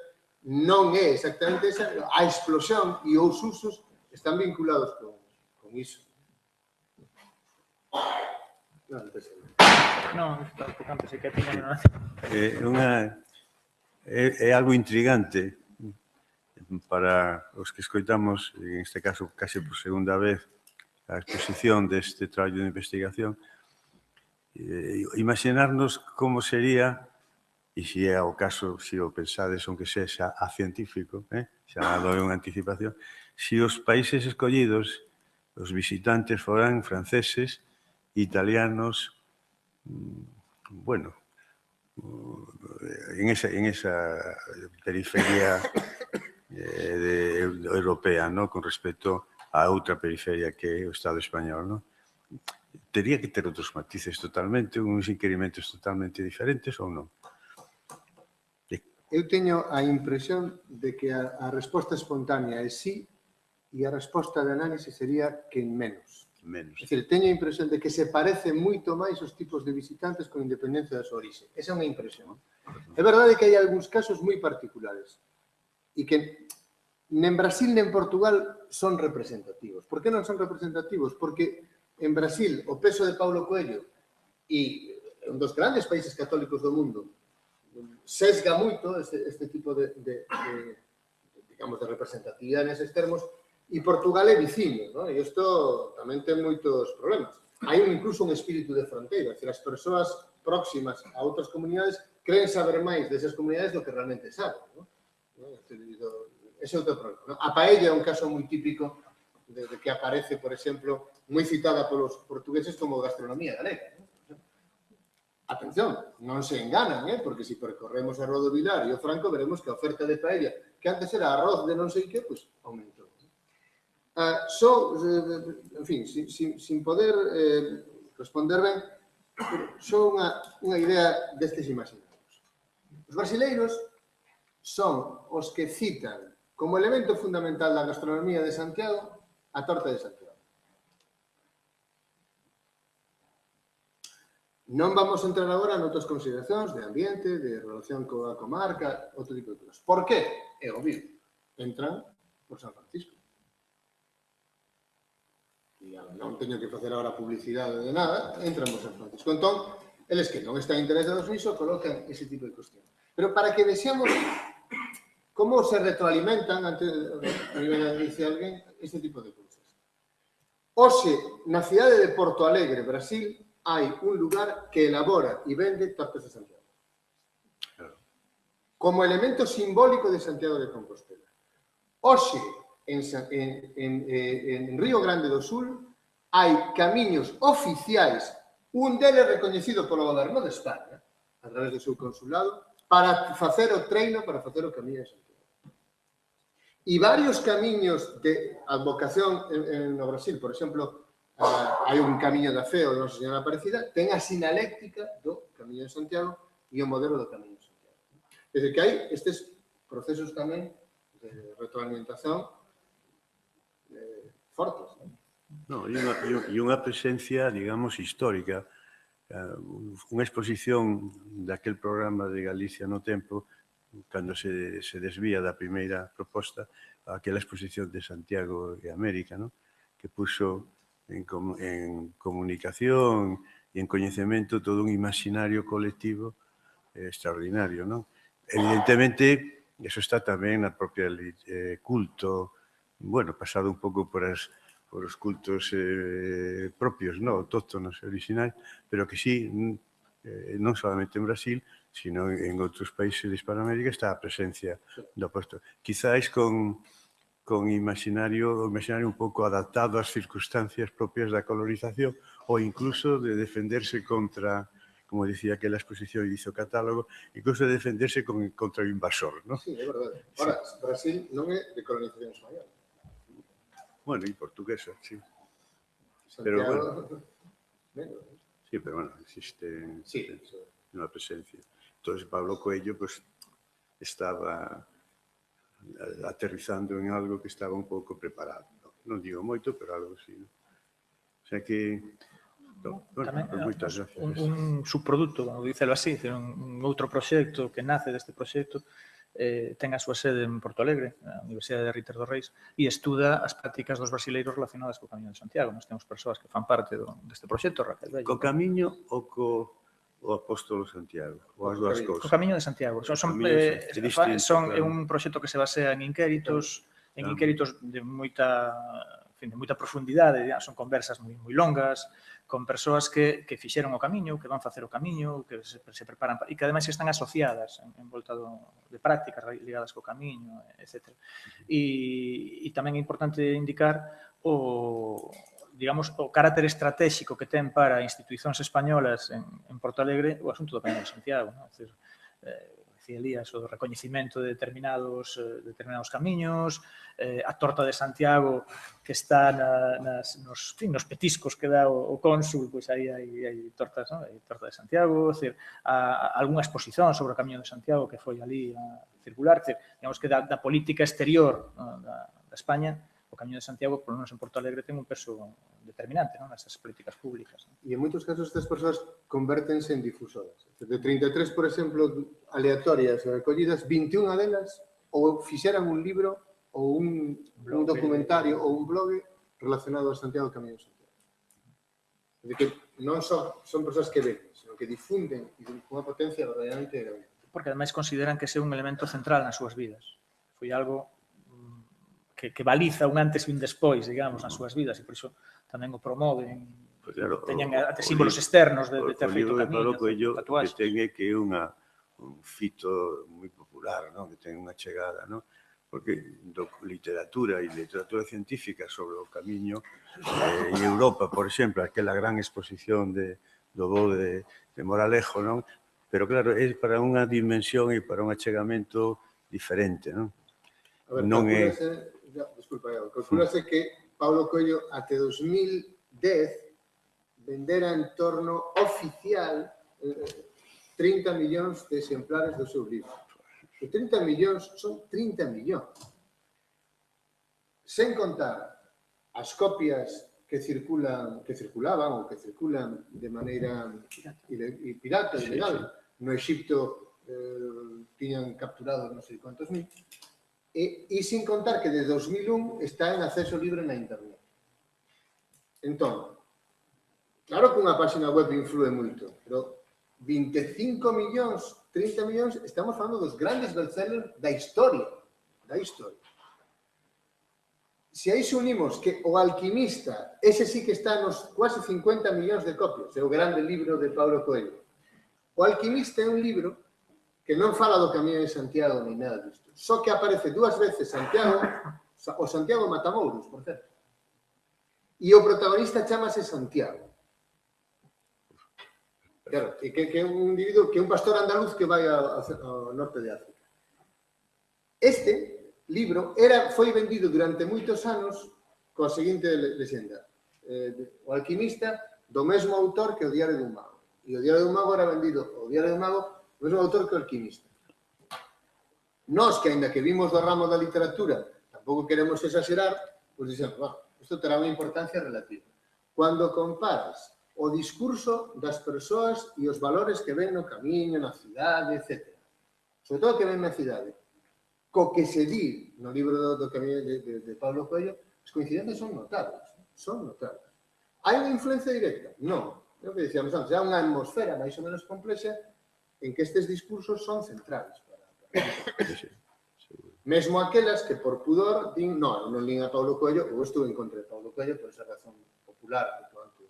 non é exactamente esa, a explosión e os usos están vinculados con iso. É algo intrigante para os que escoitamos, en este caso, case por segunda vez, a exposición deste traballo de investigación, imaginarnos como sería, e se é o caso, se o pensades, aunque sexa a científico, xa dou unha anticipación, se os países escollidos, os visitantes foran franceses, italianos, bueno, en esa periferia europea, ¿no? Con respecto a outra periferia que é o Estado español, ¿no? Tería que ter outros matices totalmente, uns inquirimentos totalmente diferentes ou non? Eu teño a impresión de que a resposta espontánea é sí e a resposta de análise sería que menos. É dicir, teño a impresión de que se parece moito máis os tipos de visitantes con independencia da súa orixe. Esa é unha impresión. É verdade que hai algúns casos moi particulares e que nen Brasil nen Portugal son representativos. Por que non son representativos? Porque en Brasil o peso de Paulo Coelho e un dos grandes países católicos do mundo sesga moito este tipo de representatividade neses termos, e Portugal é viciño, ¿no? E isto tamén ten moitos problemas. Hai incluso un espírito de fronteira, que as persoas próximas a outras comunidades creen saber máis desas comunidades do que realmente saben, ¿no? Ese é outro problema, ¿no? A paella é un caso moi típico de que aparece, por exemplo, moi citada polos portugueses como gastronomía galega. Atención, non se enganan, porque se percorremos a Rua do Vilar e o Franco veremos que a oferta de paella, que antes era arroz de non sei que, pois aumentou. En fin, sin poder responder ben, só unha idea destes imaginarios. Os brasileiros son os que citan como elemento fundamental da gastronomía de Santiago a torta de Santiago. Non vamos a entrar agora noutras consideracións de ambiente, de relación coa comarca, outro tipo de cousas. Por qué? É obvio. Entran por San Francisco. E non teño que facer agora publicidade de nada, entran por San Francisco. Entón, eles que non están interesados niso, colocan ese tipo de cuestión. Pero para que vexamos como se retroalimentan, antes de dice alguén, este tipo de cousas. Hoxe, na cidade de Porto Alegre, Brasil, hai un lugar que elabora e vende tortas de Santiago. Como elemento simbólico de Santiago de Compostela. Hoxe, en Río Grande do Sul, hai camiños oficiais, un deles recoñecido polo goberno de España, a través do seu consulado, para facer o treino, para facer o camiño de Santiago. E varios camiños de advocación no Brasil, por exemplo, hai un camiño da fe, o de Nosa Señora Aparecida, ten a sinaléctica do Camiño de Santiago e o modelo do Camiño de Santiago. É dicir, que hai estes procesos tamén de retroalimentación fortes. No, e unha presencia, digamos, histórica. Unha exposición daquel programa de Galicia no Tempo, cando se desvía da primeira proposta, aquela exposición de Santiago e América, ¿no? Que puxo en comunicación e en coñecemento todo un imaginario colectivo extraordinario, non? Evidentemente, eso está tamén na propia culto, bueno, pasado un pouco por os cultos propios, non? Autóctonos e originais, pero que sí, non solamente en Brasil, sino en outros países de Hispanoamérica está a presencia do apóstolo. Quizáis con imaginario un pouco adaptado ás circunstancias propias da colonización ou incluso de defenderse contra, como dicía aquela exposición e dice o catálogo, incluso de defenderse contra o invasor, non? Sí, é verdade. Ora, Brasil non é de colonización española. Bueno, e portuguesa, sí. Santiago... Sí, pero bueno, existe unha presencia. Entón, Pablo Coelho, pues, estaba aterrizando en algo que estaba un pouco preparado. Non digo moito, pero algo así. O sea que... moitas gracias. Un subproducto, como dicelo así, un outro proxecto que nace deste proxecto, ten a súa sede en Porto Alegre, na Universidade de Ritter dos Reis, e estuda as prácticas dos brasileiros relacionadas co Camiño de Santiago. Nós temos persoas que fan parte deste proxecto, Raquel Bello. Co Camiño ou o Apóstolo Santiago? Ou as dúas cousas? Co Camiño de Santiago. Son un proxecto que se basea en inquéritos de moita profundidade, son conversas moi longas, con persoas que fixeron o camiño, que van facer o camiño, que se preparan, e que ademais están asociadas en volta de prácticas ligadas co camiño, etc. E tamén é importante indicar o carácter estratégico que ten para institucións españolas en Porto Alegre o asunto do Camiño de Santiago. Decía Elías, o recoñecimento de determinados camiños, a torta de Santiago que está nos petiscos que dá o cónsul, pois aí hai tortas, non? Hai torta de Santiago, algunha exposición sobre o Camiño de Santiago que foi ali a circular, digamos que da política exterior da España, o Camiño de Santiago, por lo menos en Porto Alegre, ten un peso determinante nesas políticas públicas. E en moitos casos estas persoas convértense en difusoras. De 33, por exemplo, aleatorias recollidas, 21 delas ou fixeran un libro ou un documentario ou un blog relacionado a Santiago e Camiño de Santiago. É dicir, que non son persoas que ven, sino que difunden e con unha potencia verdadeiramente grande. Porque ademais consideran que é un elemento central nas súas vidas. Foi algo que baliza un antes e un despois, digamos, nas súas vidas, e por iso tamén o promoven, teñen até símbolos externos de ter feito camiño, tatuaxes. Que ten que é un fito moi popular, que ten unha chegada, porque literatura e literatura científica sobre o camiño en Europa, por exemplo, aquela gran exposición do voo de Moralejo, non? Pero claro, é para unha dimensión e para un achegamento diferente, non? A ver, Non é... calculase que Paulo Coelho até 2010 vendera en torno oficial 30 millóns de exemplares do seu libro. E 30 millóns son 30 millóns. Sen contar as copias que circulaban ou que circulan de maneira pirata, ilegal. No Egipto tiñan capturado non sei quantos mil. E sin contar que de 2001 está en acceso libre na internet. Entón, claro que unha página web influe moito, pero 25 millóns, 30 millóns, estamos falando dos grandes bestsellers da historia. Da historia. Se aí se unimos que O Alquimista, ese sí que está nos quase 50 millóns de copias, é o grande libro de Paulo Coelho. O Alquimista é un libro que non fala do Camiño de Santiago ni nada disto. Só que aparece 2 veces Santiago, o Santiago Matamouros, por certo. E o protagonista chamase Santiago. Claro, que é un individuo, que é un pastor andaluz que vai ao norte de África. Este libro foi vendido durante moitos anos coa seguinte lexenda. O Alquimista, do mesmo autor que O Diario dun Mago. E O Diario dun Mago era vendido, o Diario dun Mago, o mesmo autor que O Alquimista. Nós, que ainda que vimos do ramo da literatura, tampouco queremos exagerar, pois dixemos, isto terá unha importancia relativa. Cando comparas o discurso das persoas e os valores que ven no camiño, na cidade, etc. Sobre todo que ven na cidade. Co que se di no libro do camiño de Paulo Coelho, as coincidencias son notables. Son notables. Hai unha influencia directa? Non. É o que dicíamos antes, há unha atmosfera máis ou menos complexa en que estes discursos son centrales. Mesmo aquelas que por pudor din, non lín a Paulo Coelho, ou estuve en contra de Paulo Coelho por esa razón popular que antes.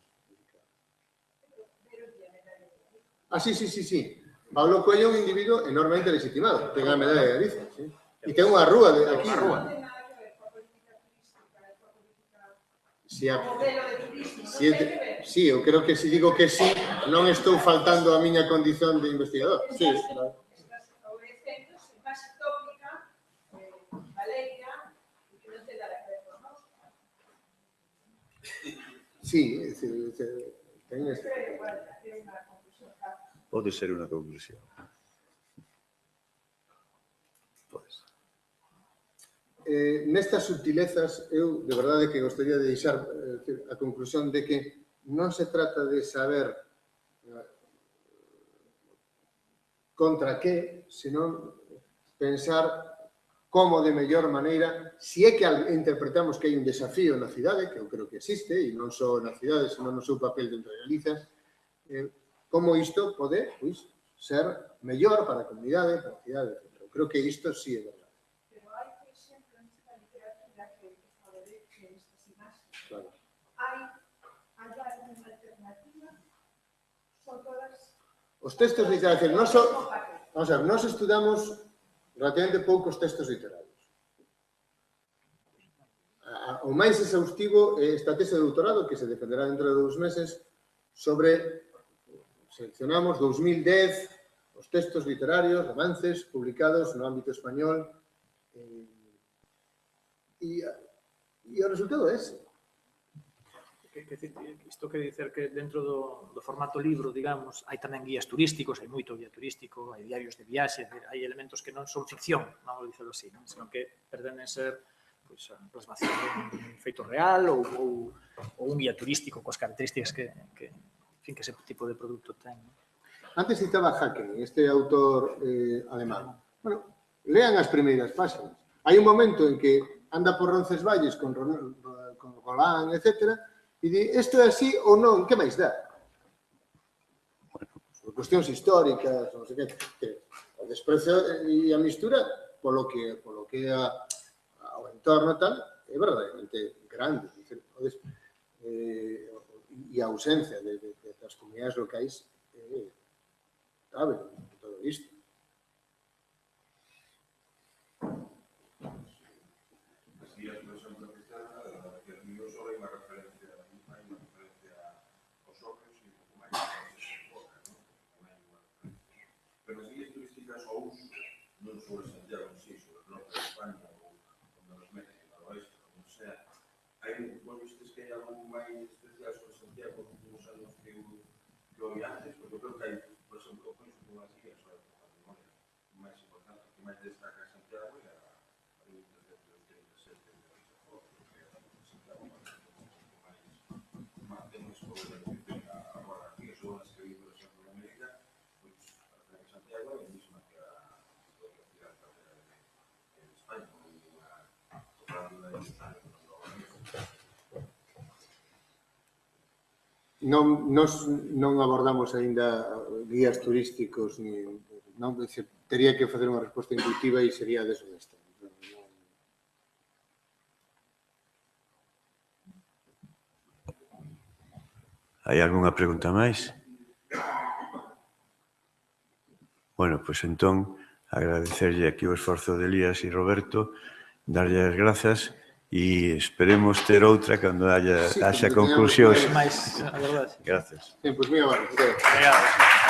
Sí. Pablo Coelho é un individuo enormemente legitimado. Ten a medalla de Galicia, sí. E ten unha rúa de aquí. Sí, eu creo que se digo que sí, non estou faltando a miña condición de investigador. Sí, claro. Sí, ten este. Pode ser unha conclusión. Podes. Nestas subtilezas, eu de verdade que gostaría de deixar a conclusión de que non se trata de saber contra que, senón pensar como de mellor maneira, se é que interpretamos que hai un desafío na cidade, que eu creo que existe, e non só na cidade, senón no seu papel dentro de Galicia, como isto pode ser mellor para a comunidade, para a cidade, etc. Eu creo que isto sí é verdade. Pero hai, por exemplo, nesta literatura que favorece estas imaxes, Claro. hai alguna alternativa? Son todas... Os textos literarios, nós estudamos relativamente poucos textos literarios. O máis exhaustivo é esta tese de doutorado que se defenderá dentro de 2 meses sobre... Seleccionamos 2010 os textos literarios, romances publicados no ámbito español e o resultado é ese. Isto quer dizer que dentro do formato libro, digamos, hai tamén guías turísticos, hai moito guía turístico, hai diarios de viaxe, hai elementos que non son ficción, non vou dicelo así, senón que pretenden ser a plasmación dun feito real ou un guía turístico coas características que ese tipo de produto ten. Antes citaba Haken, este autor alemán. Bueno, lean as primeiras páxinas. Hai un momento en que anda por Roncesvalles con Roland, etc., e di, isto é así ou non, que máis dá? Por cuestións históricas, non sei que, o desprezo e a mistura polo que é ao entorno tal, é verdadeiramente grande. E a ausencia das comunidades locais sabe todo isto. só uso, non sobre Santiago en sí, sobre o norte de España ou onde nos meten, no oeste, como sea. Hai, vos vistes que hai algún máis especial sobre Santiago nos anos que o vi antes, porque eu creo que hai, por exemplo, o Conxo de Guadalquivir sobre o patrimonio máis importante, que máis destaca Santiago e a 1937 de Santiago, porque a Santiago máis temos sobre agora aquí, as zonas que vi, por exemplo, en América, pois, a Santiago é a mesma que a cidade catedral de España, non hai ninguna otra industrial. Non abordamos aínda guías turísticos, non, tería que facer unha resposta intuitiva e sería deshonesta. Hai algunha pregunta máis? Bueno, pois entón, agradecerlle aquí o esforzo de Elías e Roberto, darlle as grazas e esperemos ter outra cando haxa conclusións. Mais, a verdade. Gracias. Pois moi abaixo. Obrigado.